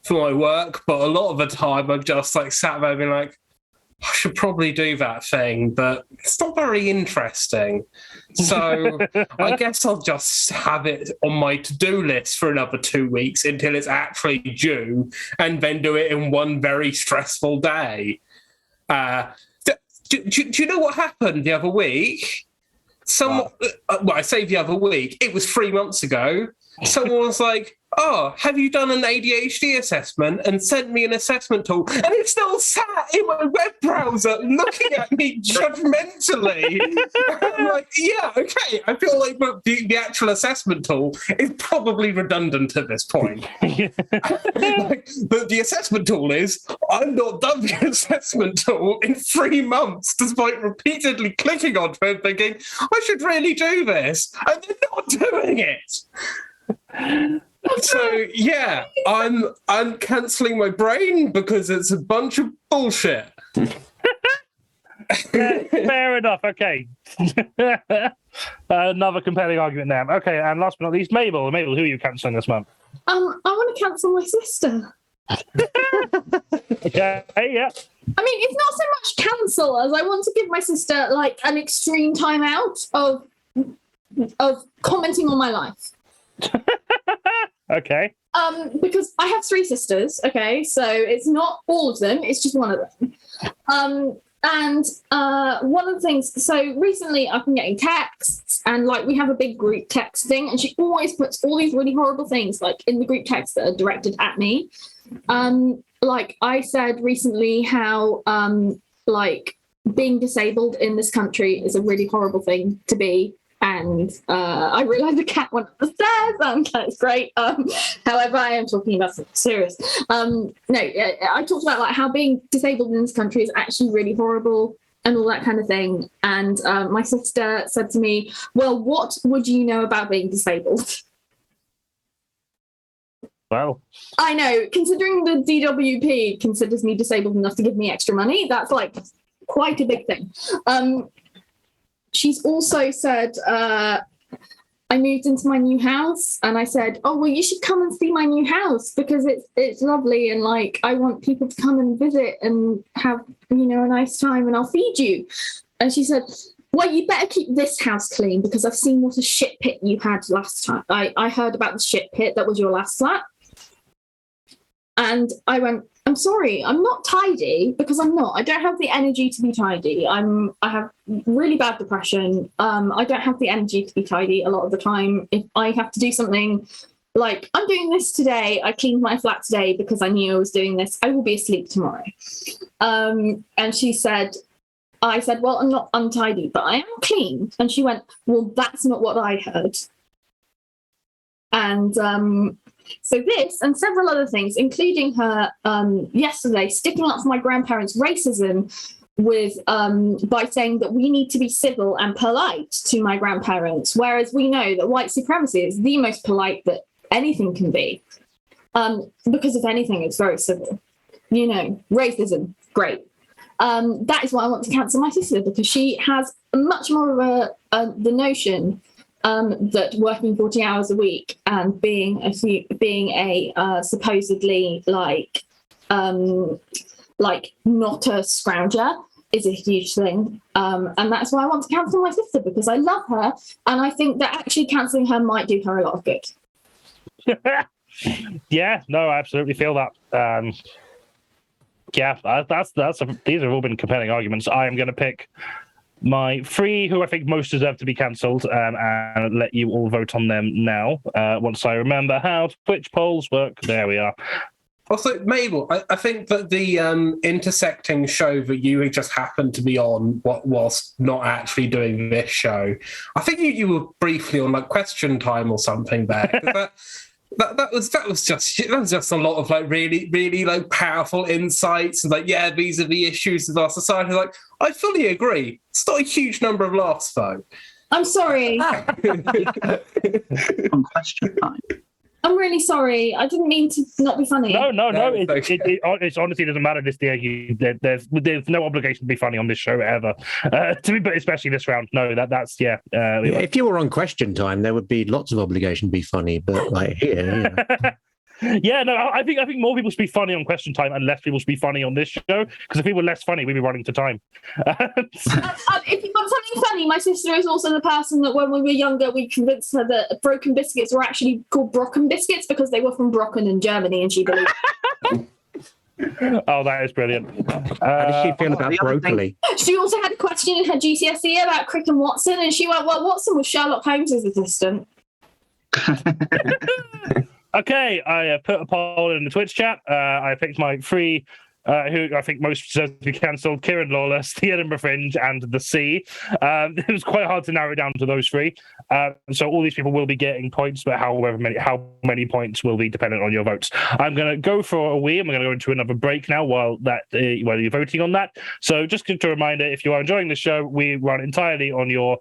for my work. But a lot of the time I'm just like sat there being like, I should probably do that thing, but it's not very interesting. So I guess I'll just have it on my to-do list for another 2 weeks until it's actually due, and then do it in one very stressful day. Do you know what happened the other week? I say the other week, it was 3 months ago. Someone was like, oh, have you done an ADHD assessment? And sent me an assessment tool. And it still sat in my web browser looking at me judgmentally. I'm like, yeah, okay. I feel like the actual assessment tool is probably redundant at this point. But the assessment tool is, I've not done the assessment tool in 3 months, despite repeatedly clicking onto it thinking, I should really do this. And they're not doing it. So yeah, I'm cancelling my brain because it's a bunch of bullshit. Fair enough. Okay. Another compelling argument there. Okay, and last but not least, Mabel. Mabel, who are you cancelling this month? I want to cancel my sister. Okay, yeah. I mean, it's not so much cancel as I want to give my sister like an extreme time out of commenting on my life. Okay. Because I have 3 sisters, okay, so it's not all of them, it's just one of them. And one of the things, so recently I've been getting texts, and like we have a big group text thing, and she always puts all these really horrible things like in the group text that are directed at me. Like I said recently how like being disabled in this country is a really horrible thing to be. And I realised the cat went up the stairs, and that's great. However, I am talking about something serious. I talked about like how being disabled in this country is actually really horrible and all that kind of thing. And my sister said to me, well, what would you know about being disabled? Well, I know, considering the DWP considers me disabled enough to give me extra money, that's like quite a big thing. She's also said, I moved into my new house, and I said, oh, well, you should come and see my new house because it's lovely, and like I want people to come and visit and have, a nice time, and I'll feed you. And she said, well, you better keep this house clean because I've seen what a shit pit you had last time. I heard about the shit pit that was your last flat. And I went, I'm sorry, I'm not tidy because I'm not. I don't have the energy to be tidy. I have really bad depression. I don't have the energy to be tidy a lot of the time. If I have to do something like I'm doing this today, I cleaned my flat today because I knew I was doing this, I will be asleep tomorrow. And I said, well, I'm not untidy, but I am clean. And she went, well, that's not what I heard. And so this and several other things, including her yesterday sticking up for my grandparents' racism with by saying that we need to be civil and polite to my grandparents, whereas we know that white supremacy is the most polite that anything can be. Because if anything, it's very civil. Racism, great. That is why I want to cancel my sister, because she has much more of the notion that working 40 hours a week and being a supposedly like not a scrounger is a huge thing. And that's why I want to cancel my sister, because I love her and I think that actually cancelling her might do her a lot of good. Yeah, no, I absolutely feel that. These have all been compelling arguments. I am going to pick my 3 who I think most deserve to be cancelled, and let you all vote on them now. Once I remember how Twitch polls work. There we are. Also, Mabel, I think that the intersecting show that you just happened to be on whilst not actually doing this show, I think you were briefly on like Question Time or something there. That was just a lot of like really, really like powerful insights and like, yeah, these are the issues of our society. Like, I fully agree. It's not a huge number of laughs though. I'm sorry. On Question Time. I'm really sorry. I didn't mean to not be funny. No. No, It honestly doesn't matter this day. There's no obligation to be funny on this show ever. But especially this round. No, that's yeah. If you were on Question Time, there would be lots of obligation to be funny, but like here, Yeah, no, I think more people should be funny on Question Time and less people should be funny on this show. Because if we were less funny, we'd be running to time. If you want something funny, my sister is also the person that when we were younger, we convinced her that broken biscuits were actually called Brocken biscuits because they were from Brocken in Germany, and she believed. Oh, that is brilliant. how does she feel about the other broccoli? She also had a question in her GCSE about Crick and Watson, and she went, "Well, Watson was Sherlock Holmes' assistant." Okay, I put a poll in the Twitch chat. I picked my three, who I think most deserve to be cancelled: KIERAN, LAWLESS, the Edinburgh Fringe, and the Sea. It was quite hard to narrow it down to those three. So all these people will be getting points, but how many points will be dependent on your votes. I'm going to go for a wee. I'm going to go into another break now while you're voting on that. So just a reminder, if you are enjoying the show, we run entirely on your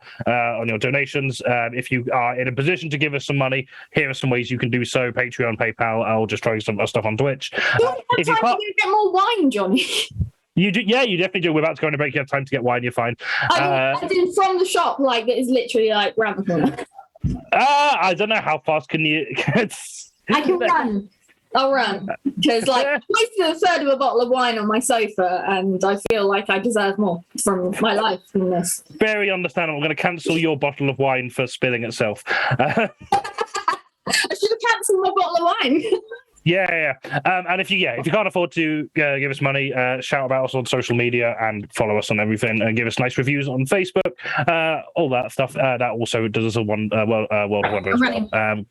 donations. If you are in a position to give us some money, here are some ways you can do so: Patreon, PayPal. I'll just try some stuff on Twitch. If you can't, you get more wine, Johnny. You do, yeah, you definitely do. We're about to go on a break. You have time to get wine. You're fine. I did from the shop, like it is literally like round the corner. I don't know how fast can you. I can run. I'll run because like I wasted a third of a bottle of wine on my sofa, and I feel like I deserve more from my life than this. Very understandable. I'm going to cancel your bottle of wine for spilling itself. I should have cancelled my bottle of wine. Yeah. And if you can't afford to give us money, shout about us on social media and follow us on everything and give us nice reviews on Facebook, all that stuff. That also does us a world of wonder as well.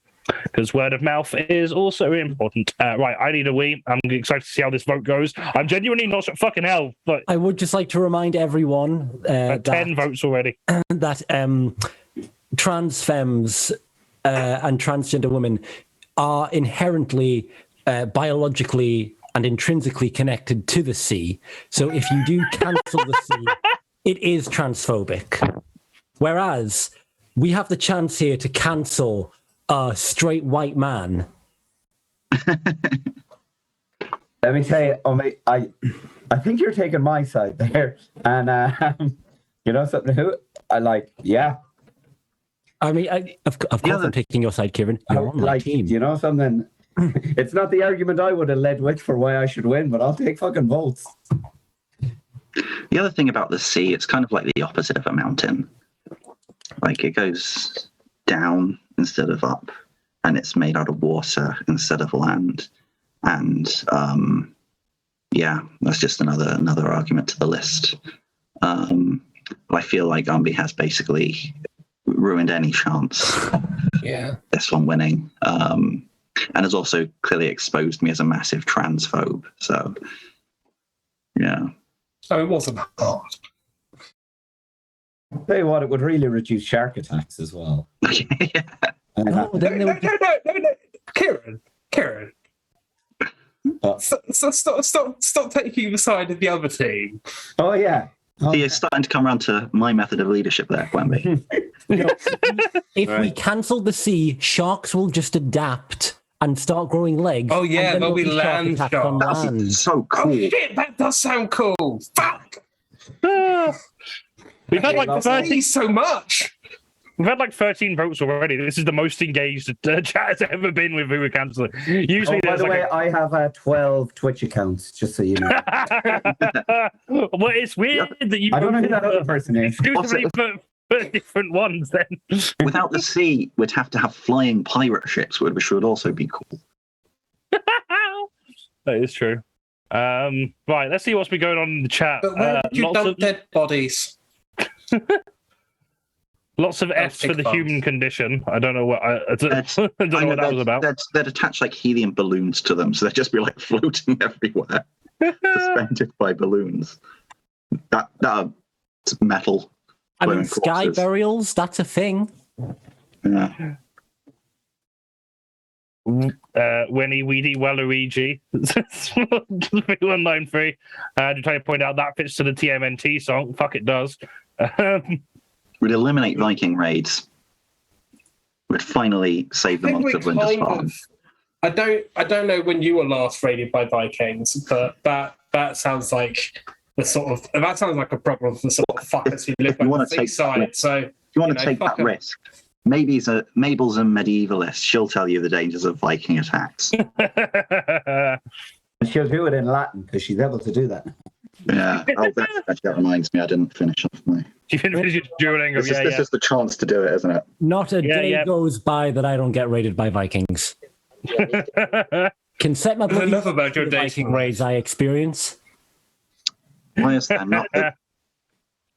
Because word of mouth is also important. Right, I need a wee. I'm excited to see how this vote goes. I'm genuinely not sure. Fucking hell. But I would just like to remind everyone 10 votes already. That trans femmes and transgender women are inherently biologically and intrinsically connected to the sea. So if you do cancel the sea, it is transphobic. Whereas we have the chance here to cancel a straight white man. Let me say, I think you're taking my side there. And you know something, who I like, yeah. I mean, of course I'm taking your side, KIERAN. You're on my team. You know something? It's not the argument I would have led with for why I should win, but I'll take fucking votes. The other thing about the sea, it's kind of like the opposite of a mountain. Like it goes down instead of up, and it's made out of water instead of land. And that's just another argument to the list. But I feel like UMBY has basically ruined any chance this one winning, and has also clearly exposed me as a massive transphobe. So So it wasn't hard. I'll tell you what, it would really reduce shark attacks as well. Yeah. No, KIERAN. Stop taking the side of the other team. Oh yeah. You're starting to come around to my method of leadership there, QUENBY. If we cancel the sea, sharks will just adapt and start growing legs. Oh yeah, and then there'll be land shark attacks on sharks. land. That's so cool. Oh shit, that does sound cool. Fuck. We've had like 30 so much. We've had like 13 votes already. This is the most engaged chat has ever been with who we're cancelling. Usually, by the way, I have 12 Twitch accounts, just so you know. Well, it's weird that you. I don't know who that other person is. Exclusively for different ones. Then Without the sea, we'd have to have flying pirate ships, which would also be cool. That is true. Right, let's see what's been going on in the chat. But where would you dump dead bodies? Lots of F's for the human condition. I don't know what I don't know what that was about. They'd attach like helium balloons to them, so they'd just be like floating everywhere, suspended by balloons. That metal. I mean, sky burials, that's a thing. Yeah. Winnie Weedy Waluigi 193 to try to point out that fits to the TMNT song. Fuck, it does. Would eliminate Viking raids. Would finally save the monks of Lindisfarne. I don't know when you were last raided by Vikings, but that sounds like a problem for the sort of fuckers who live by the seaside. So if you want to take that risk, Mabel's a medievalist. She'll tell you the dangers of Viking attacks. And she'll do it in Latin because she's able to do that. Yeah. Oh, that reminds me. I didn't finish off my. You didn't finish your Duolingo. This is the chance to do it, isn't it? Not a day goes by that I don't get raided by Vikings. Can set my bloody enough about your Viking raids I experience. Why is there not a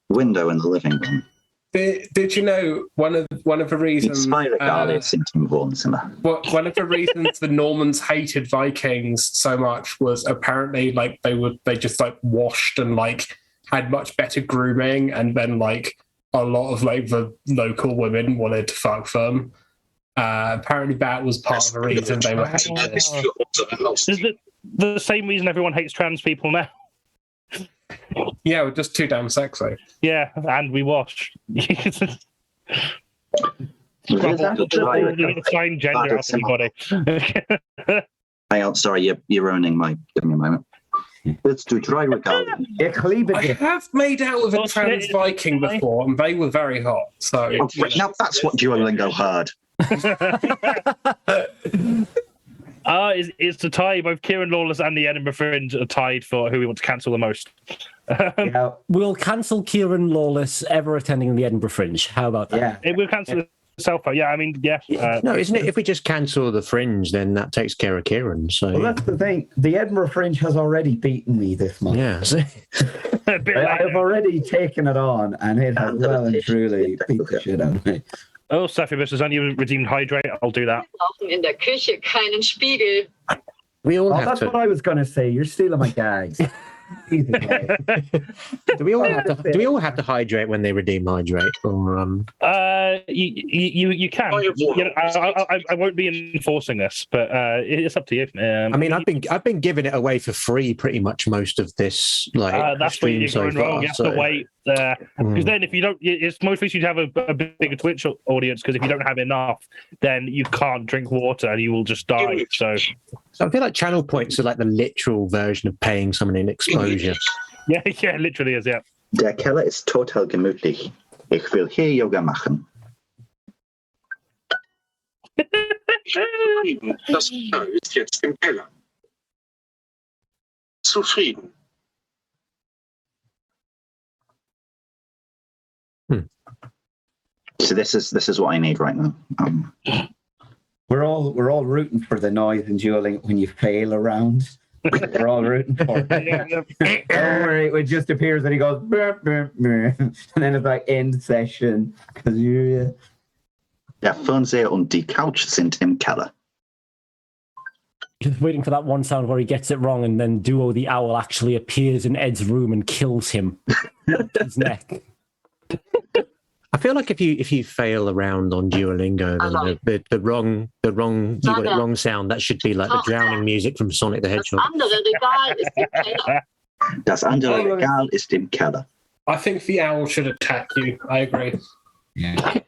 window in the living room? Did you know one of the reasons? One of the reasons the Normans hated Vikings so much was apparently like they just like washed and like had much better grooming, and then like a lot of like the local women wanted to fuck them. Apparently that was part of the reason they were hated. Is it the same reason everyone hates trans people now? Yeah, we're just too damn sexy. Yeah, and we wash. Hang gender out everybody. on, sorry, you're ruining my. Give me a moment. Let's do dry regalia. I have made out with a trans Viking before, and they were very hot. So now that's what Duolingo heard. It's the tie. Both KIERAN, LAWLESS, and the Edinburgh Fringe are tied for who we want to cancel the most. We'll cancel KIERAN, LAWLESS ever attending the Edinburgh Fringe. How about that? Yeah. It will cancel itself. Yeah, I mean, yeah. No, isn't it? If we just cancel the Fringe, then that takes care of KIERAN. So well, that's the thing. The Edinburgh Fringe has already beaten me this month. yeah. I've already taken it on, and it has well and truly beat the shit out of me. Oh, Saphibus has only redeemed Hydrate. I'll do that. In der Küche keinen Spiegel. We all have that's to. what I was going to say. You're stealing my gags. Do we all have to hydrate when they redeem Hydrate, or you can. I won't be enforcing this, but it's up to you. I mean, I've been giving it away for free pretty much most of this. Like that's where you're going wrong. You have to wait because then if you don't, it's most likely to have a bigger Twitch audience. Because if you don't have enough, then you can't drink water and you will just die. So I feel like channel points are like the literal version of paying someone in exposure. Yeah, literally is, yeah. Der Keller ist total gemütlich. Ich will hier Yoga machen. Das Feuer ist jetzt im Keller. Zufrieden. So this is what I need right now. We're all rooting for the noise in dueling when you fail a round. We're all rooting for it. It just appears that he goes, burp, burp, burp. And then it's like end session. Der Fernseher und die Couch sind im Keller. Just waiting for that one sound where he gets it wrong, and then Duo the Owl actually appears in Ed's room and kills him. His neck. I feel like if you fail around on Duolingo, then the wrong you got it wrong sound. That should be like the drowning music from Sonic the Hedgehog. Das andere Regal ist im Keller. I think the owl should attack you. I agree. Yeah.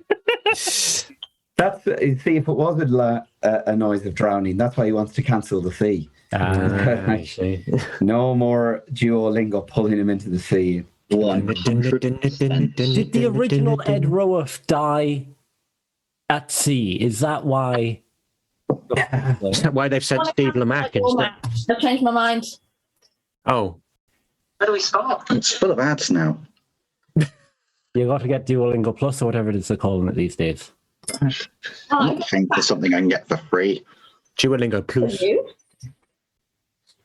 That's see, if it wasn't a noise of drowning, that's why he wants to cancel the fee. I see. No more Duolingo pulling him into the sea. Did the original Ed ROWORTH die at sea? Is that why? Is that why they've said Steve Lamacq instead? I've changed my mind. Oh. Where do we start? It's full of ads now. You got to get Duolingo Plus or whatever it is they're calling it these days. I'm looking for something I can get for free. Duolingo Plus.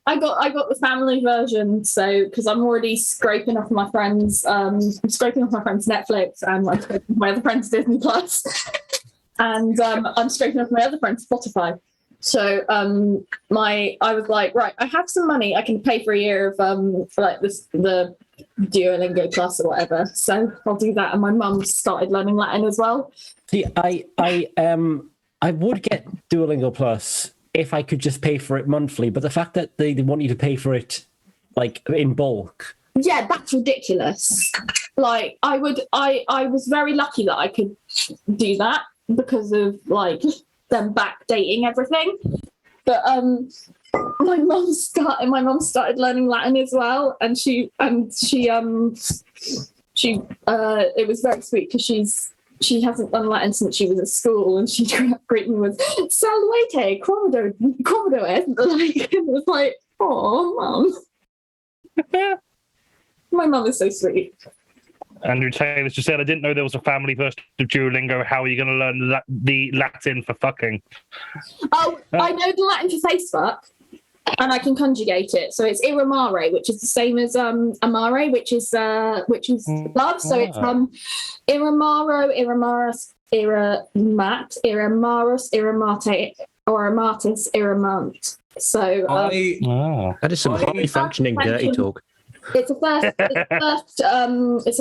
I got the family version, so because I'm already scraping off my friends, I'm scraping off my friends' Netflix, and I'm scraping off my other friends' Disney Plus, and I'm scraping off my other friends' Spotify. So I was like, right, I have some money, I can pay for a year of for like the Duolingo Plus or whatever. So I'll do that. And my mum started learning Latin as well. See, I would get Duolingo Plus if I could just pay for it monthly, but the fact that they want you to pay for it like in bulk. Yeah, that's ridiculous. Like I was very lucky that I could do that because of like them backdating everything. But my mum started learning Latin as well, and she it was very sweet because she hasn't done Latin since she was at school, and she greeted me with "Salute, quomodo es." Like, it was like, oh, mum. My mum is so sweet. Andrew Taylor's just said, I didn't know there was a family version of Duolingo. How are you going to learn the Latin for fucking? Oh, I know the Latin for Facebook, and I can conjugate it. So it's iramare, which is the same as amare, which is love. So it's iramaro, iramaris, iramat, iramaros, iramate, or amatis, iramant. So that is some highly functioning dirty talk. It's a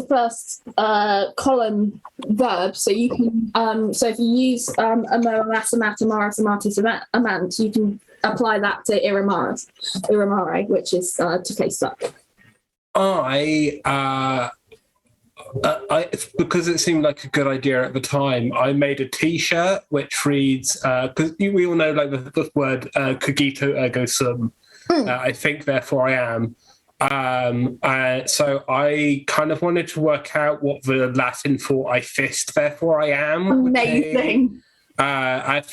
first column verb. So you can so if you use amoras, amatomaras, amatis, amant, you can apply that to iramare, which is to face up. Because it seemed like a good idea at the time, I made a T-shirt which reads, because we all know like the word cogito ergo sum, I think therefore I am. So I kind of wanted to work out what the Latin for I fist therefore I am. Amazing. I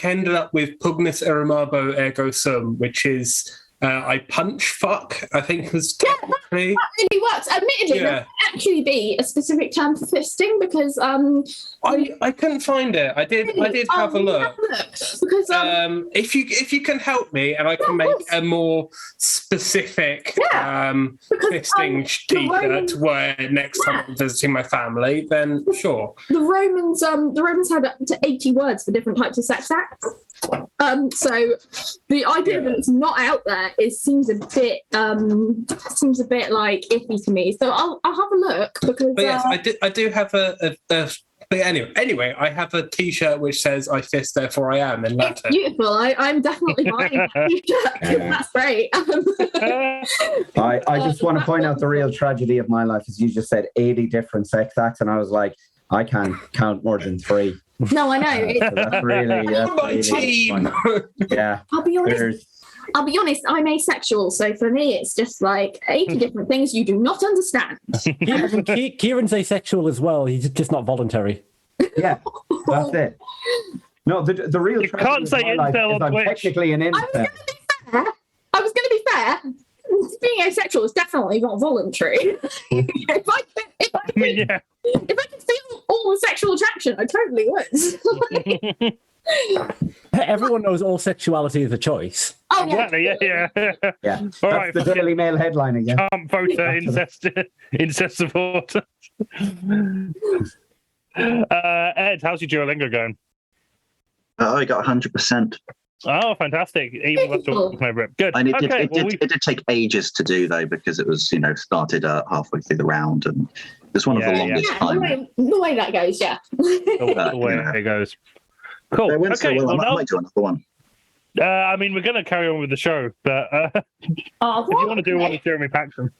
ended up with pugnus eramabo ergo sum, which is I punch fuck, I think was technically. That really works. Admittedly, there might actually be a specific term for fisting because I couldn't find it. I did have a look. Because if you can help me and I can make a more specific fisting T-shirt to wear next time I'm visiting my family, then sure. The Romans had up to 80 words for different types of sex acts. So the idea that it's not out there seems a bit like iffy to me. So I'll have a look because. But yes, I do have a but anyway, I have a T-shirt which says "I fist, therefore I am" in Latin. It's beautiful. I'm definitely buying that T-shirt. That's great. I just want to point out the real tragedy of my life is you just said 80 different sex acts, and I was like, I can't count more than 3. No, I know. So that's really team. Yeah. I'll be honest, I'm asexual, so for me it's just like 80 different things you do not understand. Kieran's asexual as well, he's just not voluntary. Yeah, that's it. No, the real you can't say incel on Twitch. I'm technically an incel. I was going to be fair. Being asexual is definitely not voluntary. if I could feel all the sexual attraction, I totally would. Everyone knows all sexuality is a choice. Oh, yeah. Exactly, yeah. All right, the Daily Mail headline again. Trump voter, incest support. Ed, how's your Duolingo going? I got 100%. Oh, fantastic. Even with talking over it. Good. And it Okay, did take ages to do, though, because it was, started halfway through the round, and it was one of the longest times. The way that goes, yeah. The way it goes. Cool. It went so well, I might do another one. I mean, we're going to carry on with the show, but if you want to do one with Jeremy Paxton.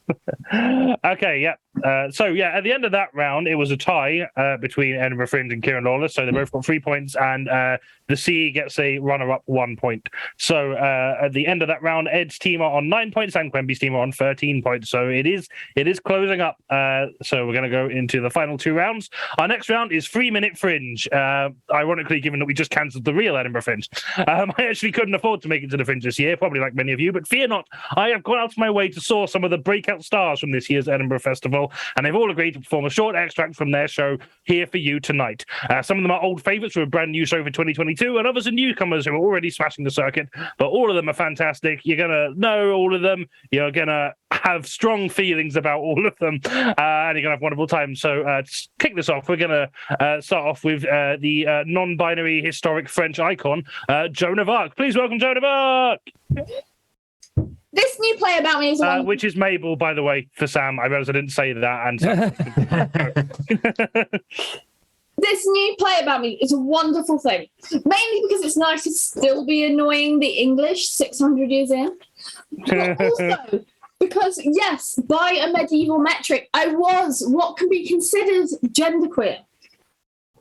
Okay, yeah. So, at the end of that round, it was a tie between Edinburgh Fringe and KIERAN Lawless. So they both got 3 points, and the C gets a runner-up 1 point. So at the end of that round, Ed's team are on 9 points and QUENBY's team are on 13 points. So it is closing up. So we're going to go into the final 2 rounds. Our next round is 3 Minute Fringe. Ironically, given that we just cancelled the real Edinburgh Fringe. I actually couldn't afford to make it to the Fringe this year, probably like many of you, but fear not, I have gone out of my way to source some of the breakout stars from this year's Edinburgh Festival, and they've all agreed to perform a short extract from their show here for you tonight. Some of them are old favourites from a brand new show for 2022, and others are newcomers who are already smashing the circuit, but all of them are fantastic. You're going to know all of them. You're going to have strong feelings about all of them, and you're going to have a wonderful time. So to kick this off, we're going to start off with the non-binary historic French icon, Joan of Arc. Please welcome Joan of Arc. This new play about me is which is MABEL, by the way, for Sam. I realised I didn't say that. And this new play about me is a wonderful thing, mainly because it's nice to still be annoying the English 600 years in, but also because, yes, by a medieval metric, I was what can be considered genderqueer.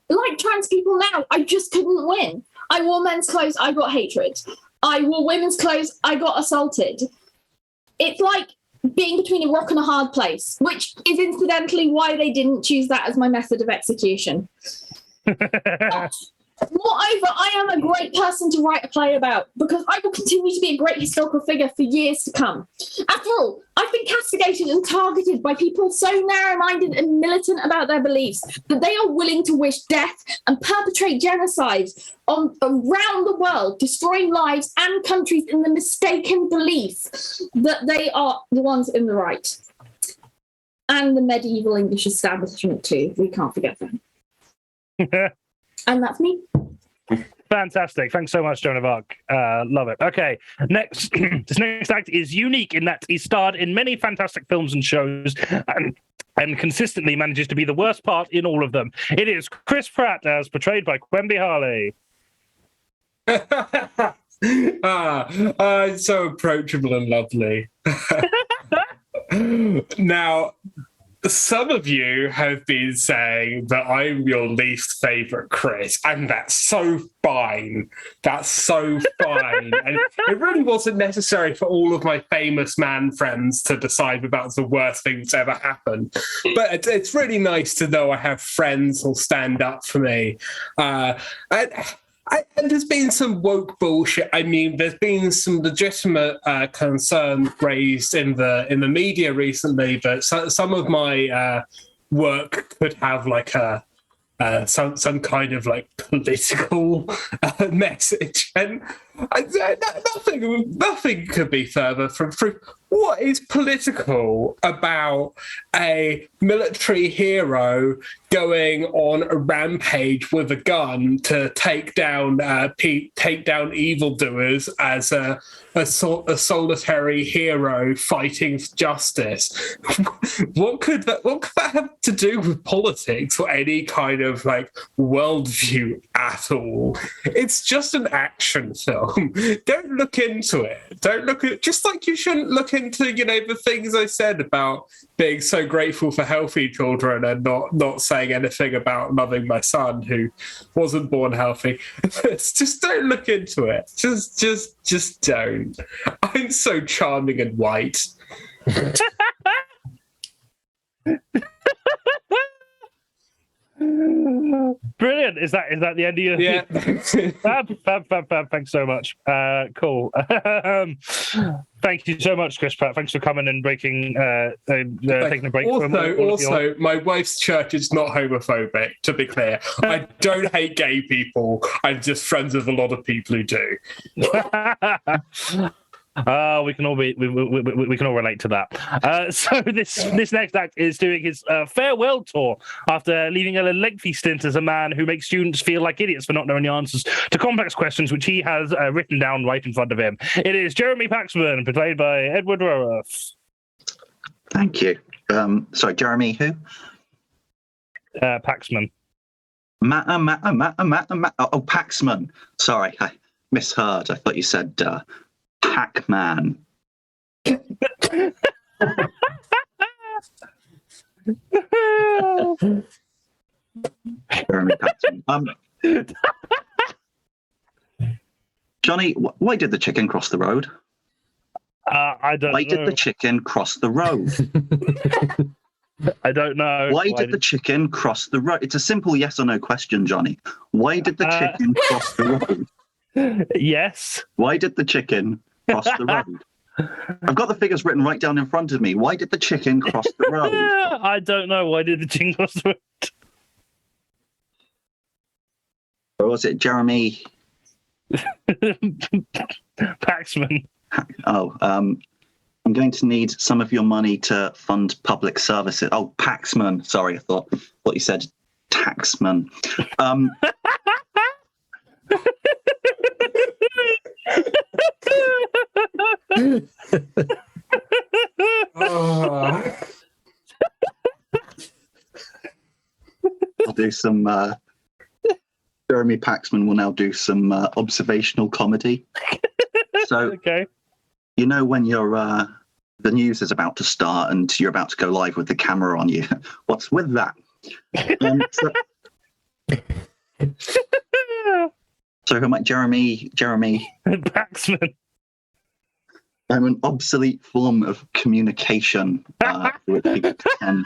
Like trans people now, I just couldn't win. I wore men's clothes, I got hatred. I wore women's clothes, I got assaulted. It's like being between a rock and a hard place, which is incidentally why they didn't choose that as my method of execution. Moreover, I am a great person to write a play about because I will continue to be a great historical figure for years to come. After all, I've been castigated and targeted by people so narrow-minded and militant about their beliefs that they are willing to wish death and perpetrate genocide around the world, destroying lives and countries in the mistaken belief that they are the ones in the right. And the medieval English establishment too. We can't forget them. And that's me. Fantastic. Thanks so much, Joan of Arc. Love it. Okay, next. This next act is unique in that he starred in many fantastic films and shows and consistently manages to be the worst part in all of them. It is Chris Pratt, as portrayed by QUENBY HARLEY. It's so approachable and lovely. Now, some of you have been saying that I'm your least favourite Chris, and that's so fine. That's so fine. And it really wasn't necessary for all of my famous man friends to decide that that's the worst thing that's ever happened. But it's really nice to know I have friends who'll stand up for me. And there's been some woke bullshit. I mean, there's been some legitimate concern raised in the media recently that some of my work could have like some kind of like political message, and nothing could be further from truth. What is political about a military hero going on a rampage with a gun to take down evildoers as a solitary hero fighting for justice? What could that have to do with politics or any kind of like worldview at all? It's just an action film. Don't look into it. Don't look at, just like you shouldn't look into, the things I said about being so grateful for healthy children and not saying anything about loving my son who wasn't born healthy. Just don't look into it. Just don't. I'm so charming and white. Brilliant. Is that the end of your? Yeah. Fab. Thanks so much. Cool. Thank you so much, Chris Pratt. Thanks for coming and taking a break. Also, my wife's church is not homophobic, to be clear. I don't hate gay people. I'm just friends with a lot of people who do. We can all relate to that. So this next act is doing his farewell tour after leaving a lengthy stint as a man who makes students feel like idiots for not knowing the answers to complex questions which he has written down right in front of him. It is Jeremy Paxman, portrayed by Edward ROWORTH. Thank you. Sorry, Jeremy who? Paxman. Oh, Paxman. Sorry, I misheard. I thought you said Pac-Man. Jeremy Paxman. Johnny, why did the chicken cross the road? I don't know. Why did the chicken cross the road? I don't know. Why did the chicken cross the road? It's a simple yes or no question, Johnny. Why did the chicken cross the road? Yes. Why did the chicken cross the road? I've got the figures written right down in front of me. Why did the chicken cross the road? I don't know. Why did the chicken cross the road? Or was it Jeremy Paxman? Oh, I'm going to need some of your money to fund public services. Oh, Paxman. Sorry, I thought you said taxman. I'll do some. Jeremy Paxman will now do some observational comedy. So, okay. You know when you're the news is about to start and you're about to go live with the camera on you. What's with that? So who am I? Jeremy. Paxman. I'm an obsolete form of communication. Which people can.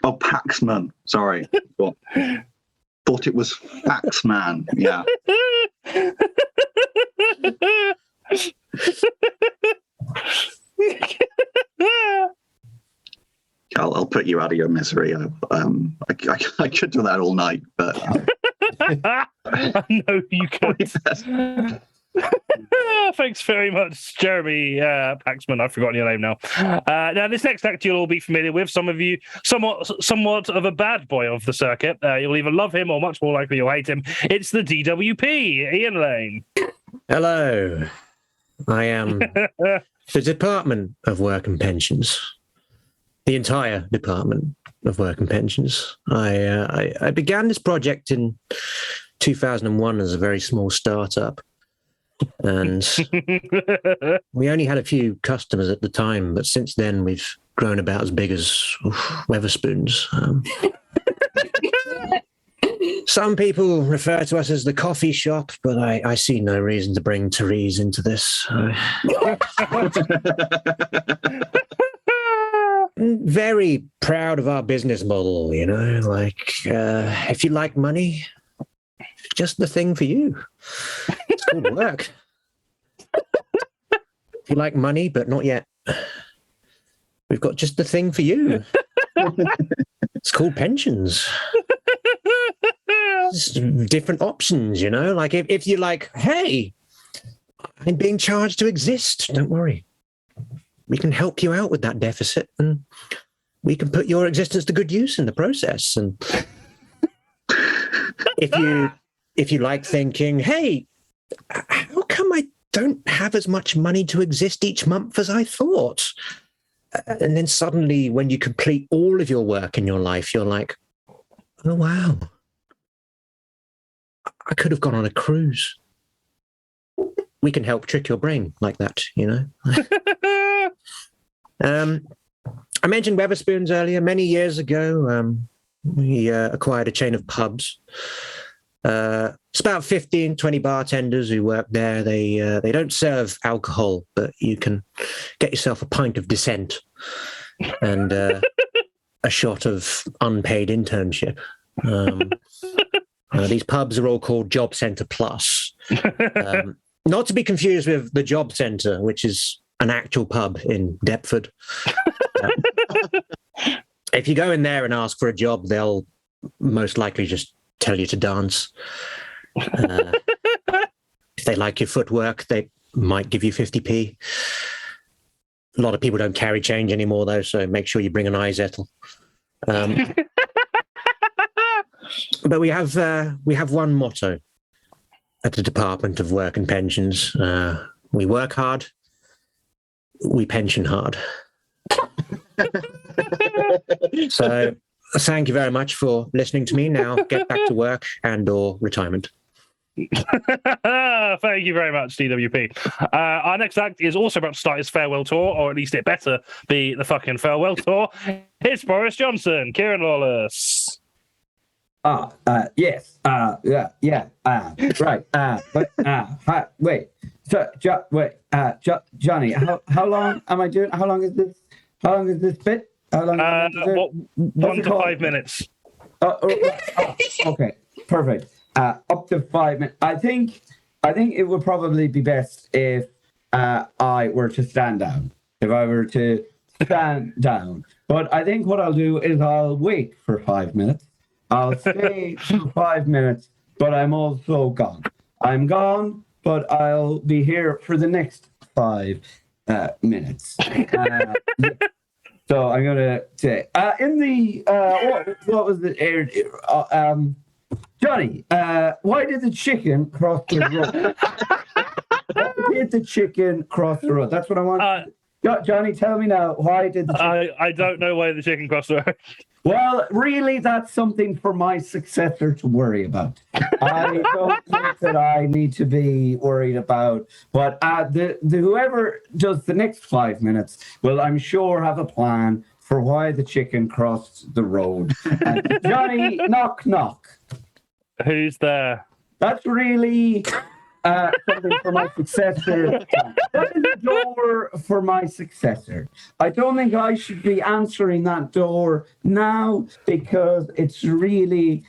Oh, Paxman. Sorry. Thought it was Faxman. Yeah. I'll put you out of your misery. I could do that all night, but I know you could. Thanks very much, Jeremy Paxman. I've forgotten your name now. Now, this next act you'll all be familiar with. Some of you, somewhat of a bad boy of the circuit. You'll either love him or much more likely you'll hate him. It's the DWP, Ian Lane. Hello. I am the Department of Work and Pensions. The entire Department of Work and Pensions. I began this project in 2001 as a very small startup. And we only had a few customers at the time, but since then we've grown about as big as Wetherspoons. Some people refer to us as the coffee shop, but I see no reason to bring Therese into this. Very proud of our business model, you know, like if you like money, just the thing for you. It's called work. If you like money, but not yet, we've got just the thing for you. It's called pensions. It's different options, you know, like if you're like, hey, I'm being charged to exist, don't worry. We can help you out with that deficit and we can put your existence to good use in the process. And if you like thinking, hey, how come I don't have as much money to exist each month as I thought? And then suddenly when you complete all of your work in your life, you're like, oh, wow, I could have gone on a cruise. We can help trick your brain like that, you know? I mentioned Wetherspoons earlier. Many years ago, we acquired a chain of pubs. It's about 15, 20 bartenders who work there. They don't serve alcohol, but you can get yourself a pint of dissent and a shot of unpaid internship. These pubs are all called Job Centre Plus. Not to be confused with the Job Centre, which is an actual pub in Deptford. If you go in there and ask for a job, they'll most likely just tell you to dance. If they like your footwork, they might give you 50p. A lot of people don't carry change anymore, though, so make sure you bring an iZettle. But we have one motto at the Department of Work and Pensions. We work hard, we pension hard. So thank you very much for listening to me. Now get back to work and or retirement. Thank you very much, DWP. Our next act is also about to start his farewell tour, or at least it better be the fucking farewell tour. It's Boris Johnson, KIERAN Lawless. Yes. Right. Wait. So, Jonny, how long am I doing? How long is this? How long is this bit? How long? 1 to 5 minutes. Okay. Perfect. Up to 5 minutes. I think it would probably be best if I were to stand down. If I were to stand down. But I think what I'll do is I'll wait for 5 minutes. I'll stay for 5 minutes, but I'm also gone. I'm gone, but I'll be here for the next 5 minutes. So I'm gonna say in the what was the Jonny? Why did the chicken cross the road? Why did the chicken cross the road? That's what I want. Jonny, tell me now. Why did the chicken... I don't know why the chicken crossed the road. Well, really, that's something for my successor to worry about. I don't think that I need to be worried about. But the whoever does the next 5 minutes will, I'm sure, have a plan for why the chicken crossed the road. Jonny, knock, knock. Who's there? That's really something for my successor. That is a door for my successor. I don't think I should be answering that door now because it's really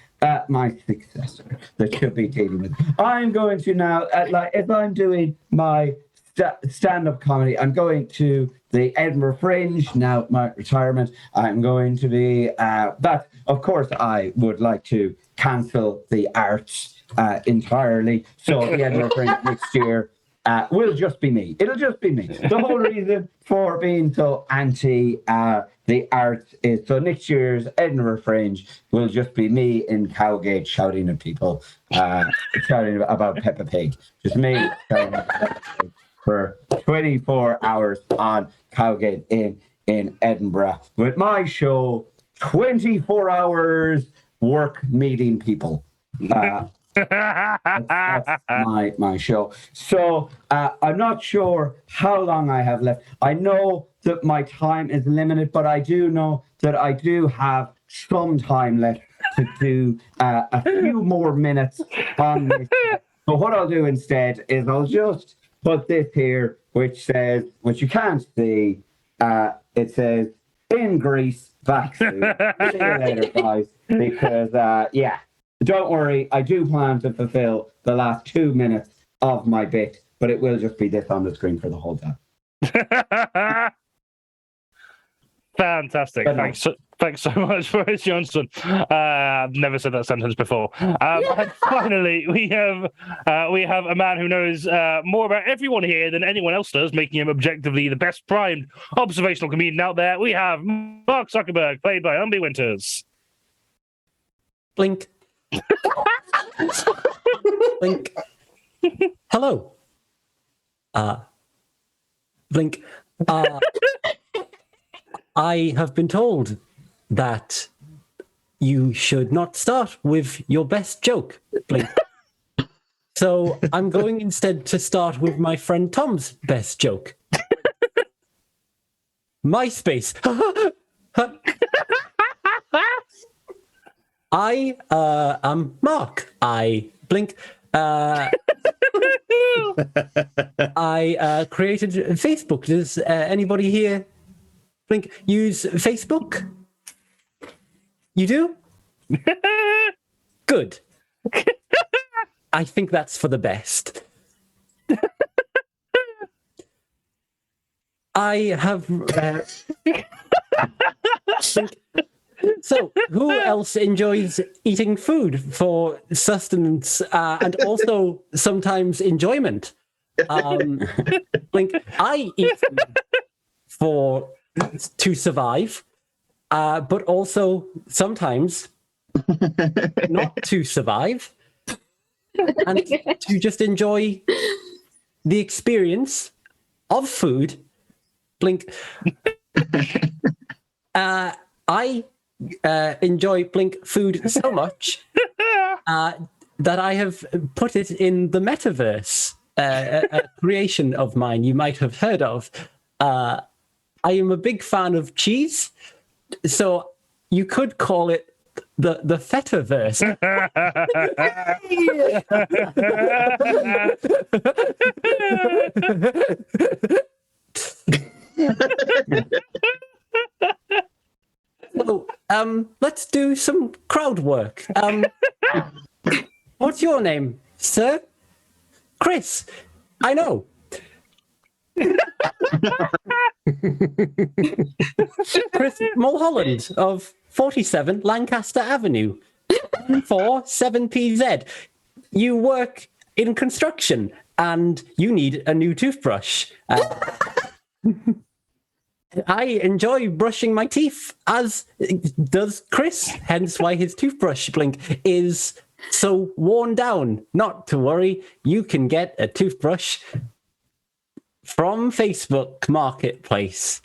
my successor that should be dealing with. I'm going to now, like if I'm doing my stand-up comedy, I'm going to the Edinburgh Fringe now. My retirement. I'm going to be that. Of course, I would like to cancel the arts entirely. So the Edinburgh Fringe next year will just be me. It'll just be me. The whole reason for being so anti the arts is so next year's Edinburgh Fringe will just be me in Cowgate shouting at people, shouting about Peppa Pig. Just me shouting about Peppa Pig for 24 hours on Cowgate in Edinburgh with my show, 24 hours work meeting people. That's my show. So I'm not sure how long I have left. I know that my time is limited, but I do know that I do have some time left to do a few more minutes on this. So what I'll do instead is I'll just put this here, which says, which you can't see, it says, in Greece, back soon. See you later, guys. Because, yeah, don't worry, I do plan to fulfill the last 2 minutes of my bit, but it will just be this on the screen for the whole time. Fantastic. Thanks so much, Boris Johnson. I've never said that sentence before. And finally, we have a man who knows more about everyone here than anyone else does, making him objectively the best primed observational comedian out there. We have Mark Zuckerberg, played by UMBY Winters. Blink. Blink. Hello. Blink. I have been told that you should not start with your best joke, Blink. So I'm going instead to start with my friend Tom's best joke. MySpace. I am Mark. I Blink. I created Facebook. Does anybody here, Blink, use Facebook? You do? Good. I think that's for the best. I have... So, who else enjoys eating food for sustenance and also sometimes enjoyment? Blink, I eat food to survive, but also sometimes not to survive and to just enjoy the experience of food. Blink. I enjoy Blink food so much that I have put it in the Metaverse, a creation of mine you might have heard of. I am a big fan of cheese, so you could call it the Fetaverse. So, let's do some crowd work. What's your name, sir? Chris. I know. Chris Mulholland of 47 Lancaster Avenue, 47PZ. You work in construction and you need a new toothbrush. I enjoy brushing my teeth, as does Chris, hence why his toothbrush, Blink, is so worn down. Not to worry, you can get a toothbrush from Facebook Marketplace.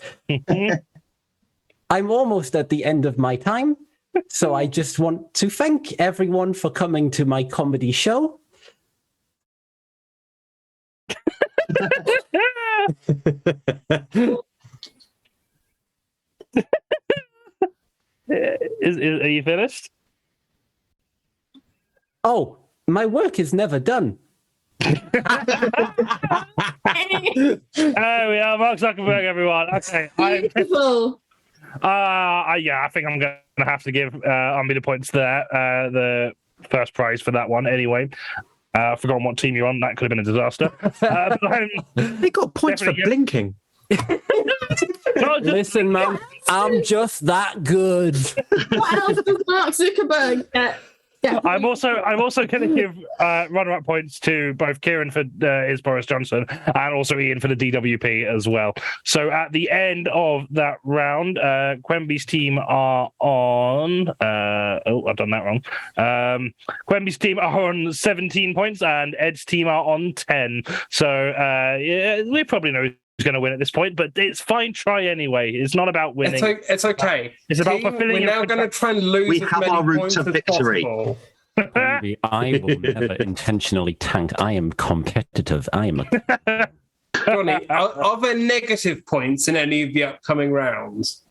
I'm almost at the end of my time, so I just want to thank everyone for coming to my comedy show. Are you finished? Oh, my work is never done. There we are, Mark Zuckerberg, everyone. Okay, Beautiful. yeah, I think I'm going to have to give UMBY the points there. The first prize for that one, anyway. I've forgotten what team you're on. That could have been a disaster. But They got points for Definitely, yeah. blinking. Listen, man, I'm just that good. What else does Mark Zuckerberg get? Yeah. I'm also going to give runner-up points to both Kieran for his Boris Johnson and also Ian for the DWP as well. So at the end of that round, QUENBY's team are on. I've done that wrong. QUENBY's team are on 17 points and Ed's team are on 10. So yeah, we probably know who's going to win at this point, but it's fine. Try anyway. It's not about winning. It's okay. It's about Team, fulfilling. We're now going to try and lose We as have many our route points to as victory. possible. I will never intentionally tank. I am competitive. I am a... Jonny, are there negative points in any of the upcoming rounds?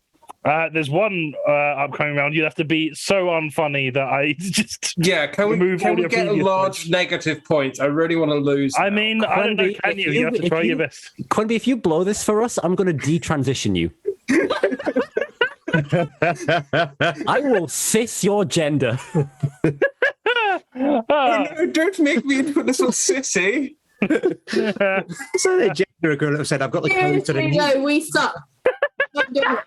There's one upcoming round. You'd have to be so unfunny that I just Can we remove all your get a previous large points. negative points? I really want to lose. I now. mean, I don't know. QUENBY, Can you? You have to try your best. QUENBY, if you blow this for us, I'm going to detransition you. I will cis your gender. Oh, no, don't make me into a little sissy. So the gender equivalent have said, I've got the code to the new... No, we suck. Don't do it.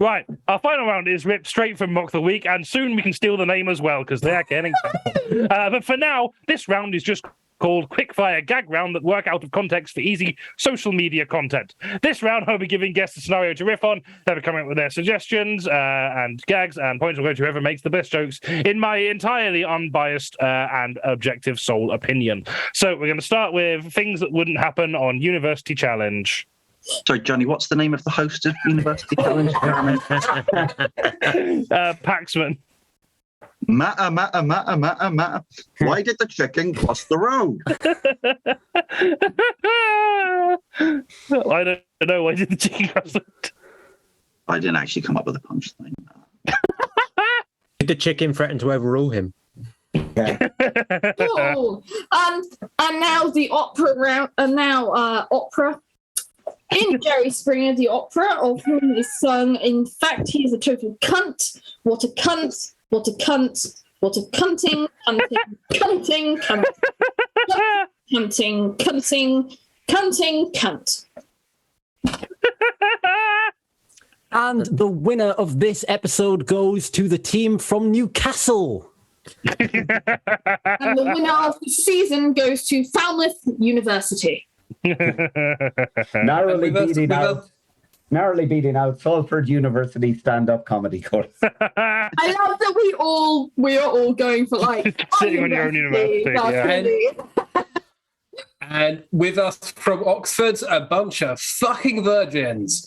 Right, our final round is ripped straight from Mock the Week, and soon we can steal the name as well because they're getting. But for now, this round is just called Quickfire Gag Round that work out of context for easy social media content. This round, I'll be giving guests a scenario to riff on. They'll be coming up with their suggestions and gags, and points will go to whoever makes the best jokes in my entirely unbiased and objective sole opinion. So we're going to start with things that wouldn't happen on University Challenge. Sorry, Jonny, what's the name of the host of University Challenge? Paxman. Matter. Why did the chicken cross the road? I don't know. Why did the chicken cross the road? I didn't actually come up with a punchline. Did the chicken threaten to overrule him? Cool. And now the opera round. And now opera. In Jerry Springer, the opera of whom is sung, in fact, he is a total cunt. What a cunt. What a cunt. What a cunting, cunting, cunt. And the winner of this episode goes to the team from Newcastle. And the winner of the season goes to Falmouth University. Narrowly beating out Salford University stand-up comedy course. I love that we are all going for like Sitting on your own university, That's yeah. really- And with us from Oxford, a bunch of fucking virgins.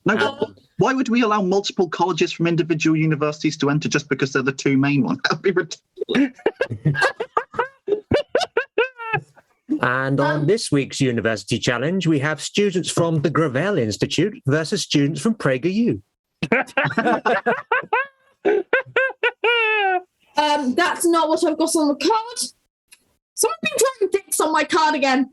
No, why would we allow multiple colleges from individual universities to enter just because they're the two main ones? That'd be ridiculous. And on this week's University Challenge, we have students from the Gravel Institute versus students from PragerU. That's not what I've got on the card. Someone's been drawing dicks on my card again.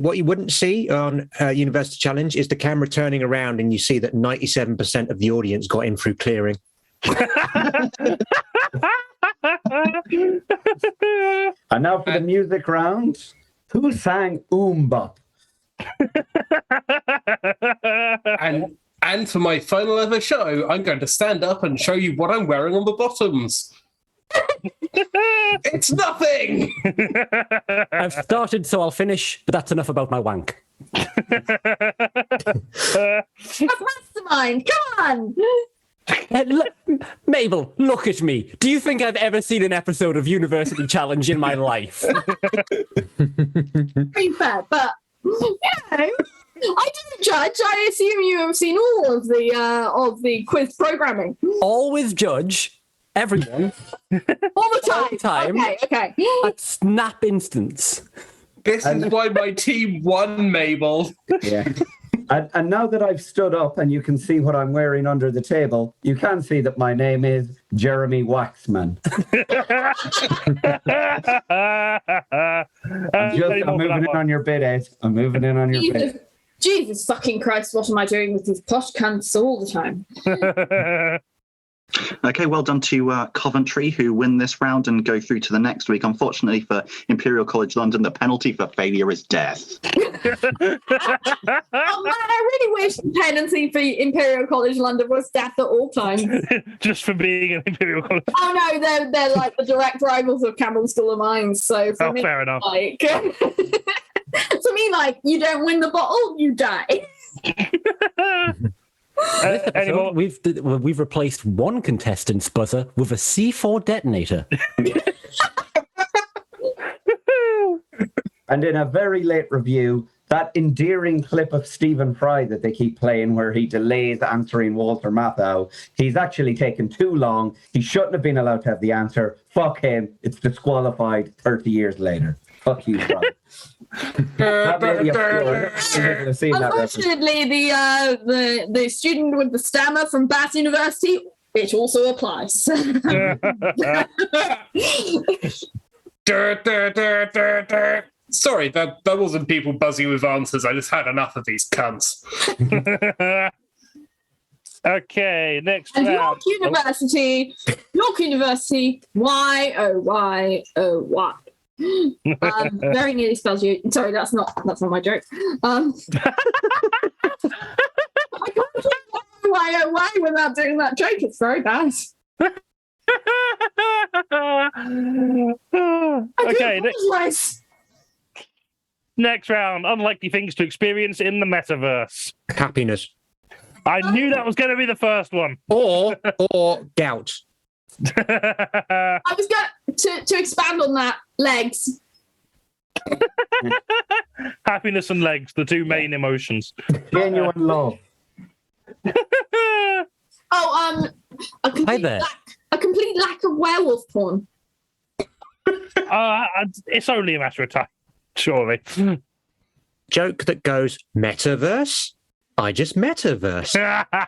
What you wouldn't see on University Challenge is the camera turning around and you see that 97% of the audience got in through clearing. And now for the music round. Who sang UMBY? And for my final ever show, I'm going to stand up and show you what I'm wearing on the bottoms. It's nothing! I've started, so I'll finish, but that's enough about my wank. That's mastermind. Come on. Mabel, look at me. Do you think I've ever seen an episode of University Challenge in my life? Pretty fair, but you know, I didn't judge. I assume you have seen all of the quiz programming. Always judge everyone All the time. Okay. at snap instance. This is why my team won, Mabel. Yeah. And now that I've stood up and you can see what I'm wearing under the table, you can see that my name is Jeremy Waxman. I'm moving in on your bit, Ed. I'm moving in on your bit. Jesus fucking Christ, what am I doing with these posh cunts all the time? Okay, well done to Coventry, who win this round and go through to the next week. Unfortunately for Imperial College London, the penalty for failure is death. Oh man, I really wish the penalty for Imperial College London was death at all times. Just for being an Imperial College. Oh no, they're like the direct rivals of Campbell School of Mines. So for me, fair enough. Like, to me, like, you don't win the bottle, you die. This episode, we've replaced one contestant's buzzer with a C4 detonator. And in a very late review, that endearing clip of Stephen Fry that they keep playing where he delays answering Walter Matthau, he's actually taken too long. He shouldn't have been allowed to have the answer. Fuck him. It's disqualified 30 years later. Fuck you, Fry. Unfortunately, the student with the stammer from Bath University, it also applies. Sorry, that wasn't people buzzing with answers. I just had enough of these cunts. Okay, next and round. York University, why, oh, why, oh, why? Very nearly spells you. Sorry, that's not my joke. I can't do why oh why without doing that joke. It's very bad. Okay, next round. Unlikely things to experience in the metaverse. Happiness. I knew that was going to be the first one. Or gout. I was going to expand on that. Legs. Happiness and legs, the two main emotions. Genuine love. A complete lack of werewolf porn. It's only a matter of time, surely. Joke that goes, Metaverse? I just Metaverse.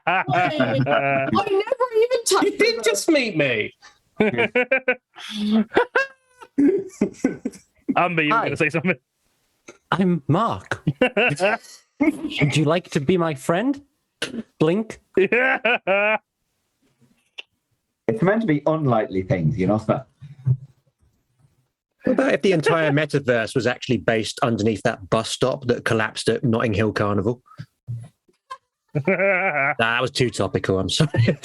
I never even touched You did just meet me. Amber, you were going to say something? I'm Mark. Would you like to be my friend? Blink. It's meant to be unlikely things, you know that. What about if the entire metaverse was actually based underneath that bus stop that collapsed at Notting Hill Carnival? That was too topical, I'm sorry.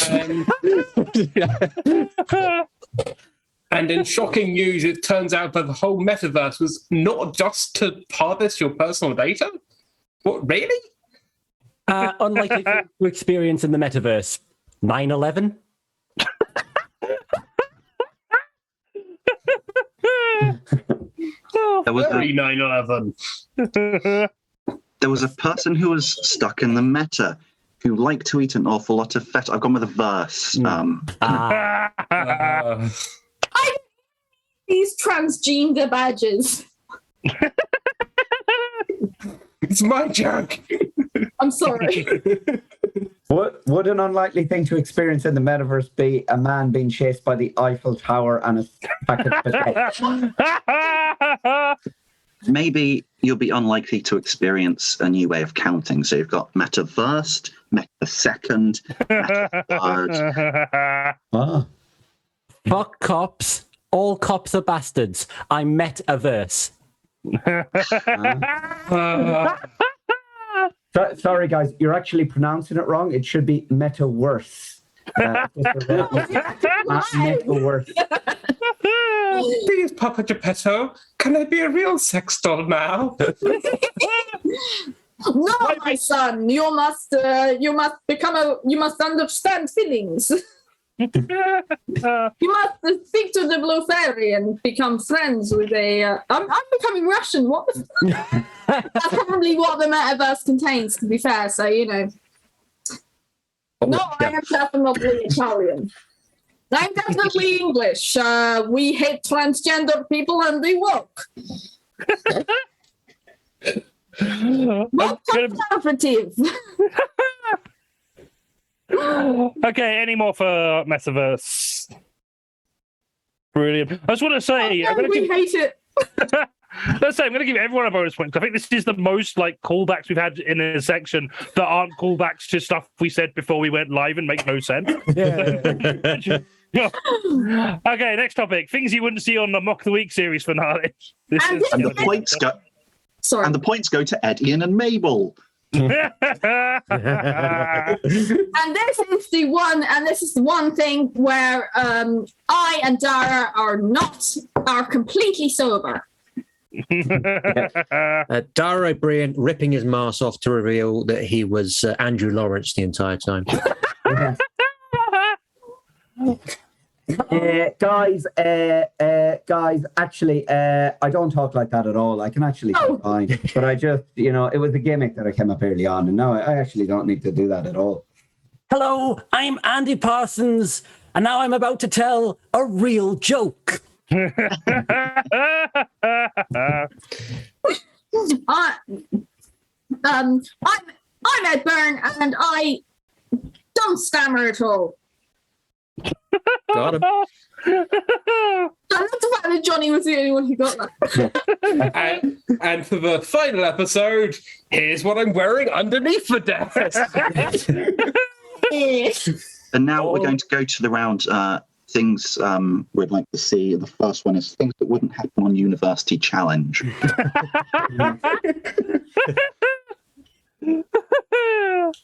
And in shocking news, it turns out that the whole metaverse was not just to harvest your personal data. What, really? Unlikely to experience in the metaverse. 9/11. There was Very 9/11. There was a person who was stuck in the meta who liked to eat an awful lot of feta. I've gone with a verse. I these transgender badges. It's my joke. I'm sorry. Would an unlikely thing to experience in the metaverse be a man being chased by the Eiffel Tower and a packet of potatoes? Maybe you'll be unlikely to experience a new way of counting. So you've got metaverse, metasecond, metathird. Ah. Fuck cops. All cops are bastards. I met a verse. Sorry, guys, you're actually pronouncing it wrong. It should be metaverse. Metaverse. Please, Papa Geppetto, can I be a real sex doll now? No, my son, you must understand feelings. You must speak to the blue fairy and become friends with a. I'm becoming Russian. What? That's probably what the metaverse contains. To be fair, so you know. No, I am definitely Italian. I'm definitely English. We hate transgender people and they woke. More conservative. Okay, any more for Metaverse? Brilliant. I just want to say, I'm going to hate it. Let's say I'm going to give everyone a bonus point. I think this is the most like callbacks we've had in a section that aren't callbacks to stuff we said before we went live and make no sense. Okay, next topic: things you wouldn't see on the Mock the Week series finale. And the points go. Sorry. And the points go to Edian and Mabel. And this is the one thing where I and Dara are completely sober. Dara O'Brien ripping his mask off to reveal that he was Andrew Lawrence the entire time. Guys, actually, I don't talk like that at all. I can actually talk fine, but I just, it was a gimmick that I came up early on, and now I actually don't need to do that at all. Hello, I'm Andy Parsons, and now I'm about to tell a real joke. I'm Ed Byrne, and I don't stammer at all. Got him. I love the fact that Jonny was the only one who got that. and for the final episode, here's what I'm wearing underneath the desk. And now we're going to go to the round. Things we'd like to see. The first one is things that wouldn't happen on University Challenge.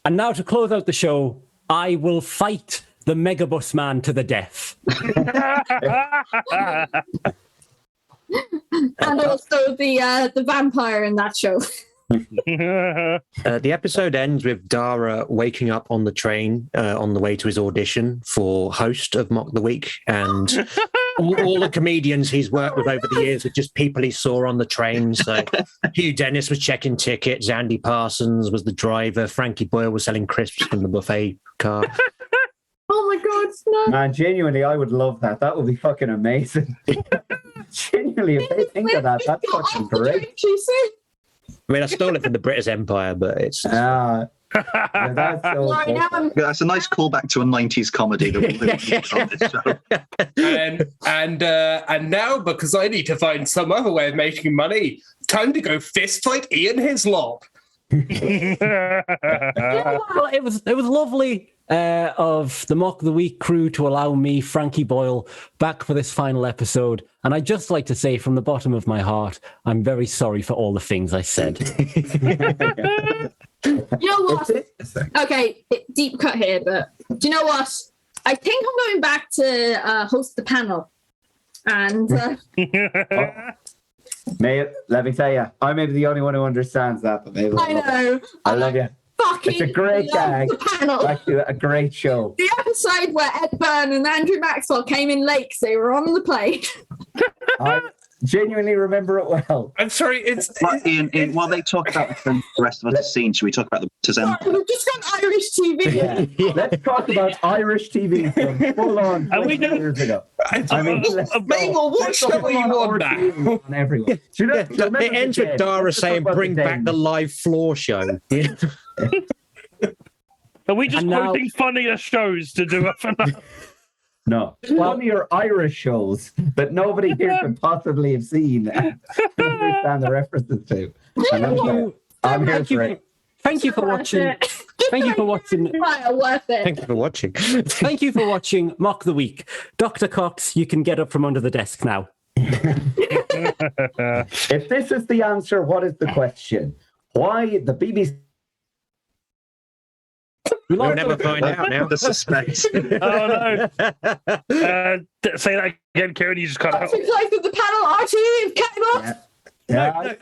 And now to close out the show, I will fight the Megabus man to the death. And also the vampire in that show. The episode ends with Dara waking up on the train on the way to his audition for host of Mock the Week, and all the comedians he's worked with over the years are just people he saw on the train. So Hugh Dennis was checking tickets, Andy Parsons was the driver, Frankie Boyle was selling crisps from the buffet car. Oh my God, no. Man, genuinely, I would love that. That would be fucking amazing. Genuinely, if they think of that, that's fucking great. I mean, I stole it from the British Empire, but it's... Yeah, that's so cool. That's a nice callback to a 90s comedy that we'll on this show. And now, because I need to find some other way of making money, time to go fist fight Ian Hislop. Well, it was lovely of the Mock the Week crew to allow me, Frankie Boyle, back for this final episode. And I'd just like to say from the bottom of my heart, I'm very sorry for all the things I said. You know what? Okay, deep cut here, but do you know what? I think I'm going back to host the panel. And let me tell you, I may be the only one who understands that, but maybe I know. I love you. It's a great gag. Panel. Actually, a great show. The episode where Ed Byrne and Andrew Maxwell came in late because they were on the plane. I genuinely remember it well. I'm sorry, Ian, while they talk about the rest of the scene, should we talk about the presenter? We've just got Irish TV. Yeah. Let's talk about Irish TV from full on 20 years ago. I mean, Mabel, what show are you on now? On everyone. It ends with Dara saying, bring back the live floor show. Are we just quoting funnier shows to do a finale? No. Funnier Irish shows that nobody here could possibly have seen and understand the references to. I'm here for it. Thank you for watching. Thank you for watching. Worth it. Thank you for watching. Thank you for watching Mock the Week. Dr. Cox, you can get up from under the desk now. If this is the answer, what is the question? Why the BBC... We'll never find out now. The suspense. Oh no! Say that again, Kieran. You just cut out. Like with the panel, RTE came off. Yeah,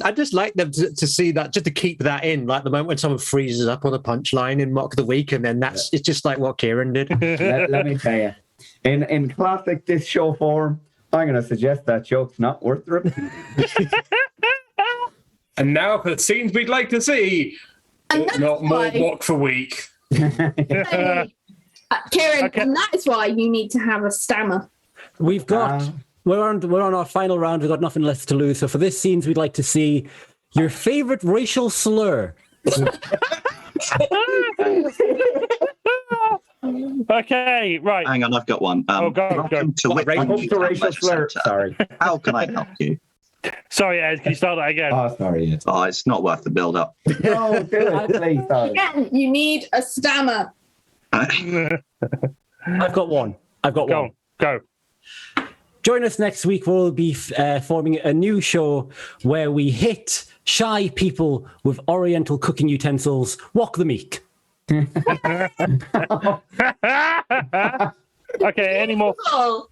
I just like them to see that, just to keep that in, like the moment when someone freezes up on a punchline in Mock the Week, and then it's just like what Kieran did. Let me tell you, in classic this show form, I'm going to suggest that joke's not worth the repeat. And now for scenes we'd like to see. Not more Mock the Week. Kieran, and that is why you need to have a stammer. We've got we're on our final round. We've got nothing left to lose. So for this scenes we'd like to see, Your favorite racial slur. Okay, right. Hang on, I've got one. Go. Welcome to Racial slur. Sorry. How can I help you? Sorry, Ed, can you start that again? Oh, sorry. Oh, it's not worth the build-up. No, do it, please. Sorry. Again, you need a stammer. I've got one. Go. Join us next week. We'll be forming a new show where we hit shy people with Oriental cooking utensils. Walk the meek. Okay, any more for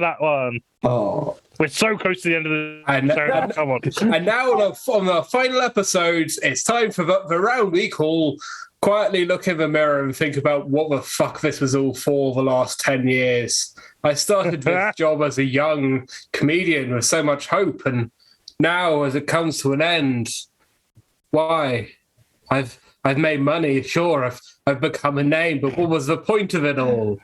that one? Oh. We're so close to the end of the And, come on. and now on the final episodes, it's time for the round we call quietly look in the mirror and think about what the fuck this was all for the last 10 years. I started this job as a young comedian with so much hope, and now as it comes to an end, why? I've made money, sure, I've become a name, but what was the point of it all?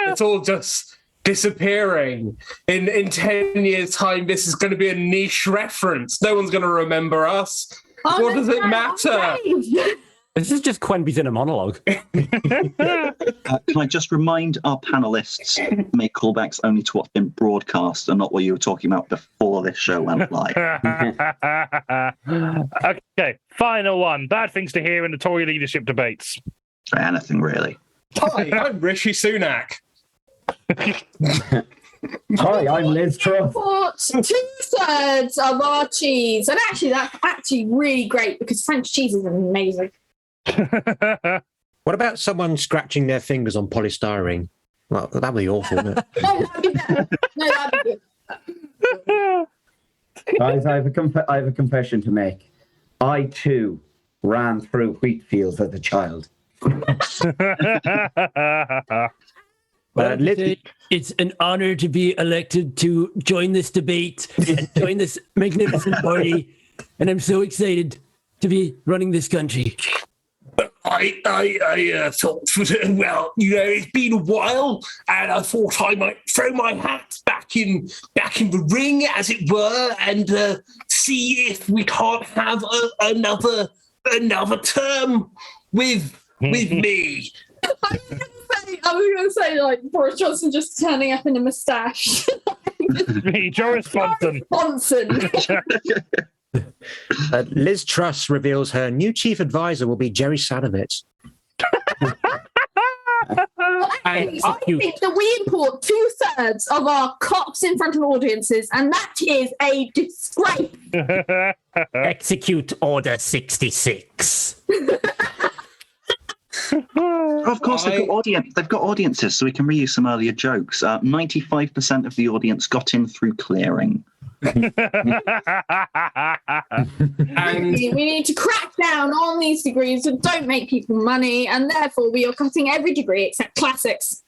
It's all just disappearing. In 10 years' time, this is going to be a niche reference. No one's going to remember us. What does it matter? This is just QUENBY's inner monologue. Can I just remind our panelists make callbacks only to what's been broadcast and not what you were talking about before this show went live? Okay, final one. Bad things to hear in the Tory leadership debates. Anything, really. Hi, I'm Rishi Sunak. Hi, I'm Liz Truss. Import 2/3 of our cheese. And actually, that's actually really great because French cheese is amazing. What about someone scratching their fingers on polystyrene? Well, that'd be awful, wouldn't it? No, that'd be better. No, that'd be good. Guys, I have a confession to make. I too ran through wheat fields as a child. It's an honor to be elected to join this debate and join this magnificent party, and I'm so excited to be running this country. I thought, well, it's been a while, and I thought I might throw my hat back in the ring, as it were, and see if we can't have another term with me. I was going to say, like, Boris Johnson just turning up in a moustache. Me, Joris Johnson. Liz Truss reveals her new chief advisor will be Jerry Sadowitz. I think that we import 2/3 of our cops in front of audiences, and that is a disgrace. Execute Order 66. Of course, they've got audiences, so we can reuse some earlier jokes. 95% of the audience got in through clearing. And We need to crack down on these degrees that don't make people money, and therefore we are cutting every degree except classics.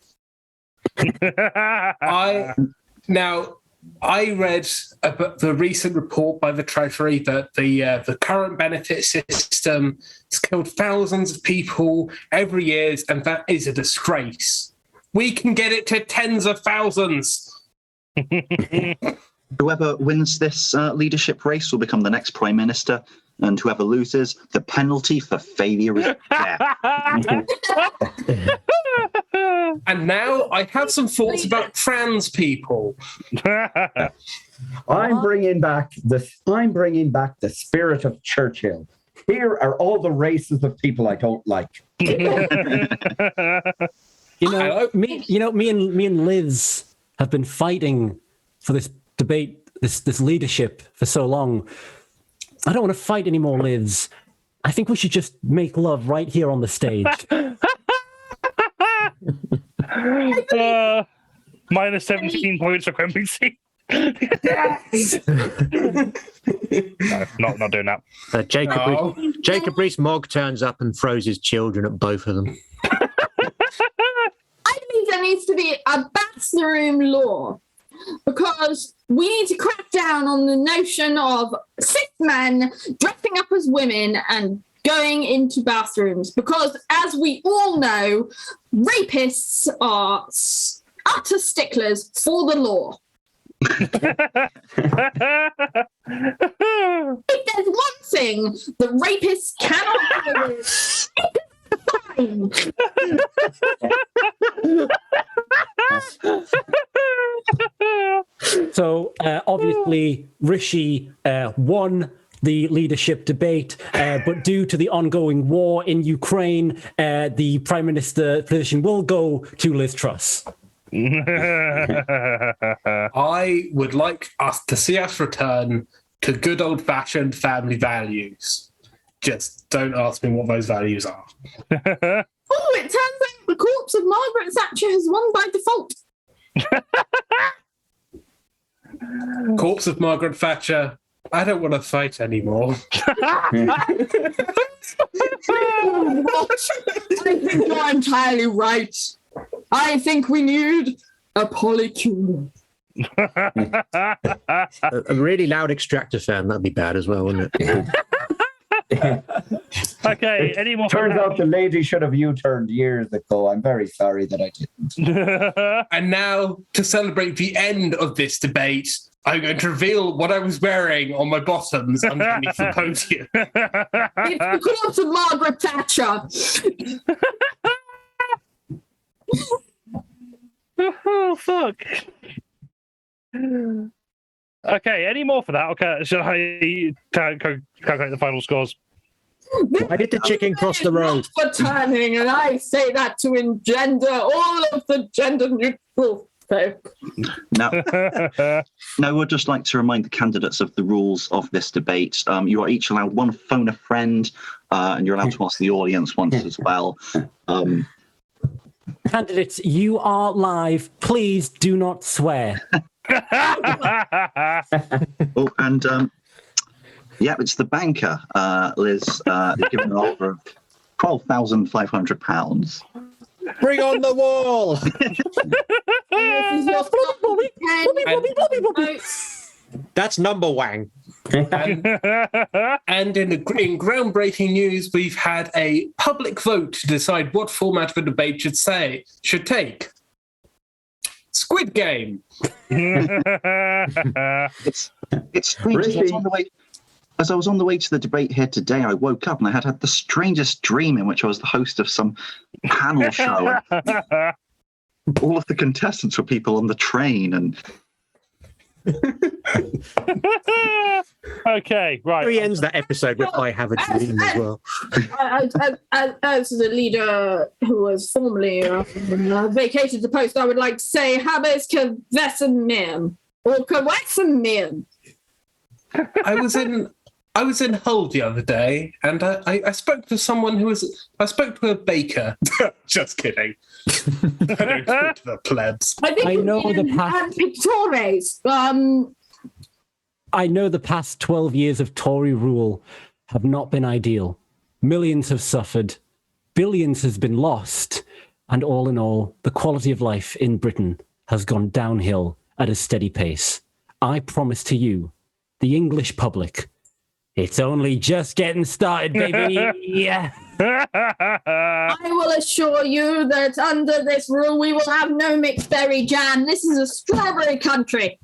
I read the recent report by the Treasury that the current benefit system has killed thousands of people every year, and that is a disgrace. We can get it to tens of thousands. Whoever wins this leadership race will become the next prime minister, and whoever loses, the penalty for failure is death. And now I have some thoughts about trans people. I'm bringing back the spirit of Churchill. Here are all the races of people I don't like. Me and Liz have been fighting for this debate, this leadership for so long. I don't want to fight anymore, Liz. I think we should just make love right here on the stage. Minus 17 points for QUENBY. No, not doing that. Jacob Rees-Mogg turns up and throws his children at both of them. I believe there needs to be a bathroom law, because we need to crack down on the notion of cis men dressing up as women and going into bathrooms, because as we all know, rapists are utter sticklers for the law. If there's one thing the rapists cannot deal with, it's So obviously Rishi won the leadership debate, but due to the ongoing war in Ukraine, the Prime Minister position will go to Liz Truss. I would like us to see us return to good old-fashioned family values. Just don't ask me what those values are. Oh, it turns out the corpse of Margaret Thatcher has won by default. Corpse of Margaret Thatcher. I don't want to fight anymore. I think you're entirely right. I think we need a polycule. A really loud extractor fan, that'd be bad as well, wouldn't it? Okay, any more? Turns out the lady should have U-turned years ago. I'm very sorry that I didn't. And now, to celebrate the end of this debate, I'm going to reveal what I was wearing on my bottoms underneath the podium. It's the corpse of Margaret Thatcher. Oh, fuck. Okay, any more for that? Okay, shall I calculate the final scores? Why did the chicken cross the road? For turning, and I say that to engender all of the gender neutral folk. Now, we'd just like to remind the candidates of the rules of this debate. You are each allowed one phone a friend, and you're allowed to ask the audience once as well. Candidates, you are live. Please do not swear. Oh, and yeah, it's the banker, Liz. They've given an offer of £12,500. Bring on the wall! That's number one. And in groundbreaking news, we've had a public vote to decide what format the debate should take. Squid Game. It's strange. As I was on the way to the debate here today, I woke up and I had the strangest dream in which I was the host of some panel show. All of the contestants were people on the train, and okay, right. He ends that episode with "I have a dream" as well. As the leader who was formerly vacated the post, I would like to say Habes Kvesenmen or Kvesenmen. I was in Hull the other day, and I spoke to someone I spoke to a baker. Just kidding. I don't talk to the plebs. I know the past. Pictores. I know the past 12 years of Tory rule have not been ideal. Millions have suffered, billions has been lost, and all in all, the quality of life in Britain has gone downhill at a steady pace. I promise to you, the English public, it's only just getting started, baby. Yeah. I will assure you that under this rule, we will have no mixed berry jam. This is a strawberry country.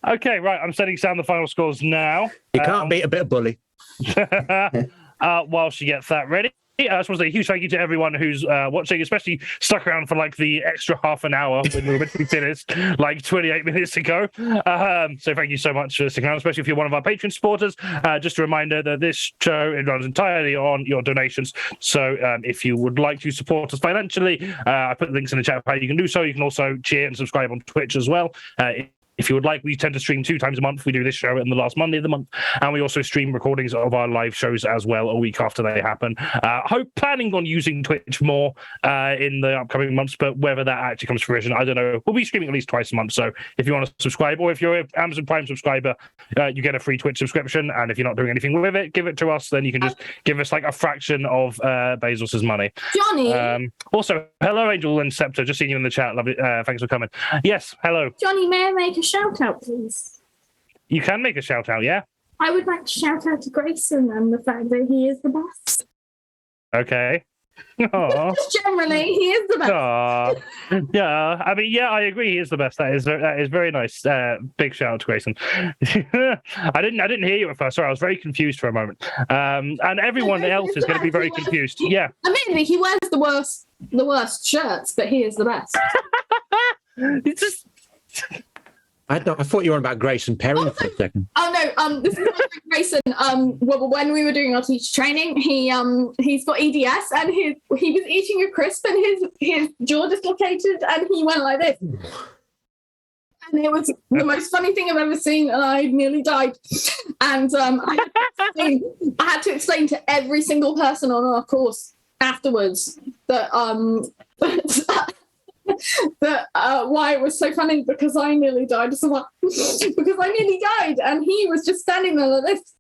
Okay, right. I'm setting down the final scores now. You can't beat a bit of bully. While she gets that ready. I just want to say a huge thank you to everyone who's watching, especially stuck around for like the extra half an hour when we were meant to be finished like 28 minutes ago. So thank you so much for sticking around, especially if you're one of our Patreon supporters. Just a reminder that this show runs entirely on your donations. So if you would like to support us financially, I put links in the chat of how you can do so. You can also cheer and subscribe on Twitch as well. If you would like, we tend to stream 2 times a month. We do this show on the last Monday of the month, and we also stream recordings of our live shows as well a week after they happen. Planning on using Twitch more in the upcoming months, but whether that actually comes to fruition, I don't know. We'll be streaming at least twice a month, so if you want to subscribe, or if you're an Amazon Prime subscriber, you get a free Twitch subscription, and if you're not doing anything with it, give it to us, then you can just give us like a fraction of Bezos's money. Johnny! Also, hello, Angel and Scepter. Just seeing you in the chat. Lovely. Thanks for coming. Yes, hello. Johnny, may I make a shout out, please? You can make a shout out, yeah? I would like to shout out to Grayson and the fact that he is the boss. Okay. Aw. Just generally, he is the best. Aw. Yeah, I mean, yeah, I agree. He is the best. That is very nice. Big shout out to Grayson. I didn't hear you at first. Sorry, I was very confused for a moment. And everyone else is going to be very confused. Yeah. Admittedly, he wears the worst shirts, but he is the best. It's just. I thought you were on about Grayson Perry for a second. Oh no, this is not Grayson. Well, when we were doing our teacher training, he's got EDS, and he was eating a crisp, and his jaw dislocated, and he went like this. And it was the most funny thing I've ever seen, and I nearly died. And I had to explain to every single person on our course afterwards that why it was so funny, because I nearly died as well. Because I nearly died, and he was just standing there like this,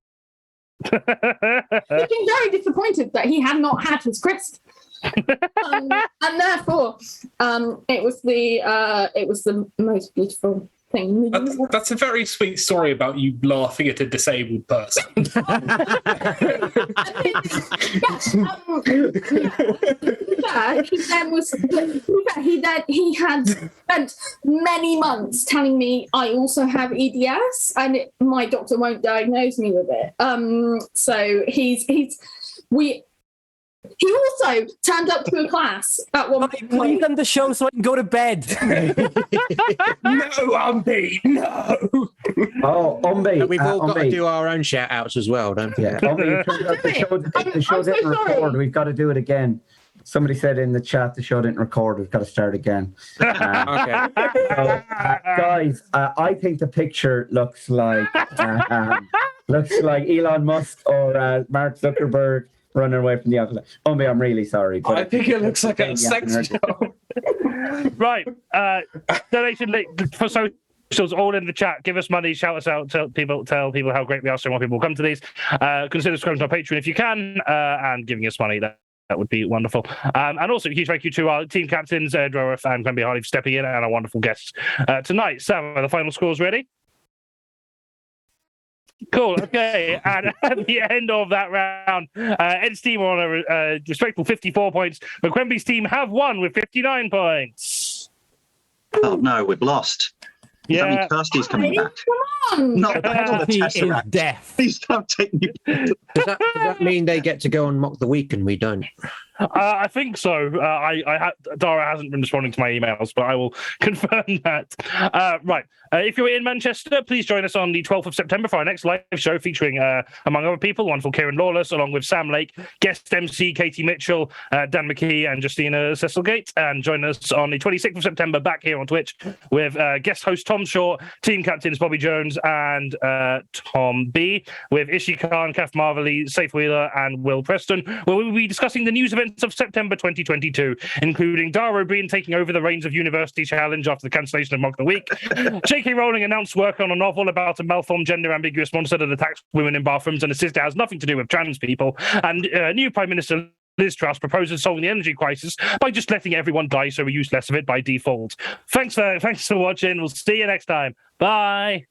looking very disappointed that he had not had his crisp. And therefore, it was the most beautiful thing. That's a very sweet story about you laughing at a disabled person. He had spent many months telling me I also have EDS, and my doctor won't diagnose me with it. So he also turned up to a class at one point. Please end the show so I can go to bed. No, UMBY, no. Oh, UMBY. We've all got to UMBY. do our own shout outs as well, don't we? Yeah, UMBY, it turns out the show didn't record. We've got to do it again. Somebody said in the chat the show didn't record. We've got to start again. Okay. So, guys, I think the picture looks like Elon Musk or Mark Zuckerberg running away from the Avalanche. UMBY, I'm really sorry. But I think it looks like a sex show. Right. Donation link for socials all in the chat. Give us money, shout us out, tell people how great we are, so more people will come to these. Consider subscribing to our Patreon if you can, and giving us money. That would be wonderful. And also a huge thank you to our team captains, ROWORTH and QUENBY, HARLEY, for stepping in, and our wonderful guests tonight. Sam, are the final scores ready? Cool. Okay. And at the end of that round, Ed's team are on a respectful 54 points, but QUENBY's team have won with 59 points. Oh no, we've lost. Does that mean Kirsty's coming back? Come on! Not back to the He is Tesseract. deaf. Please don't take me. Does that mean they get to go and mock the week and we don't? I think so. Dara hasn't been responding to my emails, but I will confirm that. Right. If you're in Manchester, please join us on the 12th of September for our next live show featuring, among other people, wonderful KIERAN LAWLESS, along with Sam Lake, guest MC Katie Mitchell, Dan McKee, and Justina Cecilgate. And join us on the 26th of September back here on Twitch with guest host Tom Short, team captains Bobby Jones and Tom B, with Ishi Khan, Kath Marvelly, Safe Wheeler, and Will Preston, where we will be discussing the news events of September 2022, including Dara O'Brien taking over the reins of University Challenge after the cancellation of Mock the Week. J.K. Rowling announced work on a novel about a malformed gender-ambiguous monster that attacks women in bathrooms and insists it has nothing to do with trans people. And new Prime Minister Liz Truss proposes solving the energy crisis by just letting everyone die so we use less of it by default. Thanks for watching. We'll see you next time. Bye.